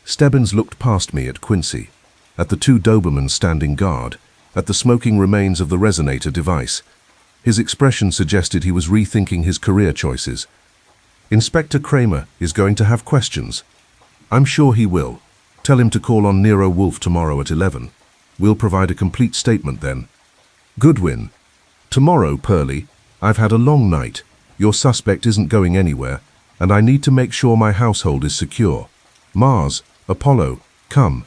Stebbins looked past me at Quincy, at the 2 Dobermans standing guard, at the smoking remains of the resonator device. His expression suggested he was rethinking his career choices. "Inspector Kramer is going to have questions." "I'm sure he will. Tell him to call on Nero Wolfe tomorrow at 11. We'll provide a complete statement then." Goodwin. "Tomorrow, Pearlie. I've had a long night. Your suspect isn't going anywhere, and I need to make sure my household is secure. Mars, Apollo, come."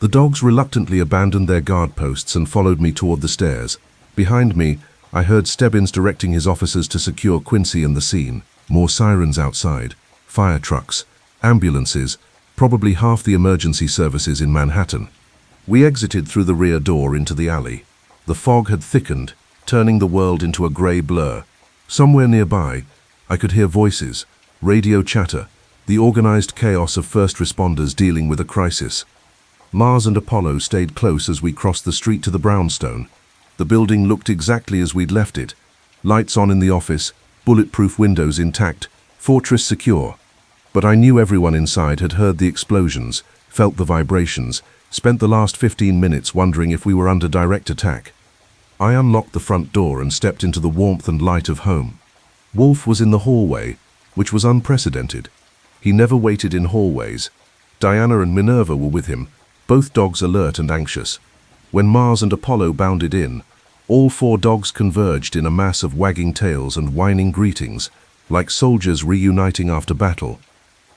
The dogs reluctantly abandoned their guard posts and followed me toward the stairs. Behind me, I heard Stebbins directing his officers to secure Quincy and the scene. More sirens outside, fire trucks, ambulances, probably half the emergency services in Manhattan. We exited through the rear door into the alley. The fog had thickened, turning the world into a grey blur. Somewhere nearby, I could hear voices, radio chatter, the organized chaos of first responders dealing with a crisis. Mars and Apollo stayed close as we crossed the street to the brownstone. The building looked exactly as we'd left it. Lights on in the office, bulletproof windows intact, fortress secure. But I knew everyone inside had heard the explosions, felt the vibrations, spent the last 15 minutes wondering if we were under direct attack. I unlocked the front door and stepped into the warmth and light of home. Wolfe was in the hallway, which was unprecedented. He never waited in hallways. Diana and Minerva were with him, both dogs alert and anxious. When Mars and Apollo bounded in, all 4 dogs converged in a mass of wagging tails and whining greetings, like soldiers reuniting after battle.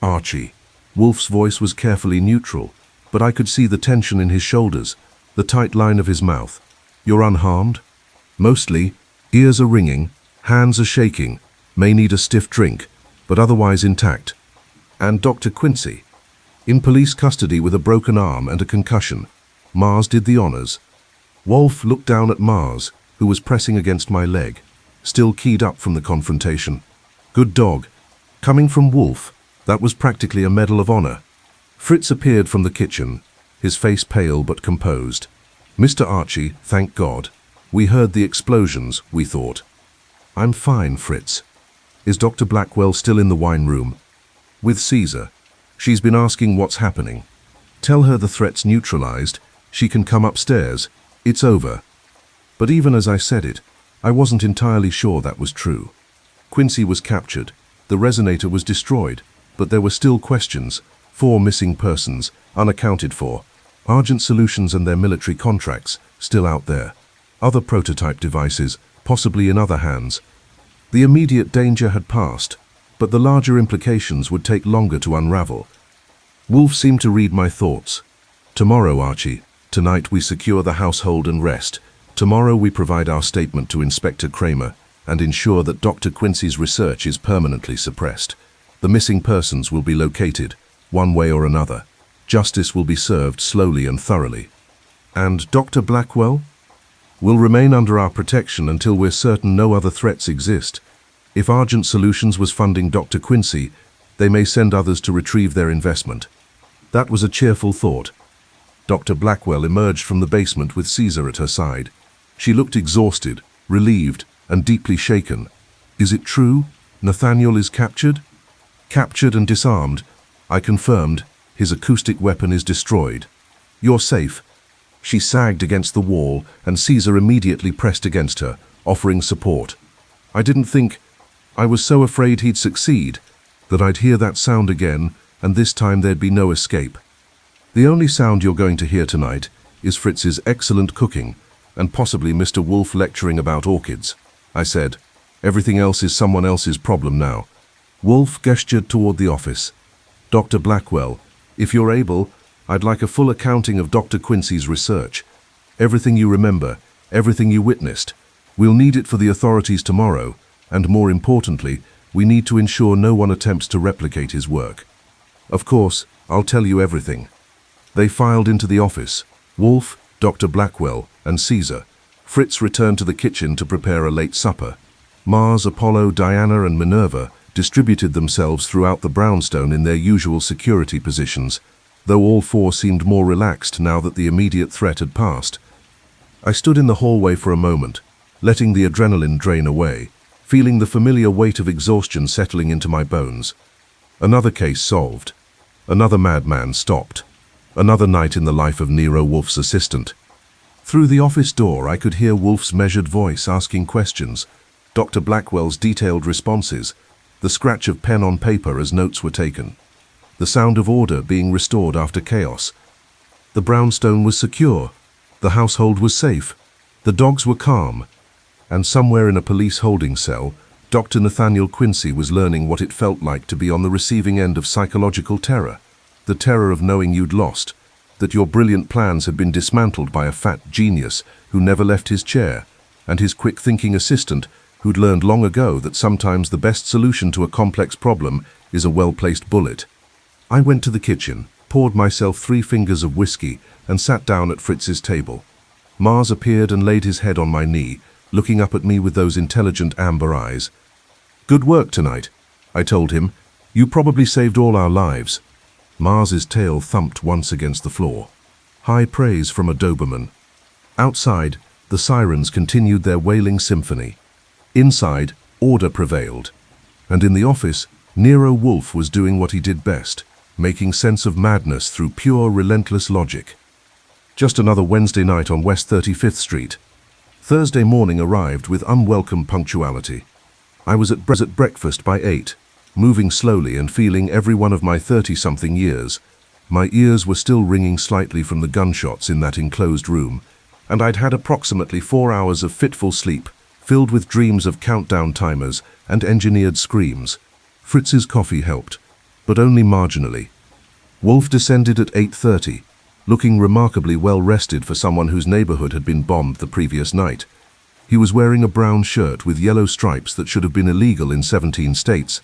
"Archie." Wolfe's voice was carefully neutral, but I could see the tension in his shoulders, the tight line of his mouth. "You're unharmed?" "Mostly. Ears are ringing, hands are shaking, may need a stiff drink, but otherwise intact." "And Dr. Quincy?" "In police custody with a broken arm and a concussion. Mars did the honors." Wolfe looked down at Mars, who was pressing against my leg, still keyed up from the confrontation. "Good dog." Coming from Wolfe, that was practically a medal of honor. Fritz appeared from the kitchen, his face pale but composed. "Mr. Archie, thank God. We heard the explosions, we thought." "I'm fine, Fritz." "Is Dr. Blackwell still in the wine room?" "With Caesar. She's been asking what's happening. Tell her the threat's neutralized. She can come upstairs. It's over." But even as I said it, I wasn't entirely sure that was true. Quincy was captured. The resonator was destroyed. But there were still questions. 4 missing persons, unaccounted for. Argent Solutions and their military contracts, still out there. Other prototype devices, possibly in other hands. The immediate danger had passed, but the larger implications would take longer to unravel. Wolfe seemed to read my thoughts. Tomorrow, Archie. Tonight we secure the household and rest. Tomorrow we provide our statement to Inspector Kramer and ensure that Dr. Quincy's research is permanently suppressed. The missing persons will be located, one way or another. Justice will be served slowly and thoroughly. And Dr. Blackwell will remain under our protection until we're certain no other threats exist. If Argent Solutions was funding Dr. Quincy, they may send others to retrieve their investment. That was a cheerful thought. Dr. Blackwell emerged from the basement with Caesar at her side. She looked exhausted, relieved, and deeply shaken. Is it true? Nathaniel is captured? Captured and disarmed. I confirmed. His acoustic weapon is destroyed. You're safe. She sagged against the wall, and Caesar immediately pressed against her, offering support. I didn't think. I was so afraid he'd succeed, that I'd hear that sound again, and this time there'd be no escape. The only sound you're going to hear tonight is Fritz's excellent cooking, and possibly Mr. Wolfe lecturing about orchids, I said. Everything else is someone else's problem now. Wolfe gestured toward the office. Dr. Blackwell, if you're able, I'd like a full accounting of Dr. Quincy's research. Everything you remember, everything you witnessed. We'll need it for the authorities tomorrow, and more importantly, we need to ensure no one attempts to replicate his work. Of course, I'll tell you everything. They filed into the office. Wolfe, Dr. Blackwell, and Caesar. Fritz returned to the kitchen to prepare a late supper. Mars, Apollo, Diana, and Minerva distributed themselves throughout the brownstone in their usual security positions, though all 4 seemed more relaxed now that the immediate threat had passed. I stood in the hallway for a moment, letting the adrenaline drain away, feeling the familiar weight of exhaustion settling into my bones. Another case solved. Another madman stopped. Another night in the life of Nero Wolfe's assistant. Through the office door I could hear Wolfe's measured voice asking questions, Dr. Blackwell's detailed responses, the scratch of pen on paper as notes were taken, the sound of order being restored after chaos. The brownstone was secure, the household was safe, the dogs were calm, and somewhere in a police holding cell, Dr. Nathaniel Quincy was learning what it felt like to be on the receiving end of psychological terror, the terror of knowing you'd lost, that your brilliant plans had been dismantled by a fat genius who never left his chair, and his quick-thinking assistant who'd learned long ago that sometimes the best solution to a complex problem is a well-placed bullet. I went to the kitchen, poured myself 3 fingers of whiskey, and sat down at Fritz's table. Mars appeared and laid his head on my knee, looking up at me with those intelligent amber eyes. Good work tonight, I told him. You probably saved all our lives. Mars's tail thumped once against the floor. High praise from a Doberman. Outside, the sirens continued their wailing symphony. Inside, order prevailed. And in the office, Nero Wolfe was doing what he did best, making sense of madness through pure, relentless logic. Just another Wednesday night on West 35th Street. Thursday morning arrived with unwelcome punctuality. I was at breakfast by 8, moving slowly and feeling every one of my 30-something years. My ears were still ringing slightly from the gunshots in that enclosed room, and I'd had approximately 4 hours of fitful sleep, filled with dreams of countdown timers and engineered screams. Fritz's coffee helped, but only marginally. Wolfe descended at 8:30, looking remarkably well-rested for someone whose neighborhood had been bombed the previous night. He was wearing a brown shirt with yellow stripes that should have been illegal in 17 states,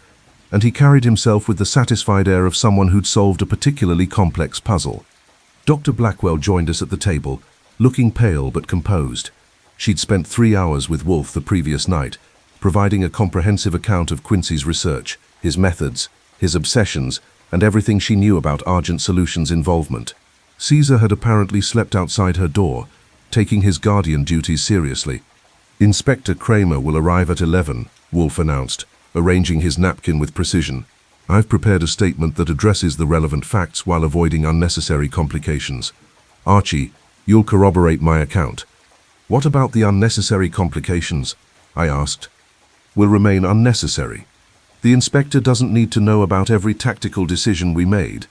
and he carried himself with the satisfied air of someone who'd solved a particularly complex puzzle. Dr. Blackwell joined us at the table, looking pale but composed. She'd spent 3 hours with Wolfe the previous night, providing a comprehensive account of Quincy's research, his methods, his obsessions, and everything she knew about Argent Solutions' involvement. Caesar had apparently slept outside her door, taking his guardian duties seriously. Inspector Kramer will arrive at 11, Wolfe announced, arranging his napkin with precision. I've prepared a statement that addresses the relevant facts while avoiding unnecessary complications. Archie, you'll corroborate my account. What about the unnecessary complications? I asked. will remain unnecessary. The inspector doesn't need to know about every tactical decision we made.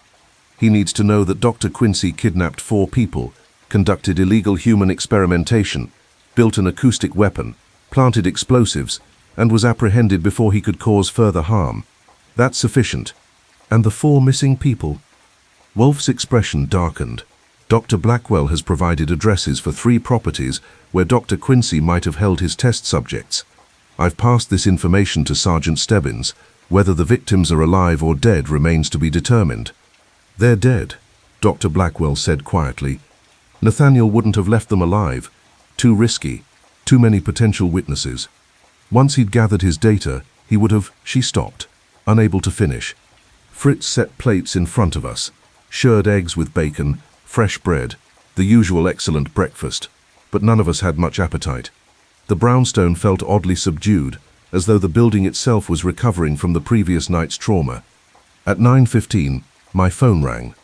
He needs to know that Dr. Quincy kidnapped 4 people, conducted illegal human experimentation, built an acoustic weapon, planted explosives, and was apprehended before he could cause further harm. That's sufficient. And the 4 missing people? Wolfe's expression darkened. Dr. Blackwell has provided addresses for 3 properties where Dr. Quincy might have held his test subjects. I've passed this information to Sergeant Stebbins. Whether the victims are alive or dead remains to be determined. They're dead, Dr. Blackwell said quietly. Nathaniel wouldn't have left them alive. Too risky. Too many potential witnesses. Once he'd gathered his data, he would have... She stopped, unable to finish. Fritz set plates in front of us. Shirred eggs with bacon, fresh bread, the usual excellent breakfast. But none of us had much appetite. The brownstone felt oddly subdued, as though the building itself was recovering from the previous night's trauma. At 9:15, my phone rang.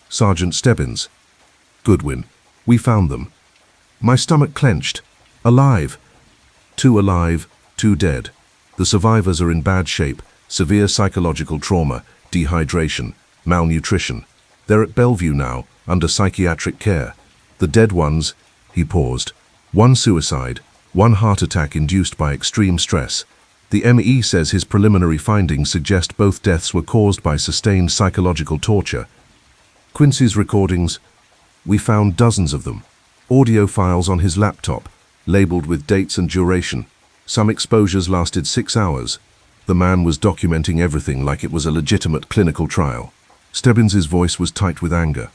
Sergeant Stebbins. Goodwin. We found them. My stomach clenched. Alive. 2 alive, 2 dead. The survivors are in bad shape, severe psychological trauma, dehydration, malnutrition. They're at Bellevue now, under psychiatric care. The dead ones, he paused. 1 suicide, 1 heart attack induced by extreme stress. The ME says his preliminary findings suggest both deaths were caused by sustained psychological torture. Quincy's recordings, we found dozens of them. Audio files on his laptop, labeled with dates and duration. Some exposures lasted 6 hours. The man was documenting everything like it was a legitimate clinical trial. Stebbins's voice was tight with anger.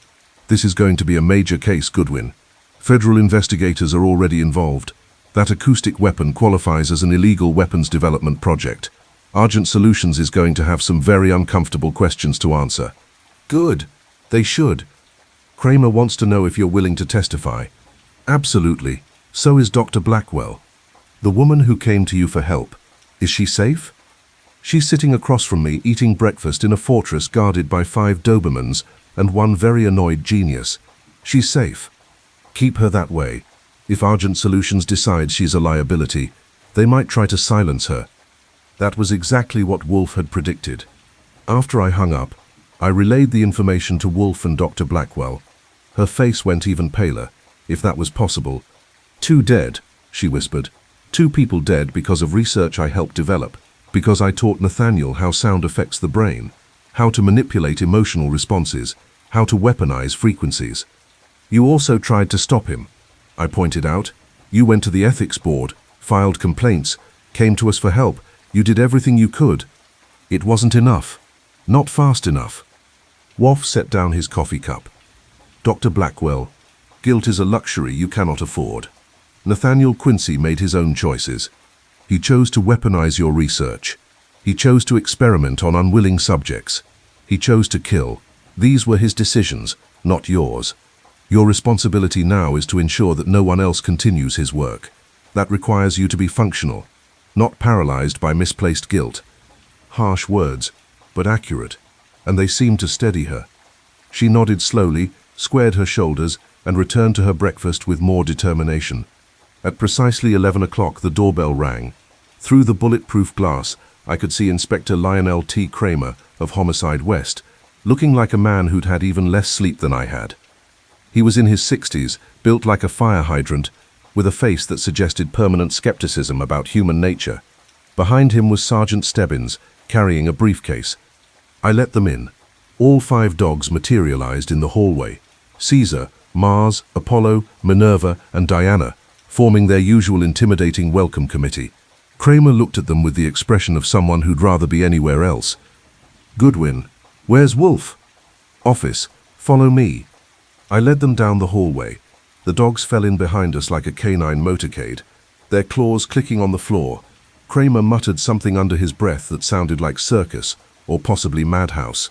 This is going to be a major case, Goodwin. Federal investigators are already involved. That acoustic weapon qualifies as an illegal weapons development project. Argent Solutions is going to have some very uncomfortable questions to answer. Good. They should. Kramer wants to know if you're willing to testify. Absolutely. So is Dr. Blackwell. The woman who came to you for help, is she safe? She's sitting across from me eating breakfast in a fortress guarded by 5 Dobermans and 1 very annoyed genius. She's safe. Keep her that way. If Argent Solutions decides she's a liability, they might try to silence her. That was exactly what Wolfe had predicted. After I hung up, I relayed the information to Wolfe and Dr. Blackwell. Her face went even paler, if that was possible. 2 dead, she whispered. 2 people dead because of research I helped develop, because I taught Nathaniel how sound affects the brain, how to manipulate emotional responses, how to weaponize frequencies. You also tried to stop him, I pointed out. You went to the ethics board, filed complaints, came to us for help. You did everything you could. It wasn't enough. Not fast enough. Wolfe set down his coffee cup. Dr. Blackwell, guilt is a luxury you cannot afford. Nathaniel Quincy made his own choices. He chose to weaponize your research. He chose to experiment on unwilling subjects. He chose to kill. These were his decisions, not yours. Your responsibility now is to ensure that no one else continues his work. That requires you to be functional, not paralyzed by misplaced guilt. Harsh words, but accurate, and they seemed to steady her. She nodded slowly, squared her shoulders, and returned to her breakfast with more determination. At precisely 11 o'clock, the doorbell rang. Through the bulletproof glass, I could see Inspector Lionel T. Kramer of Homicide West, looking like a man who'd had even less sleep than I had. He was in his 60s, built like a fire hydrant, with a face that suggested permanent skepticism about human nature. Behind him was Sergeant Stebbins, carrying a briefcase. I let them in. All 5 dogs materialized in the hallway. Caesar, Mars, Apollo, Minerva, and Diana, forming their usual intimidating welcome committee. Kramer looked at them with the expression of someone who'd rather be anywhere else. Goodwin, where's Wolfe? Office, follow me. I led them down the hallway. The dogs fell in behind us like a canine motorcade, their claws clicking on the floor. Kramer muttered something under his breath that sounded like circus, or possibly madhouse.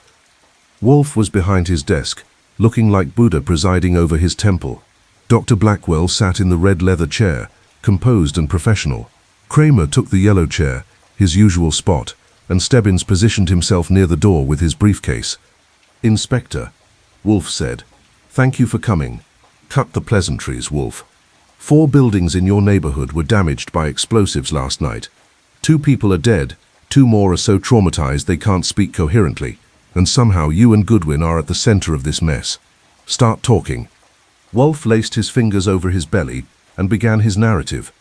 Wolfe was behind his desk, looking like Buddha presiding over his temple. Dr. Blackwell sat in the red leather chair, composed and professional. Kramer took the yellow chair, his usual spot, and Stebbins positioned himself near the door with his briefcase. Inspector, Wolfe said, thank you for coming. Cut the pleasantries, Wolfe. 4 buildings in your neighborhood were damaged by explosives last night. 2 people are dead, 2 more are so traumatized they can't speak coherently, and somehow you and Goodwin are at the center of this mess. Start talking." Wolfe laced his fingers over his belly and began his narrative.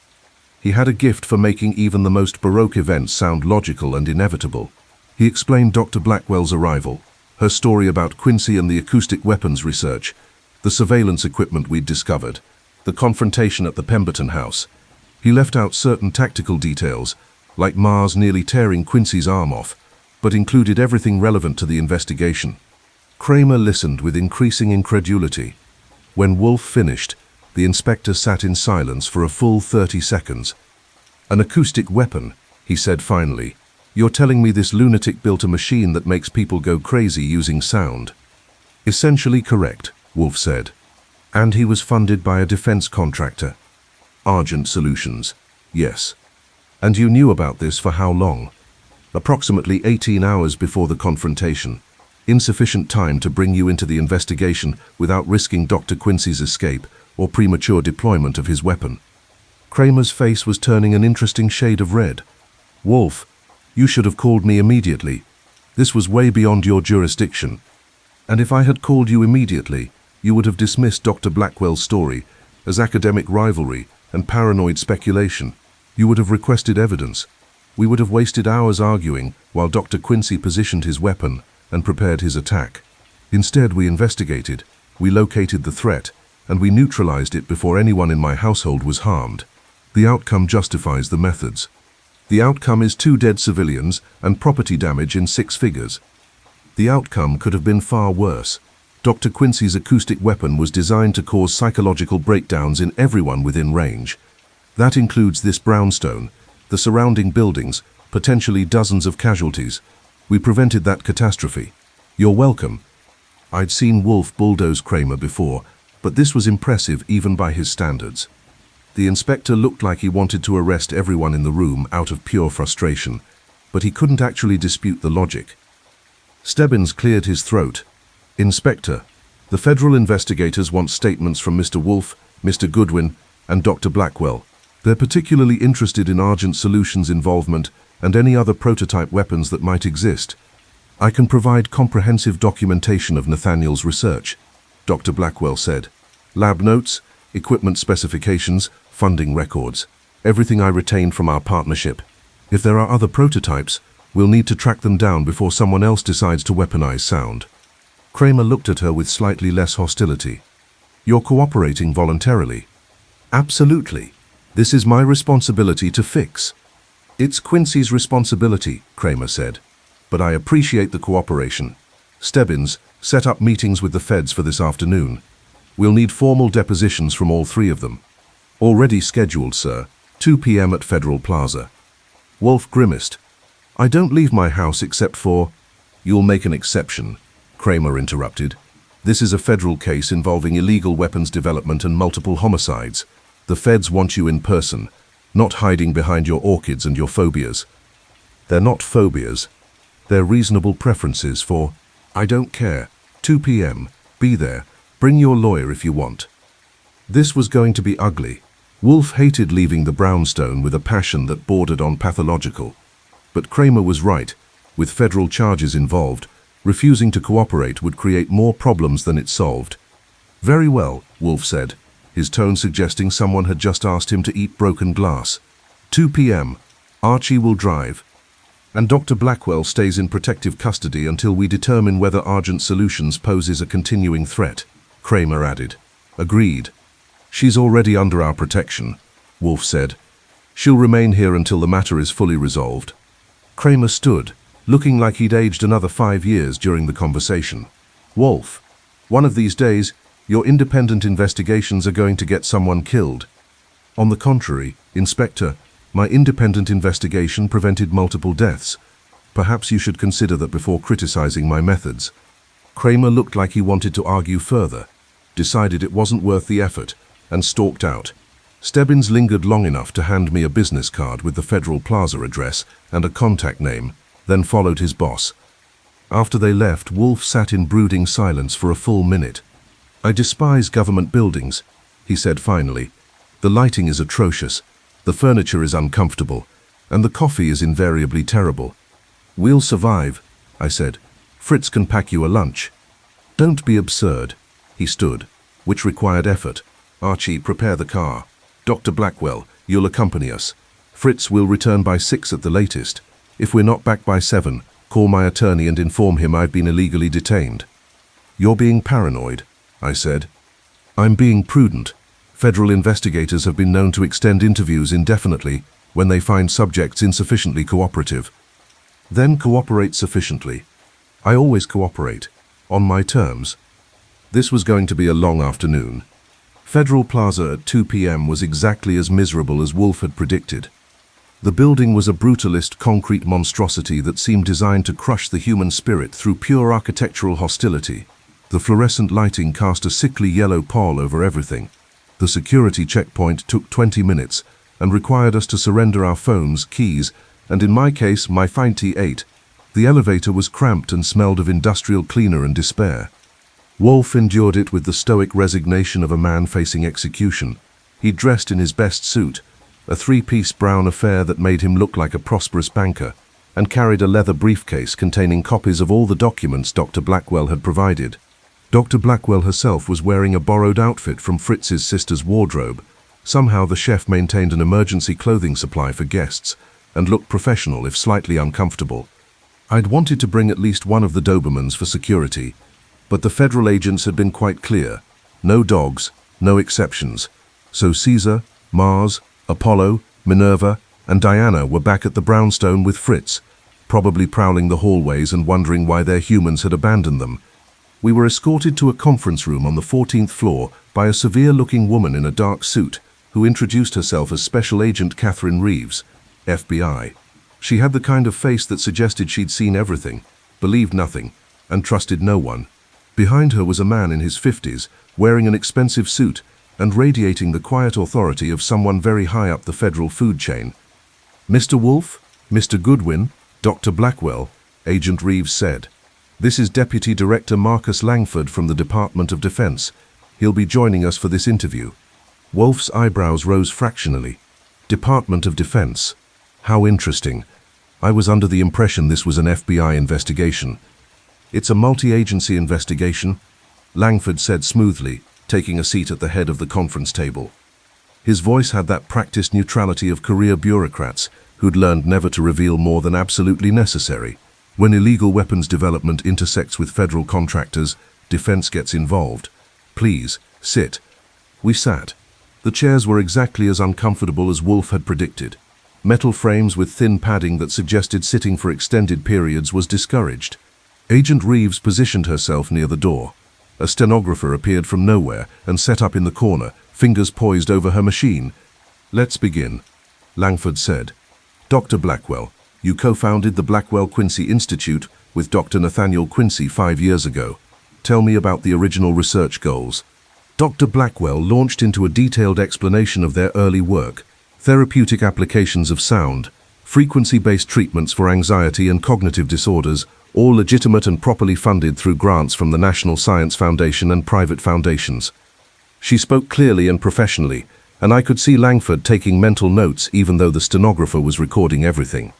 He had a gift for making even the most baroque events sound logical and inevitable. He explained Dr. Blackwell's arrival, her story about Quincy and the acoustic weapons research, the surveillance equipment we'd discovered, the confrontation at the Pemberton house. He left out certain tactical details, like Mars nearly tearing Quincy's arm off, but included everything relevant to the investigation. Kramer listened with increasing incredulity. When Wolfe finished, the inspector sat in silence for a full 30 seconds. "An acoustic weapon," he said finally. "You're telling me this lunatic built a machine that makes people go crazy using sound?" "Essentially correct," Wolfe said. "And he was funded by a defense contractor." "Argent Solutions." "Yes." "And you knew about this for how long?" "Approximately 18 hours before the confrontation. Insufficient time to bring you into the investigation without risking Dr. Quincy's escape or premature deployment of his weapon." Kramer's face was turning an interesting shade of red. "Wolfe, you should have called me immediately. This was way beyond your jurisdiction. And if I had called you immediately, you would have dismissed Dr. Blackwell's story as academic rivalry and paranoid speculation. You would have requested evidence. We would have wasted hours arguing while Dr. Quincy positioned his weapon and prepared his attack. Instead, we investigated, we located the threat, and we neutralized it before anyone in my household was harmed. The outcome justifies the methods. The outcome is 2 dead civilians and property damage in 6 figures. The outcome could have been far worse. Dr. Quincy's acoustic weapon was designed to cause psychological breakdowns in everyone within range. That includes this brownstone, the surrounding buildings, potentially dozens of casualties. We prevented that catastrophe. You're welcome." I'd seen Wolfe bulldoze Kramer before, but this was impressive even by his standards. The inspector looked like he wanted to arrest everyone in the room out of pure frustration, but he couldn't actually dispute the logic. Stebbins cleared his throat. "Inspector, the federal investigators want statements from Mr. Wolfe, Mr. Goodwin, and Dr. Blackwell. They're particularly interested in Argent Solutions' involvement and any other prototype weapons that might exist. I can provide comprehensive documentation of Nathaniel's research," Dr. Blackwell said. "Lab notes, equipment specifications, funding records, everything I retained from our partnership. If there are other prototypes, we'll need to track them down before someone else decides to weaponize sound." Kramer looked at her with slightly less hostility. "You're cooperating voluntarily." "Absolutely. This is my responsibility to fix." "It's Quincy's responsibility," Kramer said. "But I appreciate the cooperation. Stebbins, set up meetings with the feds for this afternoon. We'll need formal depositions from all 3 of them." "Already scheduled, sir. 2 p.m. at Federal Plaza." Wolfe grimaced. "I don't leave my house except for—" "You'll make an exception," Kramer interrupted. "This is a federal case involving illegal weapons development and multiple homicides. The feds want you in person, not hiding behind your orchids and your phobias." "They're not phobias. They're reasonable preferences for—" "I don't care. 2 p.m. Be there. Bring your lawyer if you want." This was going to be ugly. Wolfe hated leaving the brownstone with a passion that bordered on pathological. But Kramer was right. With federal charges involved, refusing to cooperate would create more problems than it solved. "Very well," Wolfe said, his tone suggesting someone had just asked him to eat broken glass. 2 p.m. Archie will drive. And Dr. Blackwell stays in protective custody until we determine whether Argent Solutions poses a continuing threat, Kramer added. "Agreed." "She's already under our protection," Wolfe said. "She'll remain here until the matter is fully resolved." Kramer stood, looking like he'd aged another 5 years during the conversation. "Wolfe, one of these days, your independent investigations are going to get someone killed." "On the contrary, Inspector, my independent investigation prevented multiple deaths. Perhaps you should consider that before criticizing my methods." Kramer looked like he wanted to argue further, decided it wasn't worth the effort, and stalked out. Stebbins lingered long enough to hand me a business card with the Federal Plaza address and a contact name, then followed his boss. After they left, Wolfe sat in brooding silence for a full minute. "I despise government buildings," he said finally. "The lighting is atrocious, the furniture is uncomfortable, and the coffee is invariably terrible. We'll survive, I said. Fritz can pack you a lunch. Don't be absurd. He stood, which required effort. Archie, prepare the car. Dr. Blackwell, you'll accompany us. Fritz will return by 6 at the latest. If we're not back by 7, call my attorney and inform him I've been illegally detained. You're being paranoid, I said. I'm being prudent. Federal investigators have been known to extend interviews indefinitely when they find subjects insufficiently cooperative. Then cooperate sufficiently. I always cooperate, on my terms. This was going to be a long afternoon. Federal Plaza at 2 p.m. was exactly as miserable as Wolfe had predicted. The building was a brutalist concrete monstrosity that seemed designed to crush the human spirit through pure architectural hostility. The fluorescent lighting cast a sickly yellow pall over everything. The security checkpoint took 20 minutes and required us to surrender our phones, keys, and in my case, my fine T8. The elevator was cramped and smelled of industrial cleaner and despair. Wolfe endured it with the stoic resignation of a man facing execution. He dressed in his best suit, a 3-piece brown affair that made him look like a prosperous banker, and carried a leather briefcase containing copies of all the documents Dr. Blackwell had provided. Dr. Blackwell herself was wearing a borrowed outfit from Fritz's sister's wardrobe. Somehow the chef maintained an emergency clothing supply for guests and looked professional if slightly uncomfortable. I'd wanted to bring at least one of the Dobermans for security, but the federal agents had been quite clear. No dogs, no exceptions. So Caesar, Mars, Apollo, Minerva, and Diana were back at the brownstone with Fritz, probably prowling the hallways and wondering why their humans had abandoned them. We were escorted to a conference room on the 14th floor by a severe-looking woman in a dark suit who introduced herself as Special Agent Catherine Reeves, FBI. She had the kind of face that suggested she'd seen everything, believed nothing, and trusted no one. Behind her was a man in his 50s, wearing an expensive suit and radiating the quiet authority of someone very high up the federal food chain. Mr. Wolfe, Mr. Goodwin, Dr. Blackwell, Agent Reeves said. This is Deputy Director Marcus Langford from the Department of Defense. He'll be joining us for this interview. Wolfe's eyebrows rose fractionally. Department of Defense. How interesting. I was under the impression this was an FBI investigation. It's a multi-agency investigation, Langford said smoothly, taking a seat at the head of the conference table. His voice had that practiced neutrality of career bureaucrats who'd learned never to reveal more than absolutely necessary. When illegal weapons development intersects with federal contractors, defense gets involved. Please, sit. We sat. The chairs were exactly as uncomfortable as Wolfe had predicted. Metal frames with thin padding that suggested sitting for extended periods was discouraged. Agent Reeves positioned herself near the door. A stenographer appeared from nowhere and set up in the corner, fingers poised over her machine. Let's begin, Langford said. Dr. Blackwell, you co-founded the Blackwell-Quincy Institute with Dr. Nathaniel Quincy 5 years ago. Tell me about the original research goals. Dr. Blackwell launched into a detailed explanation of their early work, therapeutic applications of sound, frequency-based treatments for anxiety and cognitive disorders, all legitimate and properly funded through grants from the National Science Foundation and private foundations. She spoke clearly and professionally, and I could see Langford taking mental notes even though the stenographer was recording everything.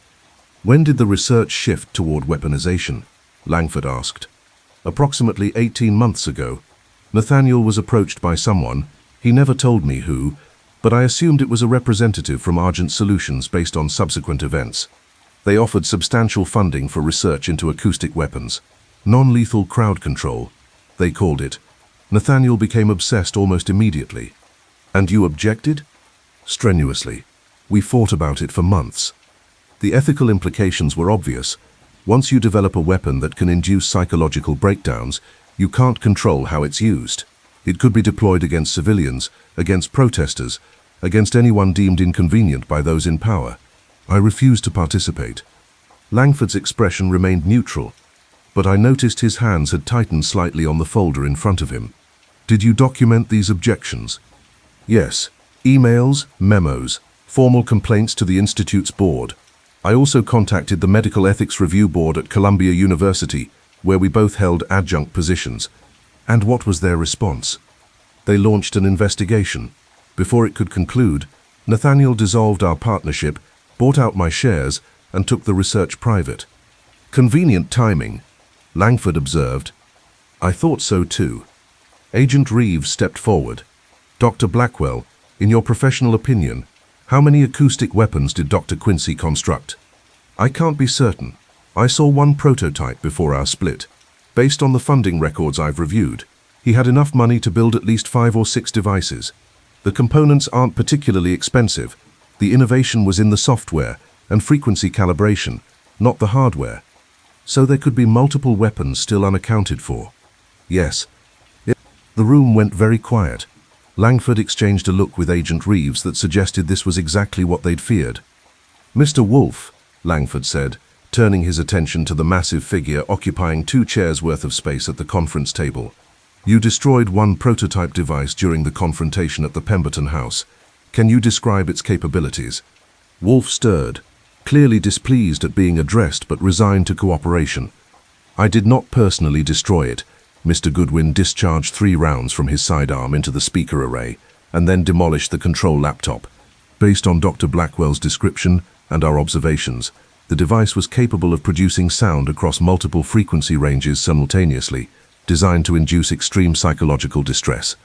When did the research shift toward weaponization? Langford asked. Approximately 18 months ago. Nathaniel was approached by someone, he never told me who, but I assumed it was a representative from Argent Solutions based on subsequent events. They offered substantial funding for research into acoustic weapons. Non-lethal crowd control, they called it. Nathaniel became obsessed almost immediately. And you objected? Strenuously. We fought about it for months. The ethical implications were obvious. Once you develop a weapon that can induce psychological breakdowns, you can't control how it's used. It could be deployed against civilians, against protesters, against anyone deemed inconvenient by those in power. I refused to participate. Langford's expression remained neutral, but I noticed his hands had tightened slightly on the folder in front of him. Did you document these objections? Yes. Emails, memos, formal complaints to the Institute's board. I also contacted the Medical Ethics Review Board at Columbia University, where we both held adjunct positions. And what was their response? They launched an investigation. Before it could conclude, Nathaniel dissolved our partnership bought out my shares, and took the research private. Convenient timing, Langford observed. I thought so too. Agent Reeves stepped forward. Dr. Blackwell, in your professional opinion, how many acoustic weapons did Dr. Quincy construct? I can't be certain. I saw one prototype before our split. Based on the funding records I've reviewed, he had enough money to build at least 5 or 6 devices. The components aren't particularly expensive. The innovation was in the software and frequency calibration, not the hardware. So there could be multiple weapons still unaccounted for. Yes. The room went very quiet. Langford exchanged a look with Agent Reeves that suggested this was exactly what they'd feared. Mr. Wolfe, Langford said, turning his attention to the massive figure occupying 2 chairs worth of space at the conference table. You destroyed one prototype device during the confrontation at the Pemberton house. Can you describe its capabilities? Wolfe stirred, clearly displeased at being addressed but resigned to cooperation. I did not personally destroy it. Mr. Goodwin discharged 3 rounds from his sidearm into the speaker array and then demolished the control laptop. Based on Dr. Blackwell's description and our observations, the device was capable of producing sound across multiple frequency ranges simultaneously, designed to induce extreme psychological distress.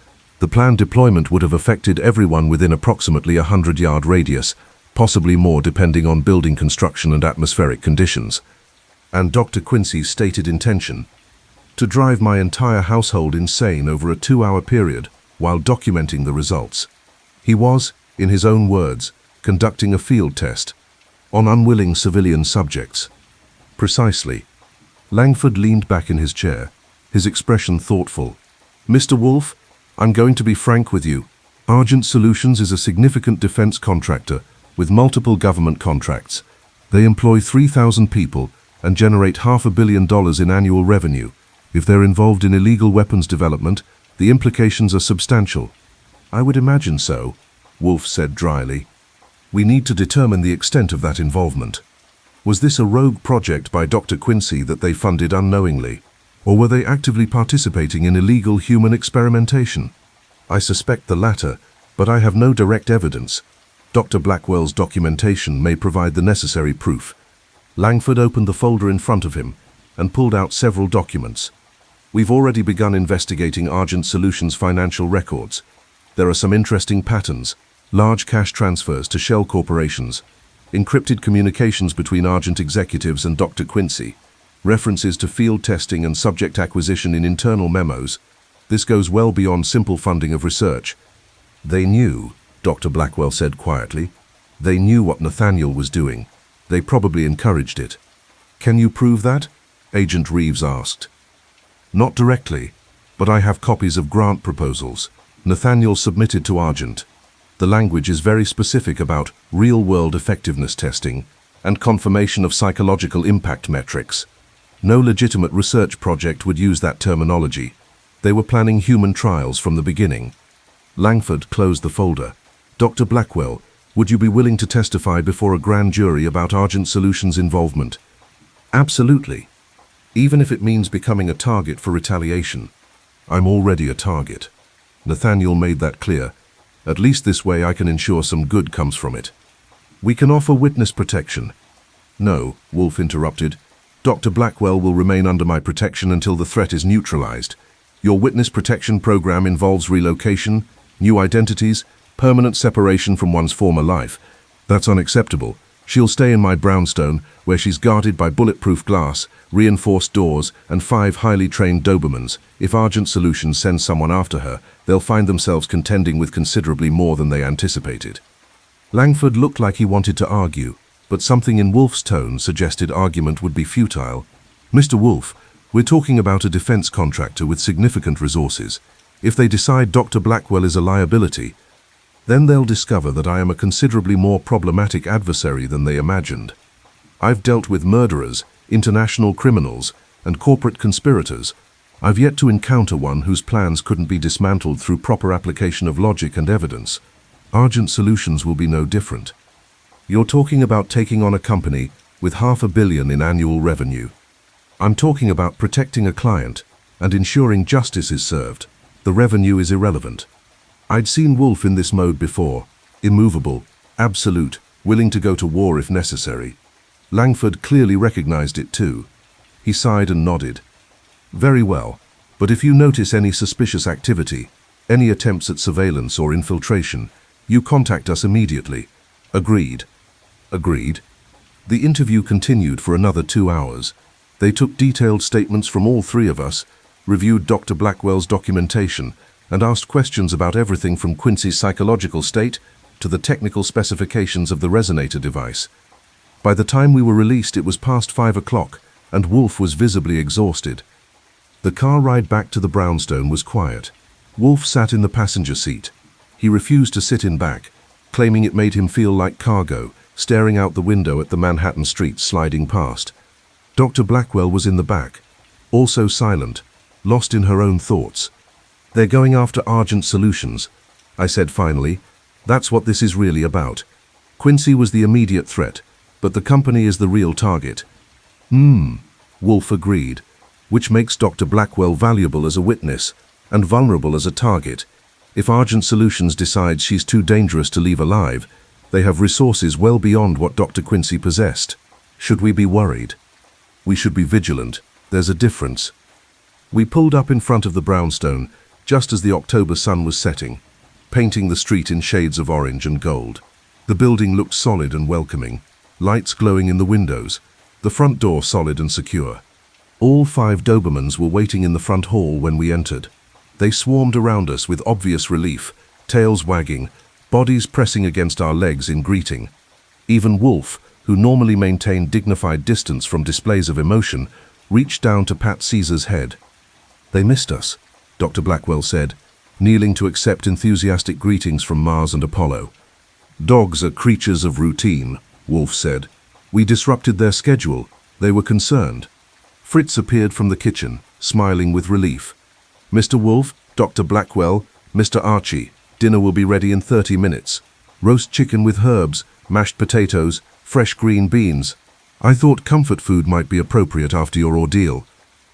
The planned deployment would have affected everyone within approximately a 100-yard radius, possibly more depending on building construction and atmospheric conditions. And Dr. Quincy's stated intention? To drive my entire household insane over a 2-hour period while documenting the results. He was, in his own words, conducting a field test on unwilling civilian subjects. Precisely. Langford leaned back in his chair, his expression thoughtful. Mr. Wolfe, I'm going to be frank with you. Argent Solutions is a significant defense contractor with multiple government contracts. They employ 3,000 people and generate $500 million in annual revenue. If they're involved in illegal weapons development, the implications are substantial. I would imagine so, Wolfe said dryly. We need to determine the extent of that involvement. Was this a rogue project by Dr. Quincy that they funded unknowingly? Or were they actively participating in illegal human experimentation? I suspect the latter, but I have no direct evidence. Dr. Blackwell's documentation may provide the necessary proof. Langford opened the folder in front of him and pulled out several documents. We've already begun investigating Argent Solutions' financial records. There are some interesting patterns, large cash transfers to shell corporations, encrypted communications between Argent executives and Dr. Quincy, references to field testing and subject acquisition in internal memos. This goes well beyond simple funding of research. They knew, Dr. Blackwell said quietly. They knew what Nathaniel was doing. They probably encouraged it. Can you prove that? Agent Reeves asked. Not directly, but I have copies of grant proposals Nathaniel submitted to Argent. The language is very specific about real-world effectiveness testing and confirmation of psychological impact metrics. No legitimate research project would use that terminology. They were planning human trials from the beginning. Langford closed the folder. Dr. Blackwell, would you be willing to testify before a grand jury about Argent Solutions' involvement? Absolutely. Even if it means becoming a target for retaliation. I'm already a target. Nathaniel made that clear. At least this way I can ensure some good comes from it. We can offer witness protection. No, Wolfe interrupted. Dr. Blackwell will remain under my protection until the threat is neutralized. Your witness protection program involves relocation, new identities, permanent separation from one's former life. That's unacceptable. She'll stay in my brownstone, where she's guarded by bulletproof glass, reinforced doors, and 5 highly trained Dobermans. If Argent Solutions sends someone after her, they'll find themselves contending with considerably more than they anticipated. Langford looked like he wanted to argue, but something in Wolfe's tone suggested argument would be futile. Mr. Wolfe, we're talking about a defense contractor with significant resources. If they decide Dr. Blackwell is a liability, then they'll discover that I am a considerably more problematic adversary than they imagined. I've dealt with murderers, international criminals, and corporate conspirators. I've yet to encounter one whose plans couldn't be dismantled through proper application of logic and evidence. Argent Solutions will be no different. You're talking about taking on a company with $500 million in annual revenue. I'm talking about protecting a client and ensuring justice is served. The revenue is irrelevant. I'd seen Wolfe in this mode before, immovable, absolute, willing to go to war if necessary. Langford clearly recognized it too. He sighed and nodded. Very well, but if you notice any suspicious activity, any attempts at surveillance or infiltration, you contact us immediately. Agreed. Agreed. The interview continued for another 2 hours. They took detailed statements from all three of us, reviewed Dr. Blackwell's documentation, and asked questions about everything from Quincy's psychological state to the technical specifications of the resonator device. By the time we were released, it was past 5 o'clock, and Wolfe was visibly exhausted. The car ride back to the brownstone was quiet. Wolfe sat in the passenger seat. He refused to sit in back, claiming it made him feel like cargo, staring out the window at the Manhattan streets sliding past. Dr. Blackwell was in the back, also silent, lost in her own thoughts. They're going after Argent Solutions, I said finally. That's what this is really about. Quincy was the immediate threat, but the company is the real target. Wolfe agreed, which makes Dr. Blackwell valuable as a witness and vulnerable as a target. If Argent Solutions decides she's too dangerous to leave alive, they have resources well beyond what Dr. Quincy possessed. Should we be worried? We should be vigilant. There's a difference. We pulled up in front of the brownstone, just as the October sun was setting, painting the street in shades of orange and gold. The building looked solid and welcoming, lights glowing in the windows, the front door solid and secure. All 5 Dobermans were waiting in the front hall when we entered. They swarmed around us with obvious relief, tails wagging, bodies pressing against our legs in greeting. Even Wolfe, who normally maintained dignified distance from displays of emotion, reached down to pat Caesar's head. They missed us, Dr. Blackwell said, kneeling to accept enthusiastic greetings from Mars and Apollo. Dogs are creatures of routine, Wolfe said. We disrupted their schedule. They were concerned. Fritz appeared from the kitchen, smiling with relief. Mr. Wolfe, Dr. Blackwell, Mr. Archie, dinner will be ready in 30 minutes. Roast chicken with herbs, mashed potatoes, fresh green beans. I thought comfort food might be appropriate after your ordeal.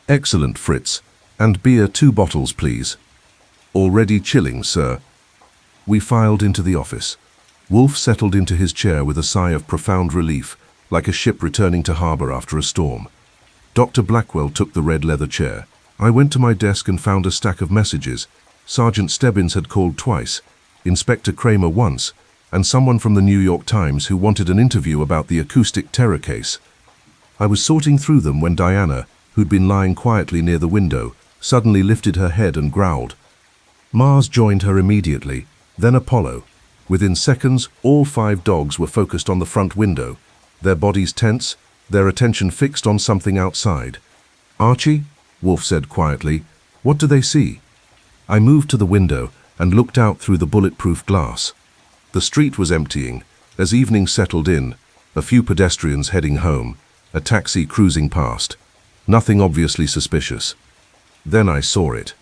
Excellent, Fritz. And beer 2 bottles, please. Already chilling, sir. We filed into the office. Wolfe settled into his chair with a sigh of profound relief, like a ship returning to harbor after a storm. Dr. Blackwell took the red leather chair. I went to my desk and found a stack of messages. Sergeant Stebbins had called twice, Inspector Kramer once, and someone from the New York Times who wanted an interview about the acoustic terror case. I was sorting through them when Diana, who'd been lying quietly near the window, suddenly lifted her head and growled. Mars joined her immediately, then Apollo. Within seconds, all 5 dogs were focused on the front window, their bodies tense, their attention fixed on something outside. Archie, Wolfe said quietly, what do they see? I moved to the window and looked out through the bulletproof glass. The street was emptying. As evening settled in, a few pedestrians heading home, a taxi cruising past. Nothing obviously suspicious. Then I saw it.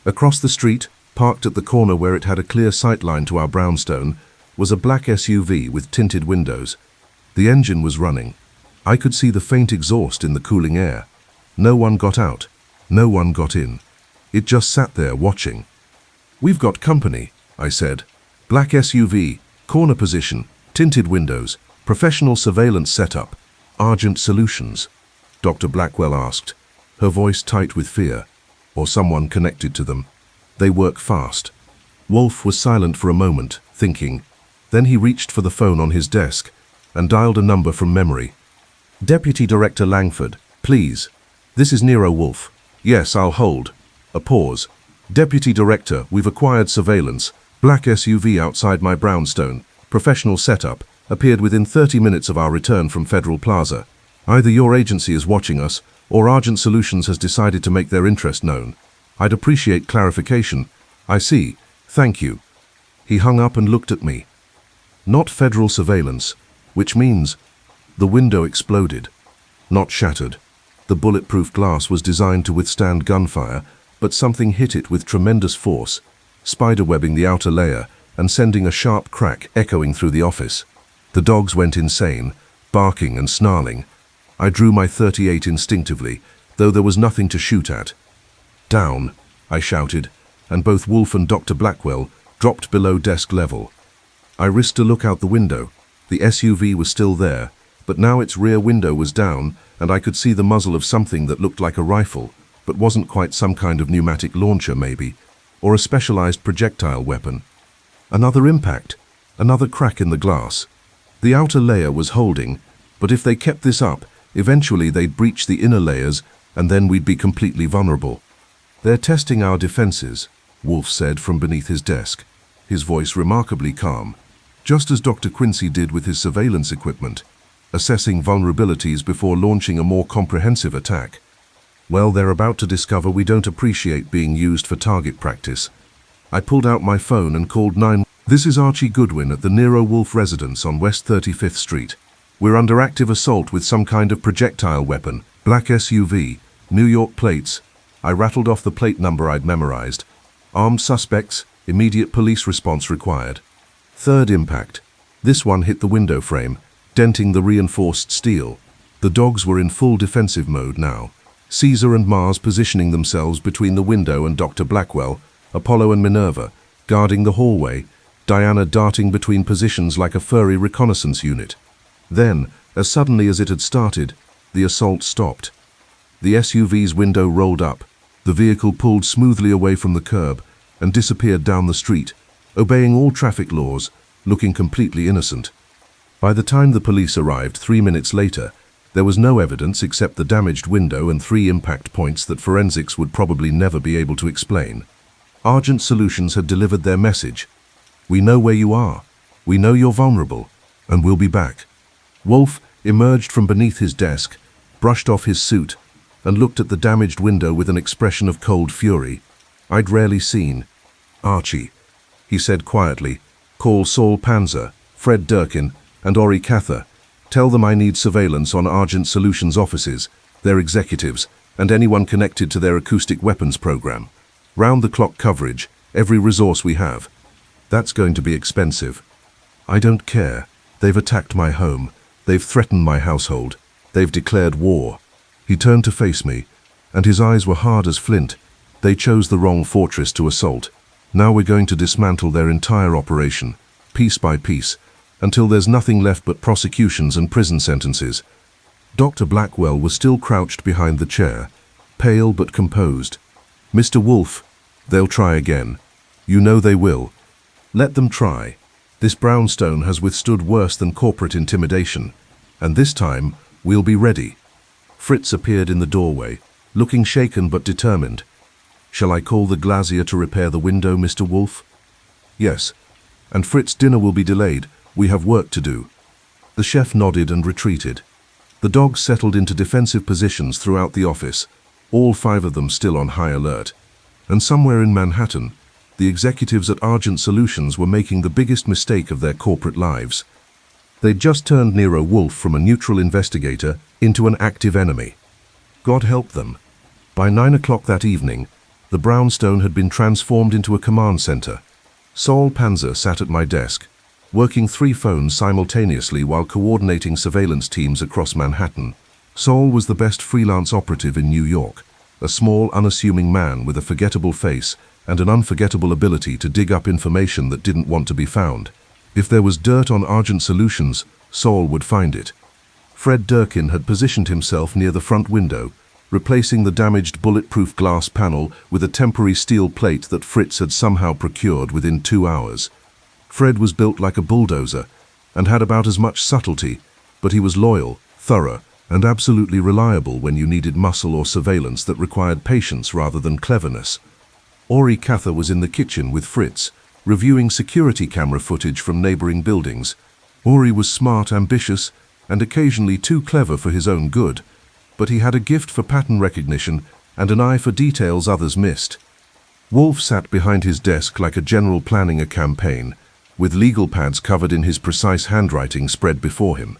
Across the street, parked at the corner where it had a clear sightline to our brownstone, was a black SUV with tinted windows. The engine was running. I could see the faint exhaust in the cooling air. No one got out. No one got in. It just sat there watching. We've got company, I said. Black SUV, corner position, tinted windows, professional surveillance setup, Argent Solutions. Dr. Blackwell asked, her voice tight with fear. Or someone connected to them. They work fast. Wolfe was silent for a moment, thinking. Then he reached for the phone on his desk and dialed a number from memory. Deputy Director Langford, please. This is Nero Wolfe. Yes, I'll hold. A pause. Deputy Director, we've acquired surveillance. Black SUV outside my brownstone. Professional setup. Appeared within 30 minutes of our return from Federal Plaza. Either your agency is watching us, or Argent Solutions has decided to make their interest known. I'd appreciate clarification. I see. Thank you. He hung up and looked at me. Not federal surveillance, which means the window exploded. Not shattered. The bulletproof glass was designed to withstand gunfire, but something hit it with tremendous force, spiderwebbing the outer layer and sending a sharp crack echoing through the office. The dogs went insane, barking and snarling. I drew my .38 instinctively, though there was nothing to shoot at. Down, I shouted, and both Wolfe and Dr. Blackwell dropped below desk level. I risked a look out the window. The SUV was still there, but now its rear window was down and I could see the muzzle of something that looked like a rifle, but wasn't quite some kind of pneumatic launcher maybe, or a specialized projectile weapon. Another impact, another crack in the glass. The outer layer was holding, but if they kept this up, eventually they'd breach the inner layers and then we'd be completely vulnerable. "They're testing our defenses," Wolfe said from beneath his desk, his voice remarkably calm, just as Dr. Quincy did with his surveillance equipment, assessing vulnerabilities before launching a more comprehensive attack. "Well, they're about to discover we don't appreciate being used for target practice." I pulled out my phone and called 911. "This is Archie Goodwin at the Nero Wolfe residence on West 35th Street. We're under active assault with some kind of projectile weapon, black SUV, New York plates." I rattled off the plate number I'd memorized. "Armed suspects, immediate police response required." Third impact. This one hit the window frame, denting the reinforced steel. The dogs were in full defensive mode now. Caesar and Mars positioning themselves between the window and Dr. Blackwell, Apollo and Minerva, guarding the hallway, Diana darting between positions like a furry reconnaissance unit. Then, as suddenly as it had started, the assault stopped. The SUV's window rolled up, the vehicle pulled smoothly away from the curb and disappeared down the street, obeying all traffic laws, looking completely innocent. By the time the police arrived 3 minutes later, there was no evidence except the damaged window and 3 impact points that forensics would probably never be able to explain. Argent Solutions had delivered their message. "We know where you are. We know you're vulnerable, and we'll be back." Wolfe emerged from beneath his desk, brushed off his suit, and looked at the damaged window with an expression of cold fury I'd rarely seen. "Archie," he said quietly, "call Saul Panzer, Fred Durkin, and Ori Cather. Tell them I need surveillance on Argent Solutions offices, their executives, and anyone connected to their acoustic weapons program. Round-the-clock coverage, every resource we have." "That's going to be expensive." "I don't care. They've attacked my home. They've threatened my household. They've declared war." He turned to face me, and his eyes were hard as flint. "They chose the wrong fortress to assault. Now we're going to dismantle their entire operation, piece by piece, until there's nothing left but prosecutions and prison sentences." Dr. Blackwell was still crouched behind the chair, pale but composed. "Mr. Wolfe, they'll try again. You know they will. Let them try. This brownstone has withstood worse than corporate intimidation, and this time we'll be ready." Fritz appeared in the doorway, looking shaken but determined. "Shall I call the glazier to repair the window, Mr. Wolfe?" "Yes. And Fritz, dinner will be delayed. We have work to do." The chef nodded and retreated. The dogs settled into defensive positions throughout the office, all 5 of them still on high alert. And somewhere in Manhattan, the executives at Argent Solutions were making the biggest mistake of their corporate lives. They'd just turned Nero Wolfe from a neutral investigator into an active enemy. God help them. By 9 o'clock that evening, the brownstone had been transformed into a command center. Saul Panzer sat at my desk, working 3 phones simultaneously while coordinating surveillance teams across Manhattan. Saul was the best freelance operative in New York, a small, unassuming man with a forgettable face and an unforgettable ability to dig up information that didn't want to be found. If there was dirt on Argent Solutions, Saul would find it. Fred Durkin had positioned himself near the front window, replacing the damaged bulletproof glass panel with a temporary steel plate that Fritz had somehow procured within 2 hours. Fred was built like a bulldozer and had about as much subtlety, but he was loyal, thorough, and absolutely reliable when you needed muscle or surveillance that required patience rather than cleverness. Ori Cather was in the kitchen with Fritz, reviewing security camera footage from neighboring buildings. Ori was smart, ambitious, and occasionally too clever for his own good, but he had a gift for pattern recognition and an eye for details others missed. Wolfe sat behind his desk like a general planning a campaign, with legal pads covered in his precise handwriting spread before him.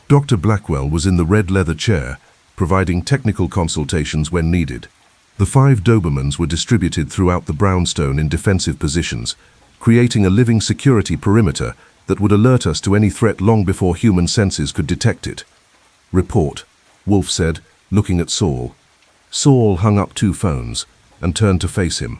Dr. Blackwell was in the red leather chair, providing technical consultations when needed. The 5 Dobermans were distributed throughout the brownstone in defensive positions, creating a living security perimeter that would alert us to any threat long before human senses could detect it. "Report," Wolfe said, looking at Saul. Saul hung up 2 phones and turned to face him.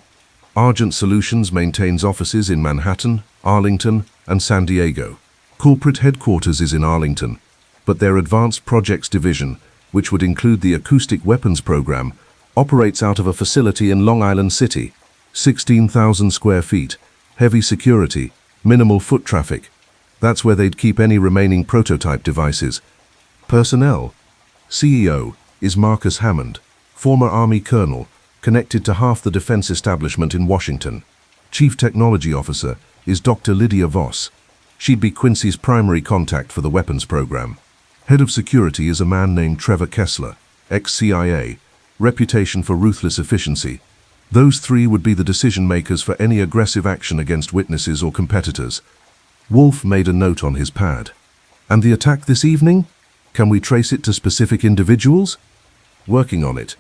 "Argent Solutions maintains offices in Manhattan, Arlington, and San Diego. Corporate headquarters is in Arlington, but their Advanced Projects Division, which would include the acoustic weapons program, operates out of a facility in Long Island City. 16,000 square feet, heavy security, minimal foot traffic. That's where they'd keep any remaining prototype devices. Personnel. CEO is Marcus Hammond, former Army colonel, connected to half the defense establishment in Washington. Chief Technology Officer is Dr. Lydia Voss. She'd be Quincy's primary contact for the weapons program. Head of security is a man named Trevor Kessler, ex-CIA, reputation for ruthless efficiency. Those three would be the decision makers for any aggressive action against witnesses or competitors. Wolfe made a note on his pad. And the attack this evening? Can we trace it to specific individuals? Working on it.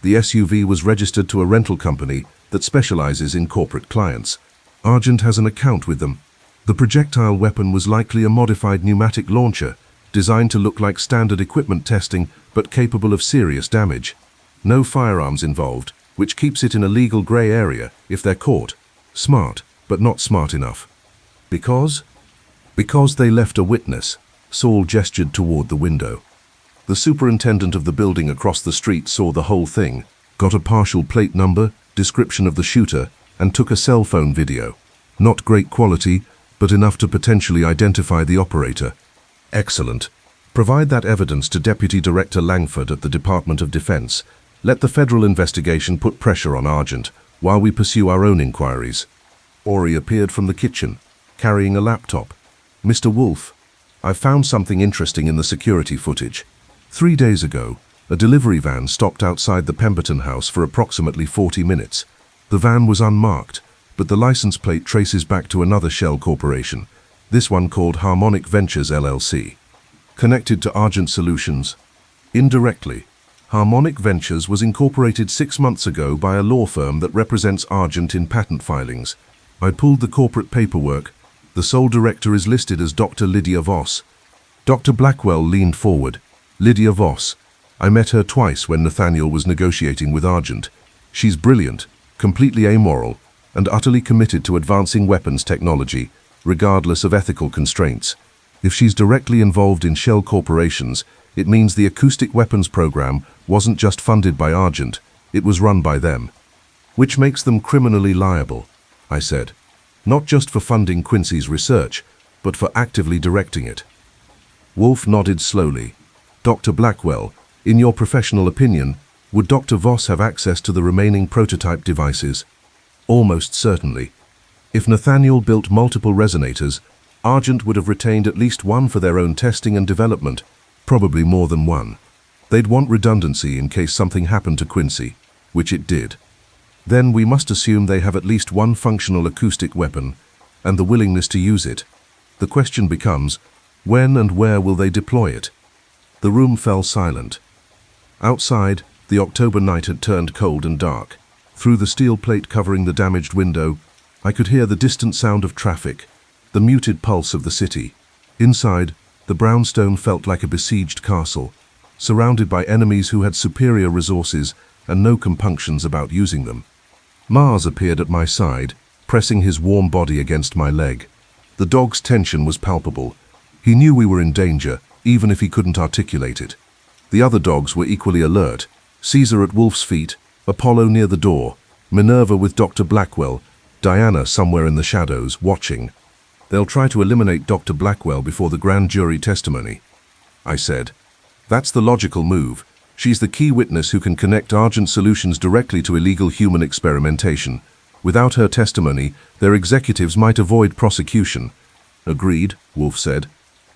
The SUV was registered to a rental company that specializes in corporate clients. Argent has an account with them. The projectile weapon was likely a modified pneumatic launcher, designed to look like standard equipment testing, but capable of serious damage. No firearms involved, which keeps it in a legal gray area if they're caught. Smart, but not smart enough. Because? Because they left a witness. Saul gestured toward the window. The superintendent of the building across the street saw the whole thing, got a partial plate number, description of the shooter, and took a cell phone video. Not great quality, but enough to potentially identify the operator. Excellent. Provide that evidence to Deputy Director Langford at the Department of Defense. Let the federal investigation put pressure on Argent while we pursue our own inquiries. Ori appeared from the kitchen, carrying a laptop. Mr. Wolfe, I found something interesting in the security footage. 3 days ago, a delivery van stopped outside the Pemberton house for approximately 40 minutes. The van was unmarked, but the license plate traces back to another shell corporation, this one called Harmonic Ventures LLC. Connected to Argent Solutions. Indirectly, Harmonic Ventures was incorporated 6 months ago by a law firm that represents Argent in patent filings. I pulled the corporate paperwork. The sole director is listed as Dr. Lydia Voss. Dr. Blackwell leaned forward. Lydia Voss. I met her twice when Nathaniel was negotiating with Argent. She's brilliant, completely amoral, and utterly committed to advancing weapons technology, regardless of ethical constraints. If she's directly involved in shell corporations, it means the acoustic weapons program wasn't just funded by Argent, it was run by them. Which makes them criminally liable, I said. Not just for funding Quincy's research, but for actively directing it. Wolfe nodded slowly. Dr. Blackwell, in your professional opinion, would Dr. Voss have access to the remaining prototype devices? Almost certainly. If Nathaniel built multiple resonators, Argent would have retained at least one for their own testing and development, probably more than one. They'd want redundancy in case something happened to Quincy, which it did. Then we must assume they have at least one functional acoustic weapon, and the willingness to use it. The question becomes, when and where will they deploy it? The room fell silent. Outside, the October night had turned cold and dark. Through the steel plate covering the damaged window, I could hear the distant sound of traffic, the muted pulse of the city. Inside, the brownstone felt like a besieged castle, surrounded by enemies who had superior resources and no compunctions about using them. Mars appeared at my side, pressing his warm body against my leg. The dog's tension was palpable. He knew we were in danger, even if he couldn't articulate it. The other dogs were equally alert, Caesar at Wolfe's feet, Apollo near the door, Minerva with Dr. Blackwell, Diana somewhere in the shadows, watching. They'll try to eliminate Dr. Blackwell before the grand jury testimony, I said. That's the logical move. She's the key witness who can connect Argent Solutions directly to illegal human experimentation. Without her testimony, their executives might avoid prosecution. Agreed, Wolfe said.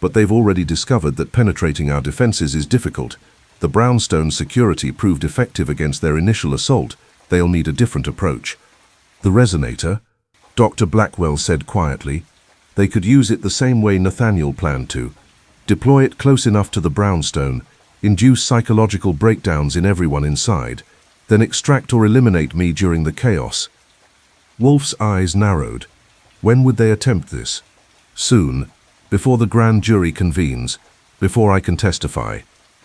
But they've already discovered that penetrating our defenses is difficult. The brownstone security proved effective against their initial assault. They'll need a different approach. The resonator, Dr. Blackwell said quietly. They could use it the same way Nathaniel planned to. Deploy it close enough to the brownstone, induce psychological breakdowns in everyone inside, then extract or eliminate me during the chaos. Wolfe's eyes narrowed. When would they attempt this? Soon, before the grand jury convenes, before I can testify.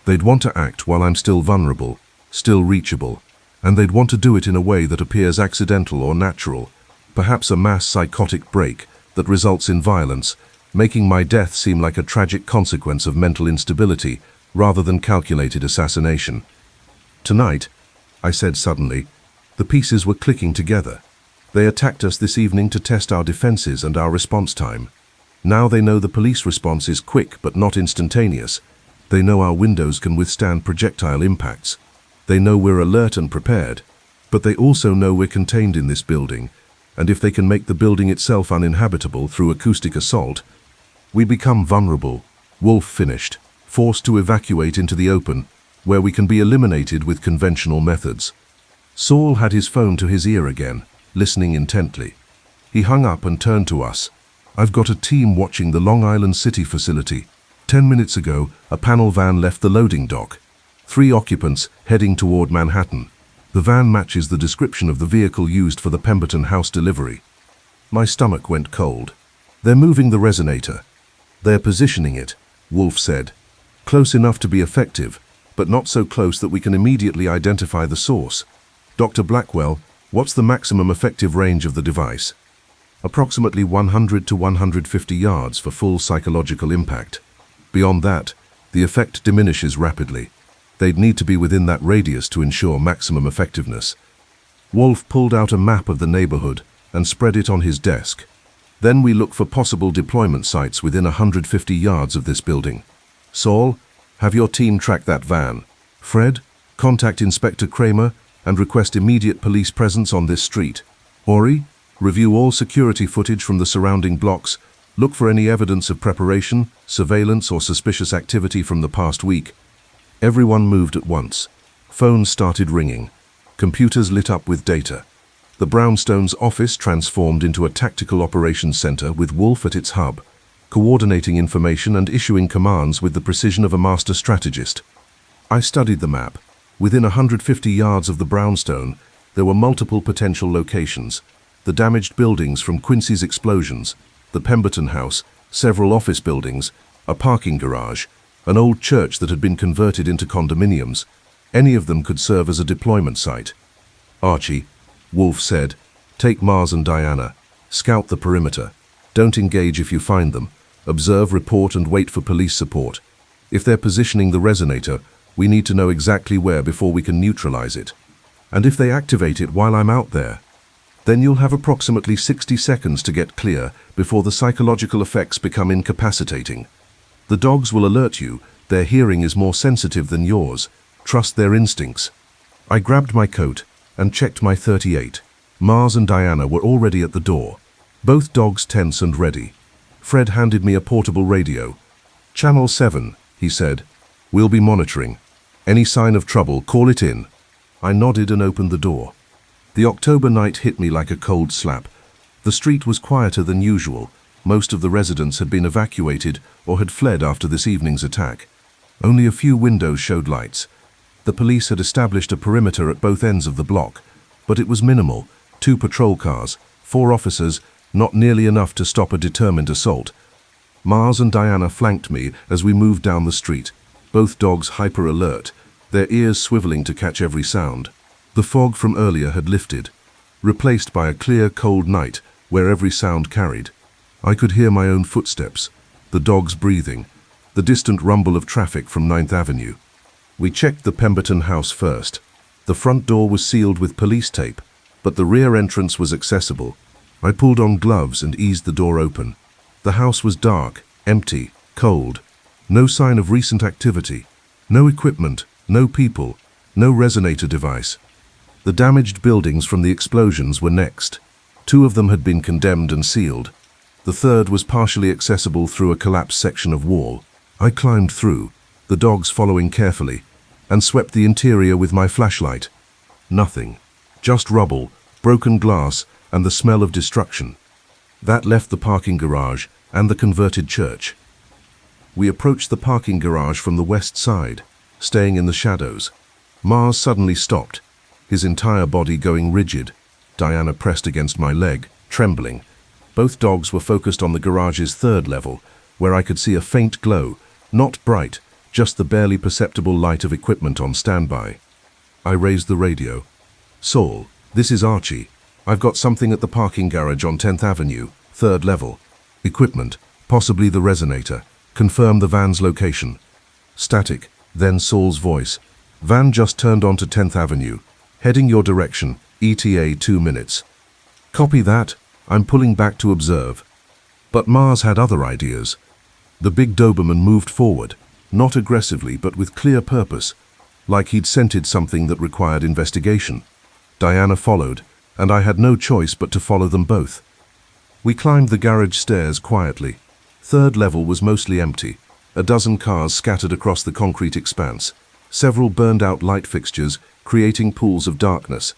They'd want to act while I'm still vulnerable, still reachable, and they'd want to do it in a way that appears accidental or natural, perhaps a mass psychotic break that results in violence, making my death seem like a tragic consequence of mental instability rather than calculated assassination. "Tonight," I said suddenly, the pieces were clicking together. "They attacked us this evening to test our defenses and our response time. Now they know the police response is quick but not instantaneous. They know our windows can withstand projectile impacts. They know we're alert and prepared. But they also know we're contained in this building, and if they can make the building itself uninhabitable through acoustic assault, we become vulnerable." Wolfe finished, "forced to evacuate into the open, where we can be eliminated with conventional methods." Saul had his phone to his ear again, listening intently. He hung up and turned to us. "I've got a team watching the Long Island City facility. 10 minutes ago, a panel van left the loading dock. 3 occupants heading toward Manhattan. The van matches the description of the vehicle used for the Pemberton House delivery." My stomach went cold. "They're moving the resonator. They're positioning it," Wolfe said. "Close enough to be effective, but not so close that we can immediately identify the source. Dr. Blackwell, what's the maximum effective range of the device?" "Approximately 100 to 150 yards for full psychological impact. Beyond that, the effect diminishes rapidly. They'd need to be within that radius to ensure maximum effectiveness." Wolfe pulled out a map of the neighborhood and spread it on his desk. "Then we look for possible deployment sites within 150 yards of this building. Saul, have your team track that van. Fred, contact Inspector Kramer and request immediate police presence on this street. Ori, review all security footage from the surrounding blocks. Look for any evidence of preparation, surveillance, or suspicious activity from the past week." Everyone moved at once. Phones started ringing. Computers lit up with data. The brownstone's office transformed into a tactical operations center with Wolfe at its hub, coordinating information and issuing commands with the precision of a master strategist. I studied the map. Within 150 yards of the brownstone, there were multiple potential locations: the damaged buildings from Quincy's explosions, the Pemberton House, several office buildings, a parking garage, an old church that had been converted into condominiums. Any of them could serve as a deployment site. "Archie," Wolfe said, "take Mars and Diana. Scout the perimeter. Don't engage if you find them. Observe, report, and wait for police support. If they're positioning the resonator, we need to know exactly where before we can neutralize it. And if they activate it while I'm out there, then you'll have approximately 60 seconds to get clear before the psychological effects become incapacitating. The dogs will alert you. Their hearing is more sensitive than yours. Trust their instincts." I grabbed my coat and checked my .38. Mars and Diana were already at the door, both dogs tense and ready. Fred handed me a portable radio. "Channel 7, he said. "We'll be monitoring. Any sign of trouble, call it in." I nodded and opened the door. The October night hit me like a cold slap. The street was quieter than usual. Most of the residents had been evacuated or had fled after this evening's attack. Only a few windows showed lights. The police had established a perimeter at both ends of the block, but it was minimal: 2 patrol cars, 4 officers, not nearly enough to stop a determined assault. Mars and Diana flanked me as we moved down the street, both dogs hyper-alert, their ears swiveling to catch every sound. The fog from earlier had lifted, replaced by a clear, cold night where every sound carried. I could hear my own footsteps, the dogs breathing, the distant rumble of traffic from 9th Avenue. We checked the Pemberton House first. The front door was sealed with police tape, but the rear entrance was accessible. I pulled on gloves and eased the door open. The house was dark, empty, cold. No sign of recent activity. No equipment, no people, no resonator device. The damaged buildings from the explosions were next. 2 of them had been condemned and sealed. The third was partially accessible through a collapsed section of wall. I climbed through, the dogs following carefully, and swept the interior with my flashlight. Nothing. Just rubble, broken glass, and the smell of destruction. That left the parking garage and the converted church. We approached the parking garage from the west side, staying in the shadows. Mars suddenly stopped, his entire body going rigid. Diana pressed against my leg, trembling. Both dogs were focused on the garage's 3rd level, where I could see a faint glow, not bright, just the barely perceptible light of equipment on standby. I raised the radio. "Saul, this is Archie. I've got something at the parking garage on 10th Avenue, 3rd level. Equipment, Possibly the resonator. Confirm the van's location. Static. Then Saul's voice. Van just turned onto 10th Avenue. Heading your direction. ETA 2 minutes. Copy that. I'm pulling back to observe. But Mars had other ideas. The big Doberman moved forward, not aggressively but with clear purpose, like he'd scented something that required investigation. Diana followed, and I had no choice but to follow them both. We climbed the garage stairs quietly. Third level was mostly empty. A dozen cars scattered across the concrete expanse. Several burned-out light fixtures, creating pools of darkness.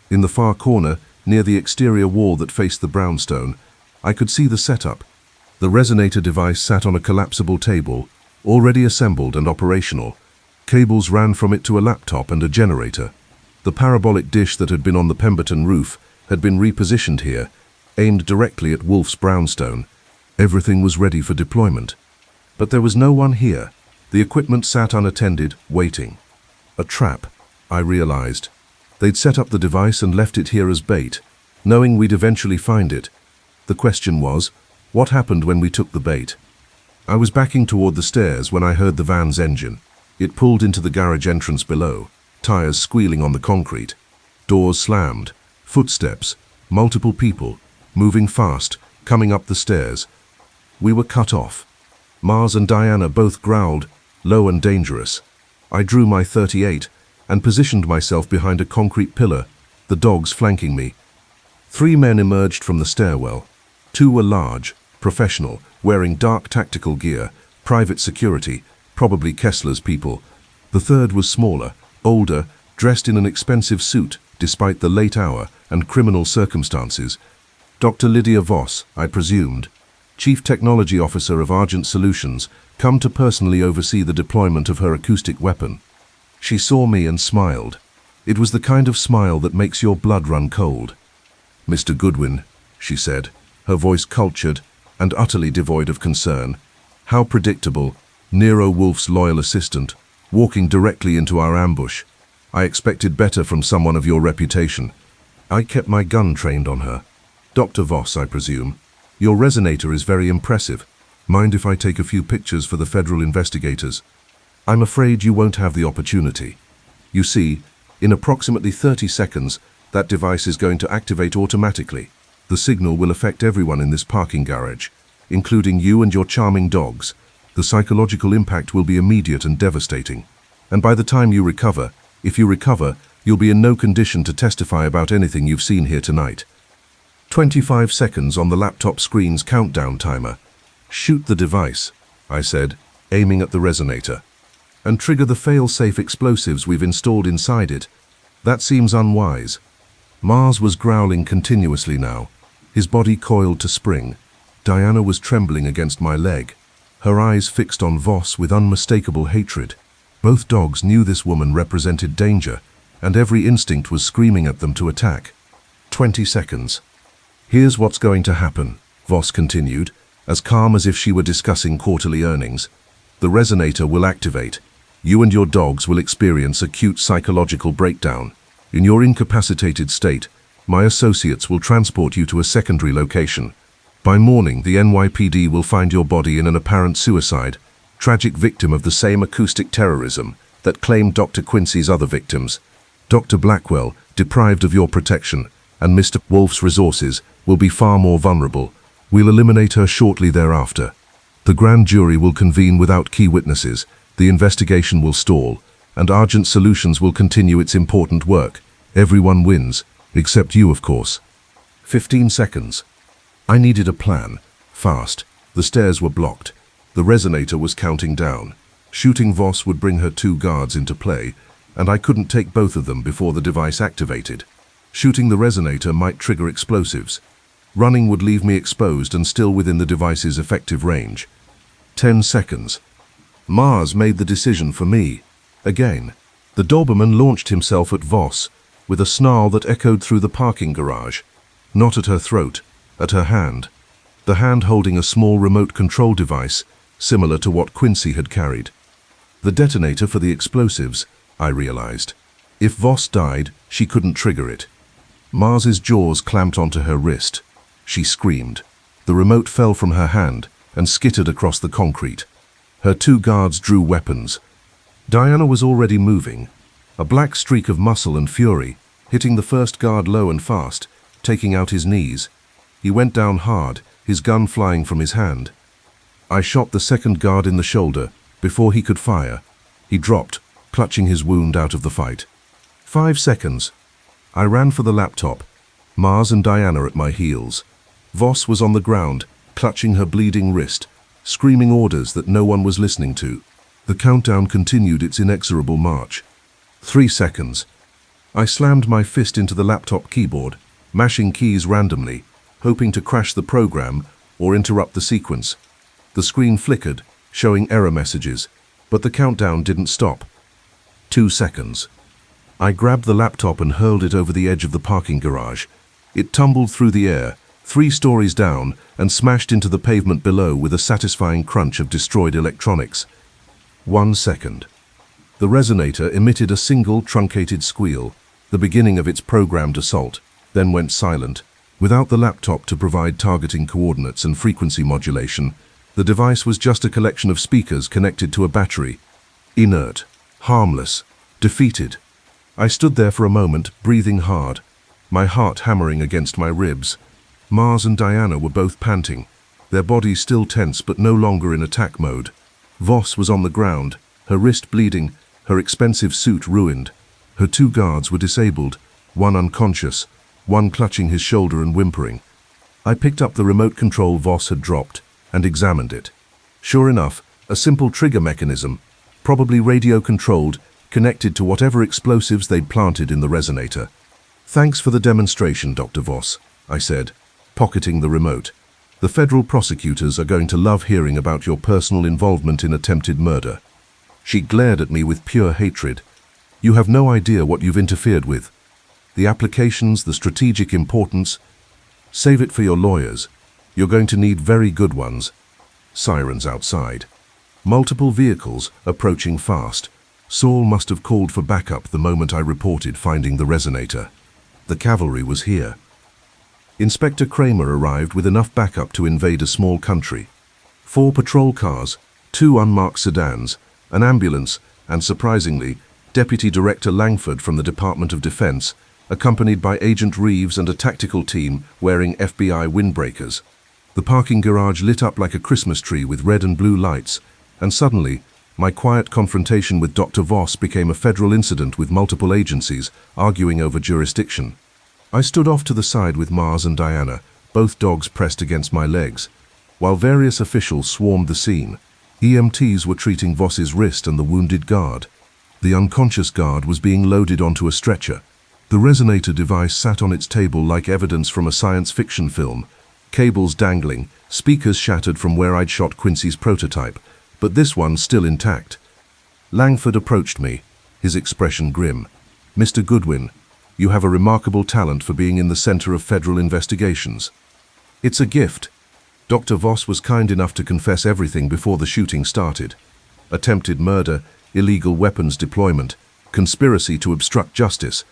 In the far corner, near the exterior wall that faced the brownstone, I could see the setup. The resonator device sat on a collapsible table, already assembled and operational. Cables ran from it to a laptop and a generator. The parabolic dish that had been on the Pemberton roof had been repositioned here, aimed directly at Wolfe's brownstone. Everything was ready for deployment. But there was no one here. The equipment sat unattended, waiting. A trap, I realized. They'd set up the device and left it here as bait, knowing we'd eventually find it. The question was, what happened when we took the bait? I was backing toward the stairs when I heard the van's engine. It pulled into the garage entrance below, tires squealing on the concrete. Doors slammed, footsteps, multiple people, moving fast, coming up the stairs. We were cut off. Mars and Diana both growled, low and dangerous. I drew my .38 and positioned myself behind a concrete pillar, the dogs flanking me. 3 men emerged from the stairwell. 2 were large, professional, wearing dark tactical gear, private security, probably Kessler's people. The third was smaller, older, dressed in an expensive suit, despite the late hour and criminal circumstances. Dr. Lydia Voss, I presumed, Chief Technology Officer of Argent Solutions, come to personally oversee the deployment of her acoustic weapon. She saw me and smiled. It was the kind of smile that makes your blood run cold. "Mr. Goodwin," she said, her voice cultured and utterly devoid of concern. How predictable, Nero Wolfe's loyal assistant, walking directly into our ambush. I expected better from someone of your reputation. I kept my gun trained on her. "Dr. Voss, I presume. Your resonator is very impressive. Mind if I take a few pictures for the federal investigators?" "I'm afraid you won't have the opportunity. You see, in approximately 30 seconds, that device is going to activate automatically. The signal will affect everyone in this parking garage, including you and your charming dogs. The psychological impact will be immediate and devastating. And by the time you recover, if you recover, you'll be in no condition to testify about anything you've seen here tonight." 25 seconds on the laptop screen's countdown timer. "Shoot the device," I said, aiming at the resonator. "And trigger the fail-safe explosives we've installed inside it. That seems unwise." Mars was growling continuously now, his body coiled to spring. Diana was trembling against my leg, her eyes fixed on Voss with unmistakable hatred. Both dogs knew this woman represented danger, and every instinct was screaming at them to attack. 20 seconds. "Here's what's going to happen," Voss continued, as calm as if she were discussing quarterly earnings. "The resonator will activate. You and your dogs will experience acute psychological breakdown. In your incapacitated state, my associates will transport you to a secondary location. By morning, the NYPD will find your body in an apparent suicide, tragic victim of the same acoustic terrorism that claimed Dr. Quincy's other victims. Dr. Blackwell, deprived of your protection, and Mr. Wolfe's resources, will be far more vulnerable. We'll eliminate her shortly thereafter. The grand jury will convene without key witnesses, the investigation will stall, and Argent Solutions will continue its important work. Everyone wins, except you, of course." 15 seconds. I needed a plan, fast. The stairs were blocked. The resonator was counting down. Shooting Voss would bring her 2 guards into play, and I couldn't take both of them before the device activated. Shooting the resonator might trigger explosives. Running would leave me exposed and still within the device's effective range. 10 seconds. Mars made the decision for me. Again, the Doberman launched himself at Voss, with a snarl that echoed through the parking garage. Not at her throat, at her hand. The hand holding a small remote control device, similar to what Quincy had carried. The detonator for the explosives, I realized. If Voss died, she couldn't trigger it. Mars's jaws clamped onto her wrist. She screamed. The remote fell from her hand, and skittered across the concrete. Her two guards drew weapons. Diana was already moving, a black streak of muscle and fury, hitting the first guard low and fast, taking out his knees. He went down hard, his gun flying from his hand. I shot the second guard in the shoulder. Before he could fire, he dropped, clutching his wound out of the fight. 5 seconds. I ran for the laptop, Mars and Diana at my heels. Voss was on the ground, clutching her bleeding wrist, screaming orders that no one was listening to. The countdown continued its inexorable march. 3 seconds. I slammed my fist into the laptop keyboard, mashing keys randomly, hoping to crash the program or interrupt the sequence. The screen flickered, showing error messages, but the countdown didn't stop. 2 seconds. I grabbed the laptop and hurled it over the edge of the parking garage. It tumbled through the air, 3 stories down, and smashed into the pavement below with a satisfying crunch of destroyed electronics. 1 second. The resonator emitted a single truncated squeal, the beginning of its programmed assault, then went silent. Without the laptop to provide targeting coordinates and frequency modulation, the device was just a collection of speakers connected to a battery. Inert, harmless, defeated. I stood there for a moment, breathing hard, my heart hammering against my ribs. Mars and Diana were both panting, their bodies still tense but no longer in attack mode. Voss was on the ground, her wrist bleeding, her expensive suit ruined. Her 2 guards were disabled, one unconscious, one clutching his shoulder and whimpering. I picked up the remote control Voss had dropped and examined it. Sure enough, a simple trigger mechanism, probably radio-controlled, connected to whatever explosives they'd planted in the resonator. "Thanks for the demonstration, Dr. Voss," I said, pocketing the remote. "The federal prosecutors are going to love hearing about your personal involvement in attempted murder." She glared at me with pure hatred. "You have no idea what you've interfered with. The applications, the strategic importance. Save it for your lawyers. You're going to need very good ones." Sirens outside. Multiple vehicles approaching fast. Saul must have called for backup the moment I reported finding the resonator. The cavalry was here. Inspector Kramer arrived with enough backup to invade a small country. 4 patrol cars, 2 unmarked sedans, an ambulance, and surprisingly, Deputy Director Langford from the Department of Defense, accompanied by Agent Reeves and a tactical team wearing FBI windbreakers. The parking garage lit up like a Christmas tree with red and blue lights, and suddenly, my quiet confrontation with Dr. Voss became a federal incident with multiple agencies arguing over jurisdiction. I stood off to the side with Mars and Diana, both dogs pressed against my legs, while various officials swarmed the scene. EMTs were treating Voss's wrist and the wounded guard. The unconscious guard was being loaded onto a stretcher. The resonator device sat on its table like evidence from a science fiction film, cables dangling, speakers shattered from where I'd shot Quincy's prototype, but this one still intact. Langford approached me, his expression grim. "Mr. Goodwin, you have a remarkable talent for being in the center of federal investigations." "It's a gift." Dr. Voss was kind enough to confess everything before the shooting started. Attempted murder, illegal weapons deployment, conspiracy to obstruct justice.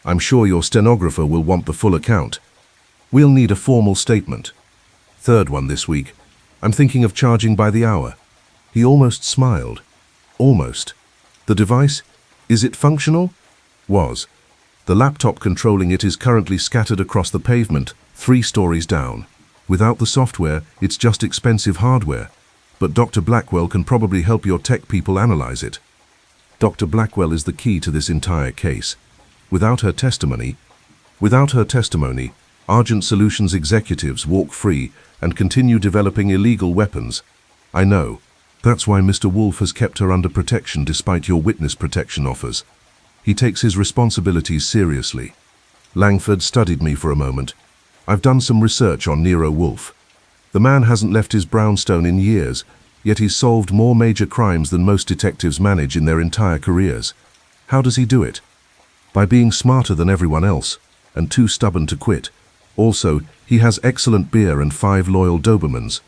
I'm sure your stenographer will want the full account. We'll need a formal statement. 3rd one this week. I'm thinking of charging by the hour. He almost smiled. Almost. The device, is it functional? Was. The laptop controlling it is currently scattered across the pavement, 3 stories down. Without the software, it's just expensive hardware. But Dr. Blackwell can probably help your tech people analyze it. Dr. Blackwell is the key to this entire case. Without her testimony, Argent Solutions executives walk free and continue developing illegal weapons. I know. That's why Mr. Wolfe has kept her under protection despite your witness protection offers. He takes his responsibilities seriously. Langford studied me for a moment. I've done some research on Nero Wolfe. The man hasn't left his brownstone in years, yet he's solved more major crimes than most detectives manage in their entire careers. How does he do it? By being smarter than everyone else, and too stubborn to quit. Also, he has excellent beer and 5 loyal Dobermans.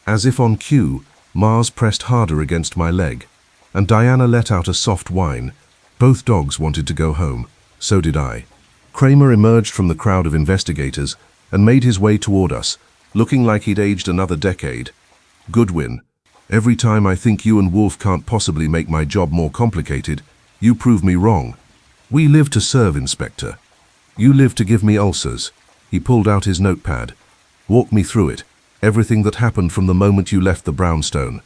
As if on cue, Mars pressed harder against my leg, and Diana let out a soft whine. Both dogs wanted to go home. So did I. Kramer emerged from the crowd of investigators and made his way toward us, looking like he'd aged another decade. Goodwin, every time I think you and Wolfe can't possibly make my job more complicated, you prove me wrong. We live to serve, Inspector. You live to give me ulcers. He pulled out his notepad. Walk me through it. Everything that happened from the moment you left the brownstone.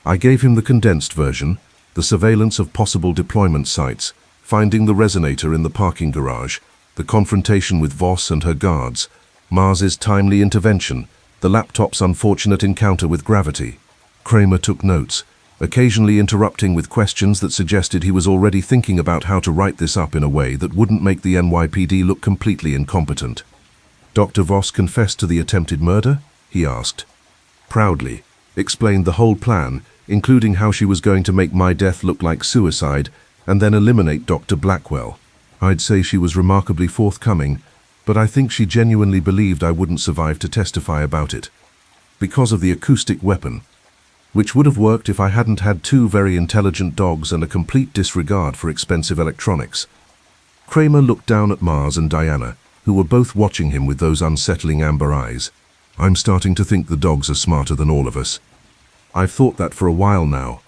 I gave him the condensed version, the surveillance of possible deployment sites, finding the resonator in the parking garage, the confrontation with Voss and her guards, Mars's timely intervention, the laptop's unfortunate encounter with gravity. Kramer took notes, occasionally interrupting with questions that suggested he was already thinking about how to write this up in a way that wouldn't make the NYPD look completely incompetent. Dr. Voss confessed to the attempted murder? He asked. Proudly, explained the whole plan, including how she was going to make my death look like suicide and then eliminate Dr. Blackwell. I'd say she was remarkably forthcoming, but I think she genuinely believed I wouldn't survive to testify about it. Because of the acoustic weapon, which would have worked if I hadn't had two very intelligent dogs and a complete disregard for expensive electronics. Kramer looked down at Mars and Diana, who were both watching him with those unsettling amber eyes. I'm starting to think the dogs are smarter than all of us. I've thought that for a while now.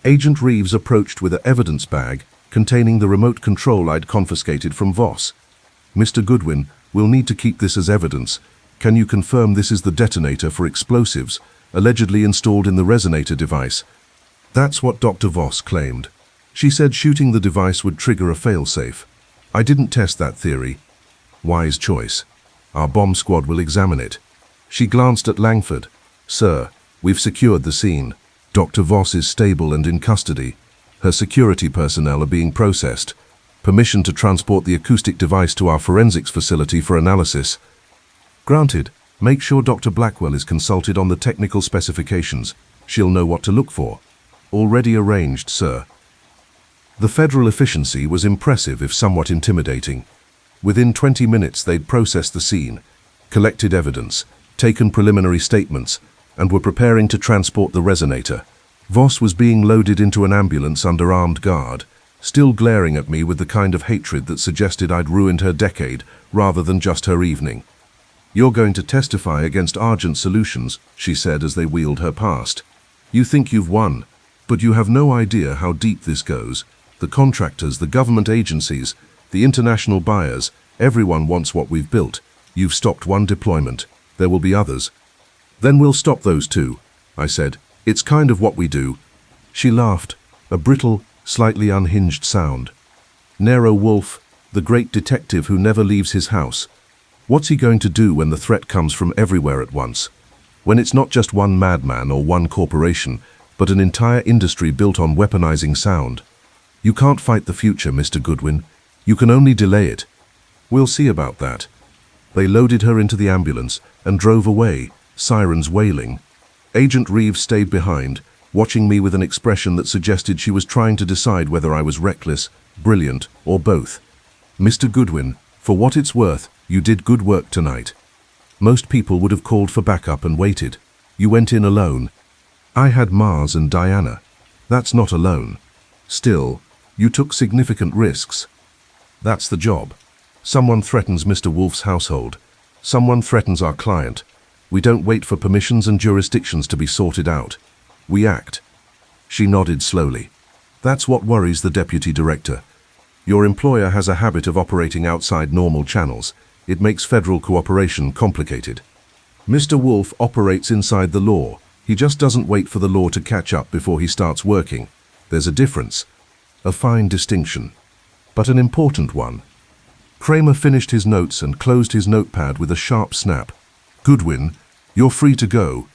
Agent Reeves approached with an evidence bag containing the remote control I'd confiscated from Voss. Mr. Goodwin, we'll need to keep this as evidence. Can you confirm this is the detonator for explosives allegedly installed in the resonator device? That's what Dr. Voss claimed. She said shooting the device would trigger a failsafe. I didn't test that theory. Wise choice. Our bomb squad will examine it. She glanced at Langford. Sir, we've secured the scene. Dr. Voss is stable and in custody. Her security personnel are being processed. Permission to transport the acoustic device to our forensics facility for analysis. Granted. Make sure Dr. Blackwell is consulted on the technical specifications. She'll know what to look for. Already arranged, sir. The federal efficiency was impressive if somewhat intimidating. Within 20 minutes they'd processed the scene, collected evidence, taken preliminary statements, and were preparing to transport the resonator. Voss was being loaded into an ambulance under armed guard, still glaring at me with the kind of hatred that suggested I'd ruined her decade rather than just her evening. You're going to testify against Argent Solutions, she said as they wheeled her past. You think you've won, but you have no idea how deep this goes. The contractors, the government agencies, the international buyers, everyone wants what we've built. You've stopped one deployment. There will be others. Then we'll stop those too, I said. It's kind of what we do. She laughed, a brittle, slightly unhinged sound. Nero Wolfe, the great detective who never leaves his house. What's he going to do when the threat comes from everywhere at once? When it's not just one madman or one corporation, but an entire industry built on weaponizing sound? You can't fight the future, Mr. Goodwin. You can only delay it. We'll see about that. They loaded her into the ambulance and drove away, sirens wailing. Agent Reeves stayed behind, watching me with an expression that suggested she was trying to decide whether I was reckless, brilliant, or both. Mr. Goodwin, for what it's worth, you did good work tonight. Most people would have called for backup and waited. You went in alone. I had Mars and Diana. That's not alone. Still, you took significant risks. That's the job. Someone threatens Mr. Wolfe's household. Someone threatens our client. We don't wait for permissions and jurisdictions to be sorted out. We act. She nodded slowly. That's what worries the deputy director. Your employer has a habit of operating outside normal channels. It makes federal cooperation complicated. Mr. Wolfe operates inside the law. He just doesn't wait for the law to catch up before he starts working. There's a difference. A fine distinction. But an important one. Kramer finished his notes and closed his notepad with a sharp snap. Goodwin, you're free to go.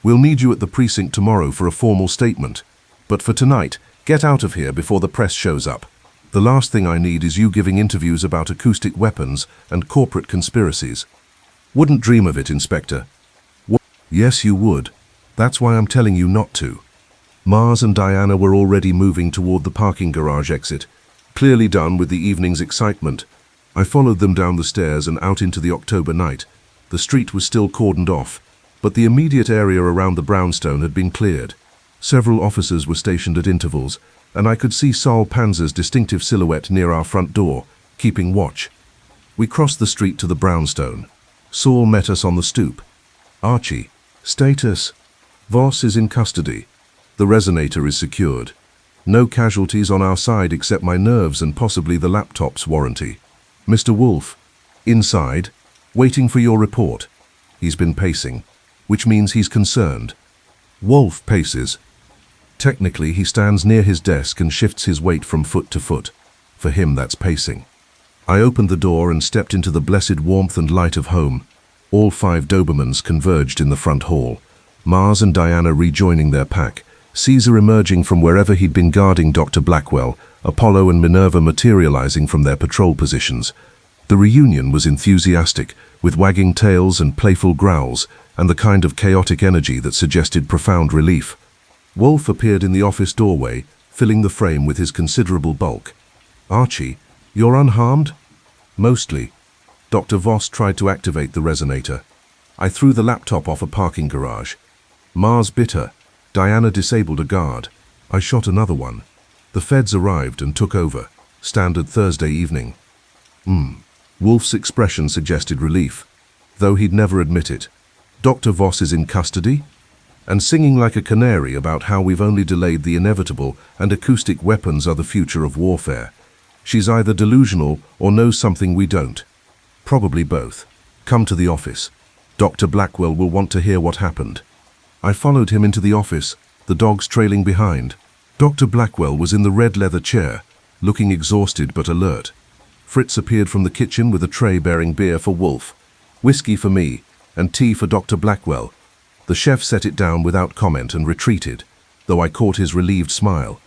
We'll need you at the precinct tomorrow for a formal statement. But for tonight, get out of here before the press shows up. The last thing I need is you giving interviews about acoustic weapons and corporate conspiracies. Wouldn't dream of it, Inspector. Yes, you would. That's why I'm telling you not to. Mars and Diana were already moving toward the parking garage exit, clearly done with the evening's excitement. I followed them down the stairs and out into the October night. The street was still cordoned off, but the immediate area around the brownstone had been cleared. Several officers were stationed at intervals, and I could see Saul Panzer's distinctive silhouette near our front door, keeping watch. We crossed the street to the brownstone. Saul met us on the stoop. Archie. Status. Voss is in custody. The resonator is secured. No casualties on our side except my nerves and possibly the laptop's warranty. Mr. Wolfe, inside, waiting for your report. He's been pacing, which means he's concerned. Wolfe paces. Technically, he stands near his desk and shifts his weight from foot to foot. For him, that's pacing. I opened the door and stepped into the blessed warmth and light of home. All 5 Dobermans converged in the front hall. Mars and Diana rejoining their pack, Caesar emerging from wherever he'd been guarding Dr. Blackwell, Apollo and Minerva materializing from their patrol positions. The reunion was enthusiastic, with wagging tails and playful growls, and the kind of chaotic energy that suggested profound relief. Wolfe appeared in the office doorway, filling the frame with his considerable bulk. Archie, you're unharmed? Mostly. Dr. Voss tried to activate the resonator. I threw the laptop off a parking garage. Mars bit her. Diana disabled a guard. I shot another one. The feds arrived and took over. Standard Thursday evening. Wolfe's expression suggested relief, though he'd never admit it. Dr. Voss is in custody? And singing like a canary about how we've only delayed the inevitable and acoustic weapons are the future of warfare. She's either delusional or knows something we don't. Probably both. Come to the office. Dr. Blackwell will want to hear what happened. I followed him into the office, the dogs trailing behind. Dr. Blackwell was in the red leather chair, looking exhausted but alert. Fritz appeared from the kitchen with a tray bearing beer for Wolfe, whiskey for me, and tea for Dr. Blackwell. The chef set it down without comment and retreated, though I caught his relieved smile.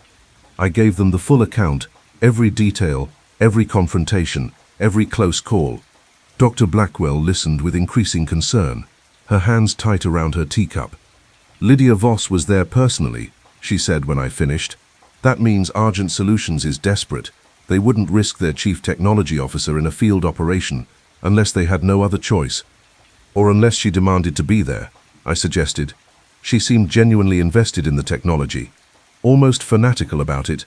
I gave them the full account, every detail, every confrontation, every close call. Dr. Blackwell listened with increasing concern, her hands tight around her teacup. Lydia Voss was there personally, she said when I finished. That means Argent Solutions is desperate. They wouldn't risk their chief technology officer in a field operation unless they had no other choice. Or unless she demanded to be there, I suggested. She seemed genuinely invested in the technology, almost fanatical about it.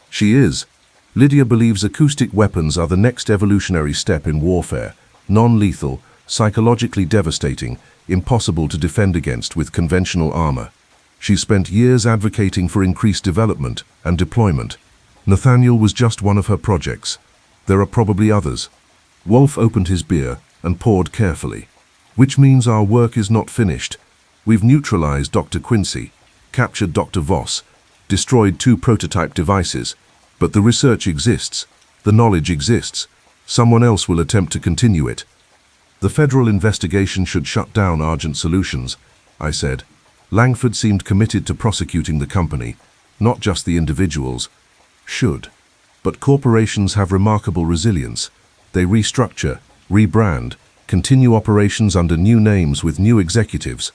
She is. Lydia believes acoustic weapons are the next evolutionary step in warfare, non-lethal, psychologically devastating, impossible to defend against with conventional armor. She spent years advocating for increased development and deployment. Nathaniel was just one of her projects. There are probably others. Wolfe opened his beer and poured carefully. Which means our work is not finished. We've neutralized Dr. Quincy, captured Dr. Voss, destroyed 2 prototype devices. But the research exists. The knowledge exists. Someone else will attempt to continue it. The federal investigation should shut down Argent Solutions, I said. Langford seemed committed to prosecuting the company, not just the individuals. Should. But corporations have remarkable resilience. They restructure, rebrand, continue operations under new names with new executives.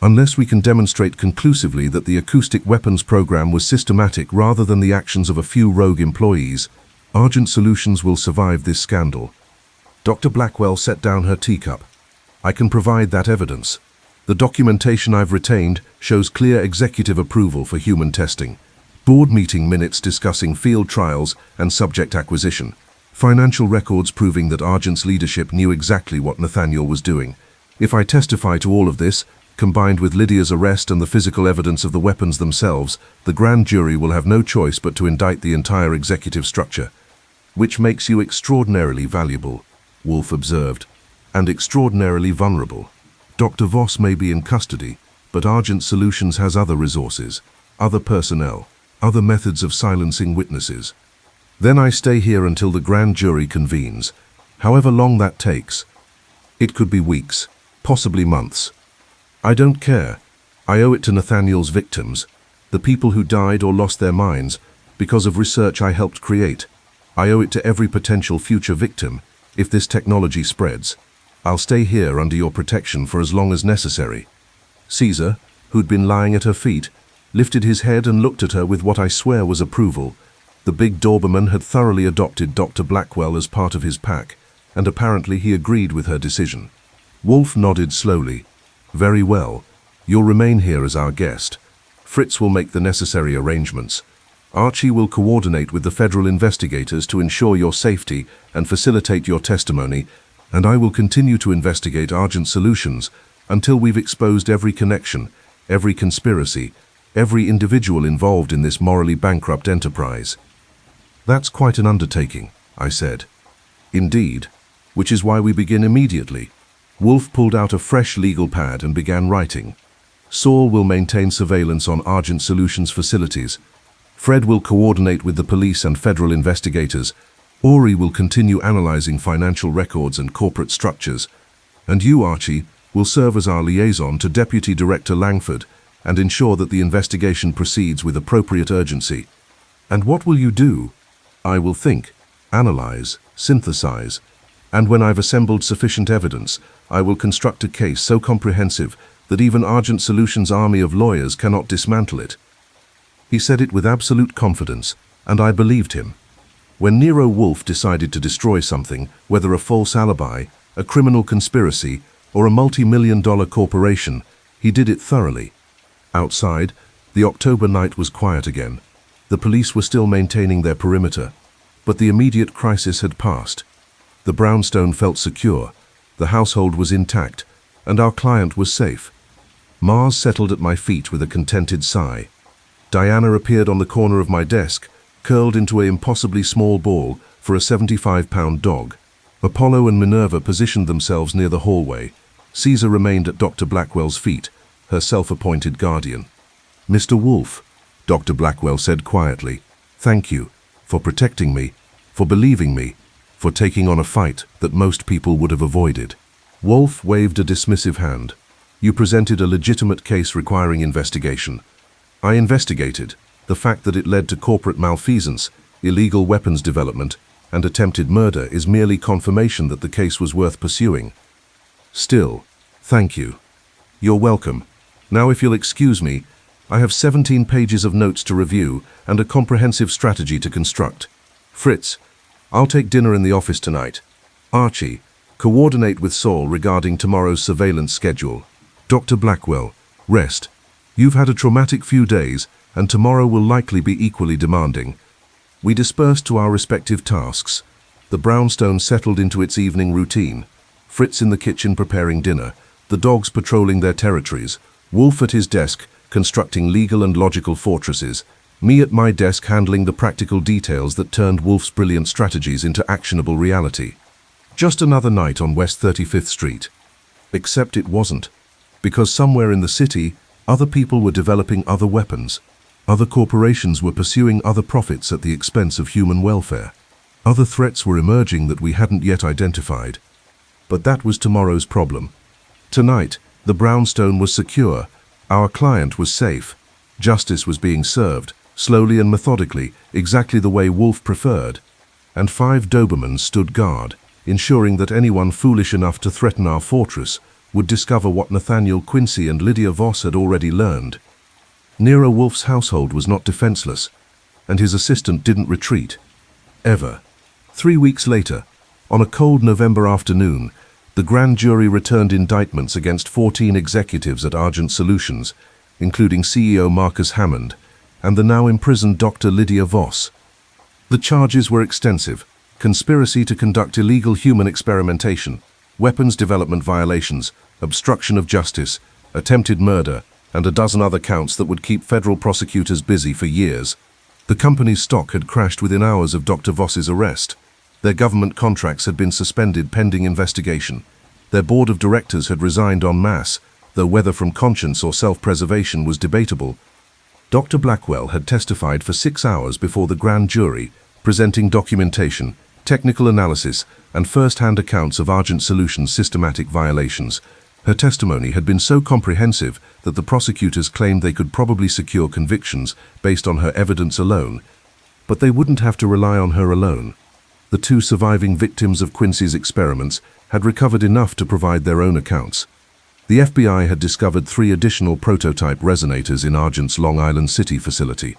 Unless we can demonstrate conclusively that the acoustic weapons program was systematic rather than the actions of a few rogue employees, Argent Solutions will survive this scandal. Dr. Blackwell set down her teacup. I can provide that evidence. The documentation I've retained shows clear executive approval for human testing. Board meeting minutes discussing field trials and subject acquisition. Financial records proving that Argent's leadership knew exactly what Nathaniel was doing. If I testify to all of this, combined with Lydia's arrest and the physical evidence of the weapons themselves, the grand jury will have no choice but to indict the entire executive structure. Which makes you extraordinarily valuable, Wolfe observed, and extraordinarily vulnerable. Dr. Voss may be in custody, but Argent Solutions has other resources, other personnel, other methods of silencing witnesses. Then I stay here until the grand jury convenes, however long that takes. It could be weeks, possibly months. I don't care. I owe it to Nathaniel's victims, the people who died or lost their minds because of research I helped create. I owe it to every potential future victim if this technology spreads. I'll stay here under your protection for as long as necessary. Caesar, who'd been lying at her feet, lifted his head and looked at her with what I swear was approval. The big Doberman had thoroughly adopted Dr. Blackwell as part of his pack, and apparently he agreed with her decision. Wolfe nodded slowly. Very well. You'll remain here as our guest. Fritz will make the necessary arrangements. Archie will coordinate with the federal investigators to ensure your safety and facilitate your testimony, and I will continue to investigate Argent Solutions until we've exposed every connection, every conspiracy, every individual involved in this morally bankrupt enterprise. That's quite an undertaking, I said. Indeed, which is why we begin immediately. Wolfe pulled out a fresh legal pad and began writing. Saul will maintain surveillance on Argent Solutions facilities. Fred will coordinate with the police and federal investigators. Ori will continue analyzing financial records and corporate structures. And you, Archie, will serve as our liaison to Deputy Director Langford and ensure that the investigation proceeds with appropriate urgency. And what will you do? I will think, analyze, synthesize, and when I've assembled sufficient evidence, I will construct a case so comprehensive that even Argent Solutions' army of lawyers cannot dismantle it. He said it with absolute confidence, and I believed him. When Nero Wolfe decided to destroy something, whether a false alibi, a criminal conspiracy, or a multi-million-dollar corporation, he did it thoroughly. Outside, the October night was quiet again. The police were still maintaining their perimeter, but the immediate crisis had passed. The brownstone felt secure, the household was intact, and our client was safe. Mars settled at my feet with a contented sigh. Diana appeared on the corner of my desk, curled into an impossibly small ball for a 75-pound dog. Apollo and Minerva positioned themselves near the hallway. Caesar remained at Dr. Blackwell's feet, her self-appointed guardian. "Mr. Wolfe," Dr. Blackwell said quietly, "thank you for protecting me, for believing me, for taking on a fight that most people would have avoided." Wolfe waved a dismissive hand. "You presented a legitimate case requiring investigation. I investigated. The fact that it led to corporate malfeasance, illegal weapons development, and attempted murder is merely confirmation that the case was worth pursuing. Still, thank you." "You're welcome. Now, if you'll excuse me, I have 17 pages of notes to review and a comprehensive strategy to construct. Fritz, I'll take dinner in the office tonight. Archie, coordinate with Saul regarding tomorrow's surveillance schedule. Dr. Blackwell, rest. You've had a traumatic few days, and tomorrow will likely be equally demanding." We dispersed to our respective tasks. The brownstone settled into its evening routine. Fritz in the kitchen preparing dinner, the dogs patrolling their territories, Wolfe at his desk constructing legal and logical fortresses, me at my desk handling the practical details that turned Wolfe's brilliant strategies into actionable reality. Just another night on West 35th Street. Except it wasn't, because somewhere in the city, other people were developing other weapons. Other corporations were pursuing other profits at the expense of human welfare. Other threats were emerging that we hadn't yet identified. But that was tomorrow's problem. Tonight, the brownstone was secure, our client was safe, justice was being served, slowly and methodically, exactly the way Wolfe preferred, and 5 Dobermans stood guard, ensuring that anyone foolish enough to threaten our fortress would discover what Nathaniel Quincy and Lydia Voss had already learned. Nero Wolfe's household was not defenseless, and his assistant didn't retreat. Ever. 3 weeks later, on a cold November afternoon, the grand jury returned indictments against 14 executives at Argent Solutions, including CEO Marcus Hammond and the now imprisoned Dr. Lydia Voss. The charges were extensive: conspiracy to conduct illegal human experimentation, weapons development violations, obstruction of justice, attempted murder, and a dozen other counts that would keep federal prosecutors busy for years. The company's stock had crashed within hours of Dr. Voss's arrest. Their government contracts had been suspended pending investigation. Their board of directors had resigned en masse, though whether from conscience or self-preservation was debatable. Dr. Blackwell had testified for 6 hours before the grand jury, presenting documentation, technical analysis, and first-hand accounts of Argent Solutions' systematic violations. Her testimony had been so comprehensive that the prosecutors claimed they could probably secure convictions based on her evidence alone. But they wouldn't have to rely on her alone. The 2 surviving victims of Quincy's experiments had recovered enough to provide their own accounts. The FBI had discovered 3 additional prototype resonators in Argent's Long Island City facility.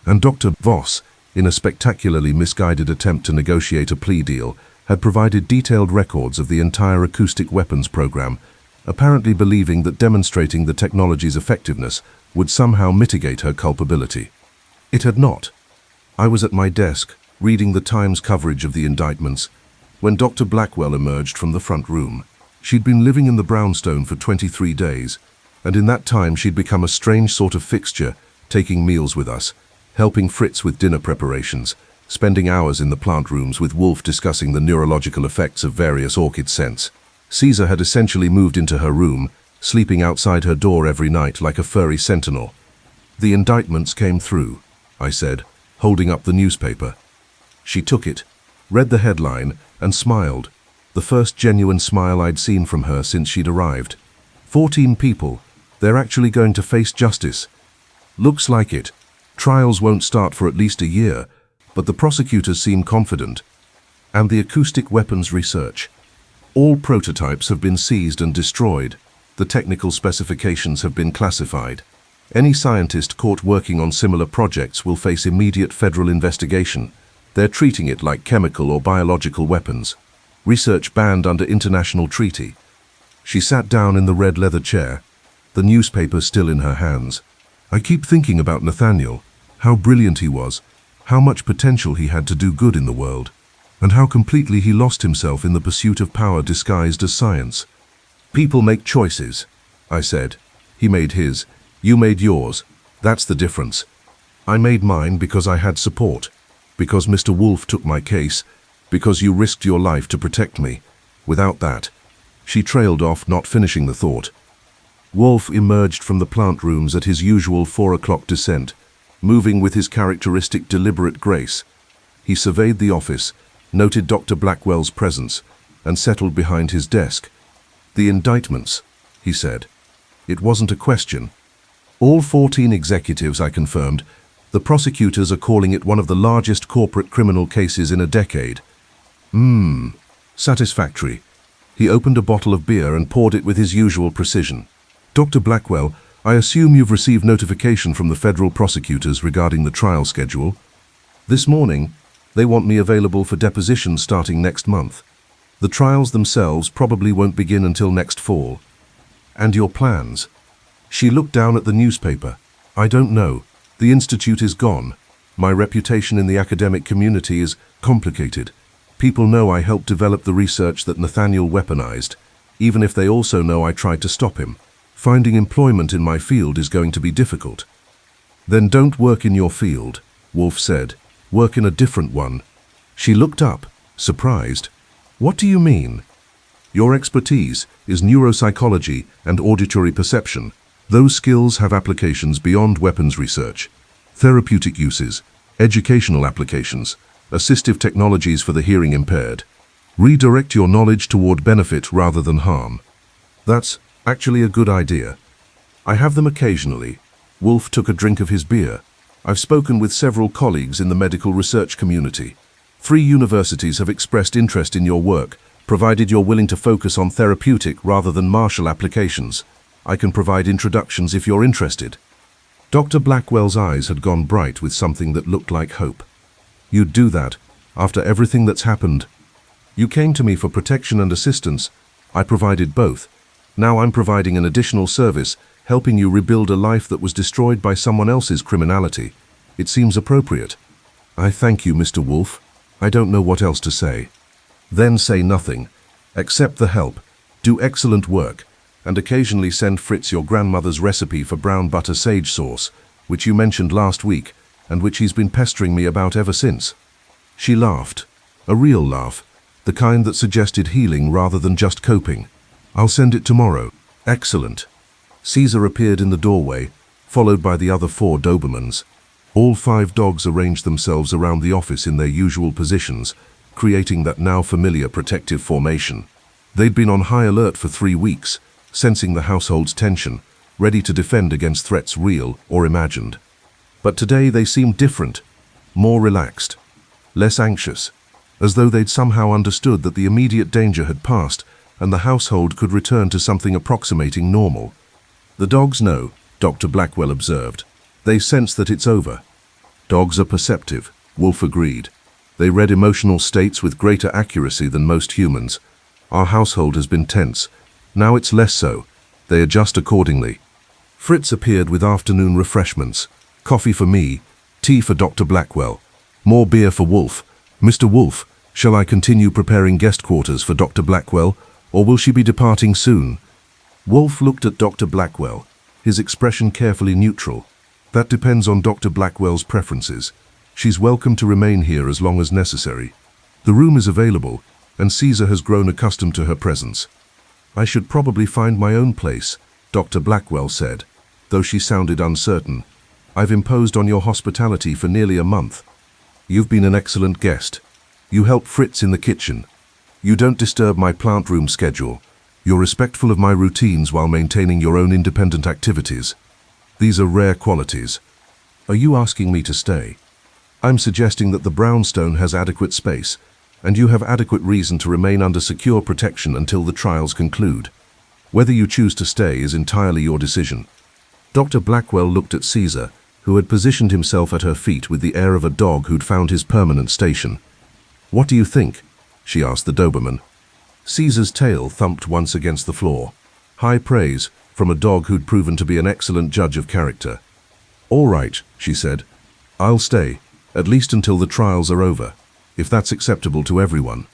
And Dr. Voss, in a spectacularly misguided attempt to negotiate a plea deal, had provided detailed records of the entire acoustic weapons program, apparently believing that demonstrating the technology's effectiveness would somehow mitigate her culpability. It had not. I was at my desk, reading the Times coverage of the indictments, when Dr. Blackwell emerged from the front room. She'd been living in the brownstone for 23 days, And in that time she'd become a strange sort of fixture, taking meals with us, helping Fritz with dinner preparations, spending hours in the plant rooms with Wolfe discussing the neurological effects of various orchid scents. Caesar had essentially moved into her room, sleeping outside her door every night like a furry sentinel. "The indictments came through," I said, holding up the newspaper. She took it, read the headline, and smiled, the first genuine smile I'd seen from her since she'd arrived. 14 people. They're actually going to face justice. Looks like it. Trials won't start for at least a year, but the prosecutors seem confident. And the acoustic weapons research. All prototypes have been seized and destroyed. The technical specifications have been classified. Any scientist caught working on similar projects will face immediate federal investigation. They're treating it like chemical or biological weapons. Research banned under international treaty. She sat down in the red leather chair, the newspaper still in her hands. I keep thinking about Nathaniel, how brilliant he was, how much potential he had to do good in the world, and how completely he lost himself in the pursuit of power disguised as science. People make choices, I said. He made his, you made yours. That's the difference. I made mine because I had support, because Mr. Wolfe took my case, because you risked your life to protect me. Without that, she trailed off, not finishing the thought. Wolfe emerged from the plant rooms at his usual 4 o'clock descent, moving with his characteristic deliberate grace. He surveyed the office, noted Dr. Blackwell's presence, and settled behind his desk. "The indictments," he said. It wasn't a question. "All 14 executives," I confirmed. "The prosecutors are calling it one of the largest corporate criminal cases in a decade." Satisfactory. He opened a bottle of beer and poured it with his usual precision. "Dr. Blackwell, I assume you've received notification from the federal prosecutors regarding the trial schedule. This morning, they want me available for depositions starting next month. The trials themselves probably won't begin until next fall. And your plans?" She looked down at the newspaper. "I don't know. The institute is gone. My reputation in the academic community is complicated. People know I helped develop the research that Nathaniel weaponized, even if they also know I tried to stop him. Finding employment in my field is going to be difficult." "Then don't work in your field," Wolfe said. "Work in a different one." She looked up, surprised. "What do you mean?" "Your expertise is neuropsychology and auditory perception. Those skills have applications beyond weapons research. Therapeutic uses, educational applications, assistive technologies for the hearing impaired. Redirect your knowledge toward benefit rather than harm." "That's actually a good idea. I have them occasionally." Wolfe took a drink of his beer. "I've spoken with several colleagues in the medical research community. 3 universities have expressed interest in your work, provided you're willing to focus on therapeutic rather than martial applications. I can provide introductions if you're interested." Dr. Blackwell's eyes had gone bright with something that looked like hope. "You'd do that, after everything that's happened? You came to me for protection and assistance. I provided both. Now I'm providing an additional service, helping you rebuild a life that was destroyed by someone else's criminality. It seems appropriate." "I thank you, Mr. Wolfe. I don't know what else to say." "Then say nothing. Accept the help. Do excellent work. And occasionally send Fritz your grandmother's recipe for brown butter sage sauce, which you mentioned last week, and which he's been pestering me about ever since." She laughed. A real laugh. The kind that suggested healing rather than just coping. "I'll send it tomorrow." "Excellent." Caesar appeared in the doorway, followed by the other 4 Dobermans. All 5 dogs arranged themselves around the office in their usual positions, creating that now familiar protective formation. They'd been on high alert for 3 weeks, sensing the household's tension, ready to defend against threats real or imagined. But today they seemed different, more relaxed, less anxious, as though they'd somehow understood that the immediate danger had passed and the household could return to something approximating normal. "The dogs know," Dr. Blackwell observed. "They sense that it's over." "Dogs are perceptive," Wolfe agreed. "They read emotional states with greater accuracy than most humans. Our household has been tense. Now it's less so. They adjust accordingly." Fritz appeared with afternoon refreshments. Coffee for me, tea for Dr. Blackwell, more beer for Wolfe. "Mr. Wolfe, shall I continue preparing guest quarters for Dr. Blackwell, or will she be departing soon?" Wolfe looked at Dr. Blackwell, his expression carefully neutral. "That depends on Dr. Blackwell's preferences. She's welcome to remain here as long as necessary. The room is available, and Caesar has grown accustomed to her presence." "I should probably find my own place," Dr. Blackwell said, though she sounded uncertain. "I've imposed on your hospitality for nearly a month. You've been an excellent guest. You help Fritz in the kitchen. You don't disturb my plant room schedule. You're respectful of my routines while maintaining your own independent activities. These are rare qualities. Are you asking me to stay?" "I'm suggesting that the brownstone has adequate space, and you have adequate reason to remain under secure protection until the trials conclude. Whether you choose to stay is entirely your decision." Dr. Blackwell looked at Caesar, who had positioned himself at her feet with the air of a dog who'd found his permanent station. "What do you think?" she asked the Doberman. Caesar's tail thumped once against the floor. High praise from a dog who'd proven to be an excellent judge of character. "All right," she said. "I'll stay, at least until the trials are over, if that's acceptable to everyone."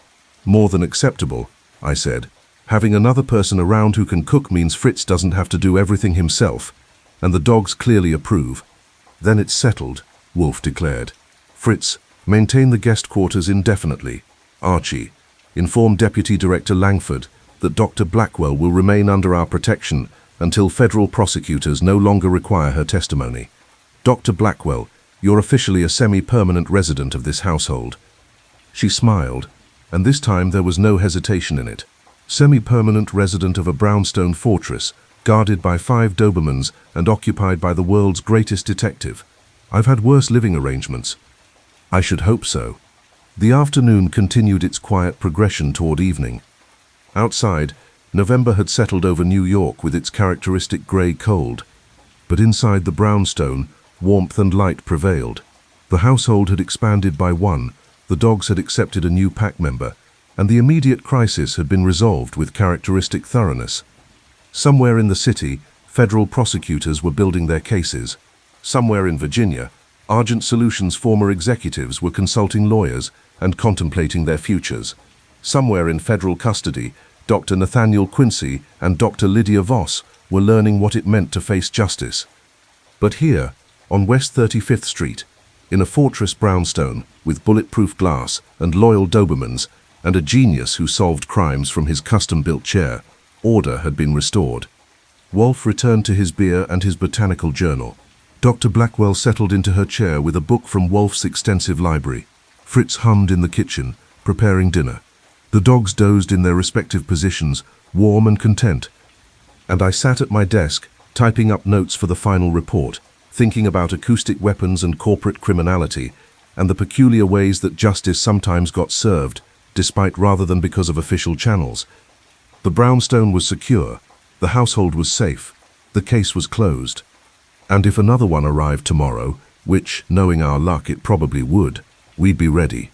"More than acceptable," I said. "Having another person around who can cook means Fritz doesn't have to do everything himself, and the dogs clearly approve." "Then it's settled," Wolfe declared. "Fritz, maintain the guest quarters indefinitely. Archie, inform Deputy Director Langford that Dr. Blackwell will remain under our protection until federal prosecutors no longer require her testimony. Dr. Blackwell, you're officially a semi-permanent resident of this household." She smiled, and this time there was no hesitation in it. "Semi-permanent resident of a brownstone fortress, guarded by 5 Dobermans and occupied by the world's greatest detective. I've had worse living arrangements." "I should hope so." The afternoon continued its quiet progression toward evening. Outside, November had settled over New York with its characteristic gray cold. But inside the brownstone, warmth and light prevailed. The household had expanded by 1, the dogs had accepted a new pack member, and the immediate crisis had been resolved with characteristic thoroughness. Somewhere in the city, federal prosecutors were building their cases. Somewhere in Virginia, Argent Solutions' former executives were consulting lawyers and contemplating their futures. Somewhere in federal custody, Dr. Nathaniel Quincy and Dr. Lydia Voss were learning what it meant to face justice. But here, on West 35th Street, in a fortress brownstone with bulletproof glass and loyal Dobermans and a genius who solved crimes from his custom-built chair, order had been restored. Wolfe returned to his beer and his botanical journal. Dr. Blackwell settled into her chair with a book from Wolfe's extensive library. Fritz hummed in the kitchen, preparing dinner. The dogs dozed in their respective positions, warm and content. And I sat at my desk, typing up notes for the final report, thinking about acoustic weapons and corporate criminality, and the peculiar ways that justice sometimes got served, despite rather than because of official channels. The brownstone was secure, the household was safe, the case was closed. And if another one arrived tomorrow, which, knowing our luck, it probably would, we'd be ready.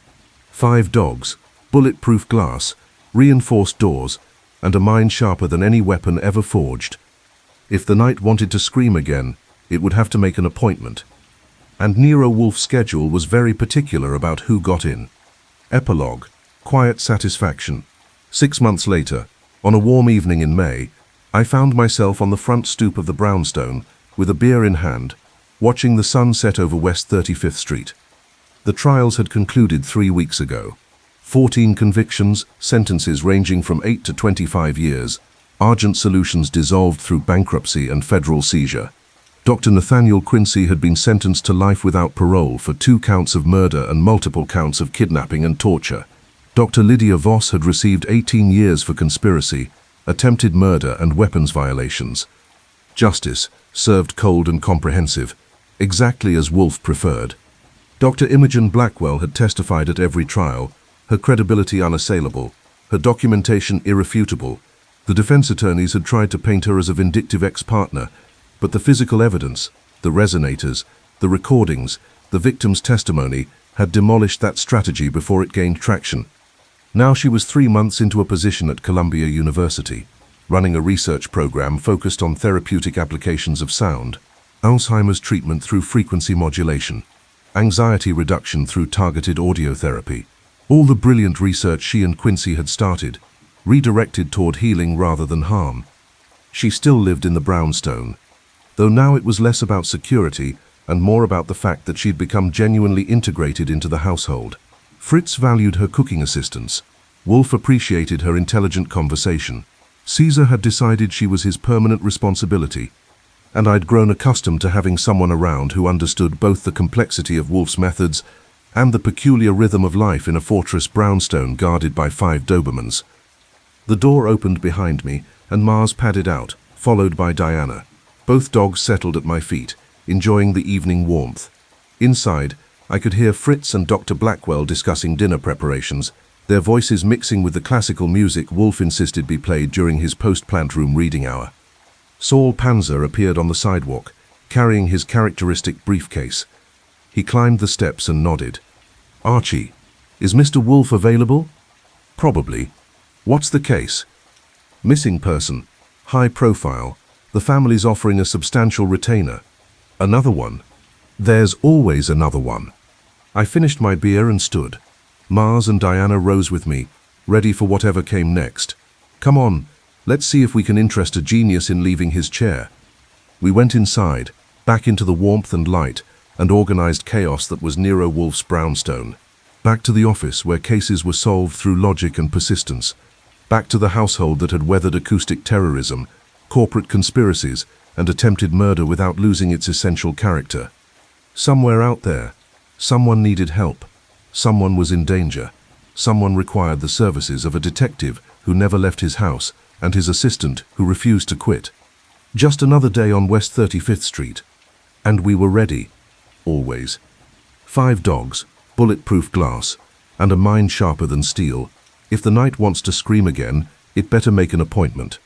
5 dogs, bulletproof glass, reinforced doors, and a mind sharper than any weapon ever forged. If the night wanted to scream again, it would have to make an appointment. And Nero Wolfe's schedule was very particular about who got in. Epilogue, quiet satisfaction. 6 months later, on a warm evening in May, I found myself on the front stoop of the brownstone, with a beer in hand, watching the sun set over West 35th Street. The trials had concluded 3 weeks ago. 14 convictions, sentences ranging from 8 to 25 years. Argent Solutions dissolved through bankruptcy and federal seizure. Dr. Nathaniel Quincy had been sentenced to life without parole for 2 counts of murder and multiple counts of kidnapping and torture. Dr. Lydia Voss had received 18 years for conspiracy, attempted murder and weapons violations. Justice, served cold and comprehensive, exactly as Wolfe preferred. Dr. Imogen Blackwell had testified at every trial, her credibility unassailable, her documentation irrefutable. The defense attorneys had tried to paint her as a vindictive ex-partner, but the physical evidence, the resonators, the recordings, the victim's testimony had demolished that strategy before it gained traction. Now she was 3 months into a position at Columbia University, running a research program focused on therapeutic applications of sound, Alzheimer's treatment through frequency modulation, anxiety reduction through targeted audio therapy. All the brilliant research she and Quincy had started, redirected toward healing rather than harm. She still lived in the brownstone. though now it was less about security and more about the fact that she'd become genuinely integrated into the household. Fritz valued her cooking assistance. Wolfe appreciated her intelligent conversation. Caesar had decided she was his permanent responsibility, and I'd grown accustomed to having someone around who understood both the complexity of Wolfe's methods and the peculiar rhythm of life in a fortress brownstone guarded by 5 Dobermans. The door opened behind me, and Mars padded out, followed by Diana. Both dogs settled at my feet, enjoying the evening warmth. Inside, I could hear Fritz and Dr. Blackwell discussing dinner preparations, their voices mixing with the classical music Wolfe insisted be played during his post-plant room reading hour. Saul Panzer appeared on the sidewalk, carrying his characteristic briefcase. He climbed the steps and nodded. "Archie, is Mr. Wolfe available?" "Probably. What's the case?" "Missing person. High profile. The family's offering a substantial retainer." "Another one?" "There's always another one." I finished my beer and stood. Mars and Diana rose with me, ready for whatever came next. "Come on, let's see if we can interest a genius in leaving his chair." We went inside, back into the warmth and light and organized chaos that was Nero Wolfe's brownstone. Back to the office where cases were solved through logic and persistence. Back to the household that had weathered acoustic terrorism, corporate conspiracies, and attempted murder without losing its essential character. Somewhere out there, someone needed help. Someone was in danger. Someone required the services of a detective who never left his house and his assistant who refused to quit. Just another day on West 35th Street. And we were ready. Always. 5 dogs, bulletproof glass, and a mind sharper than steel. If the night wants to scream again, it better make an appointment.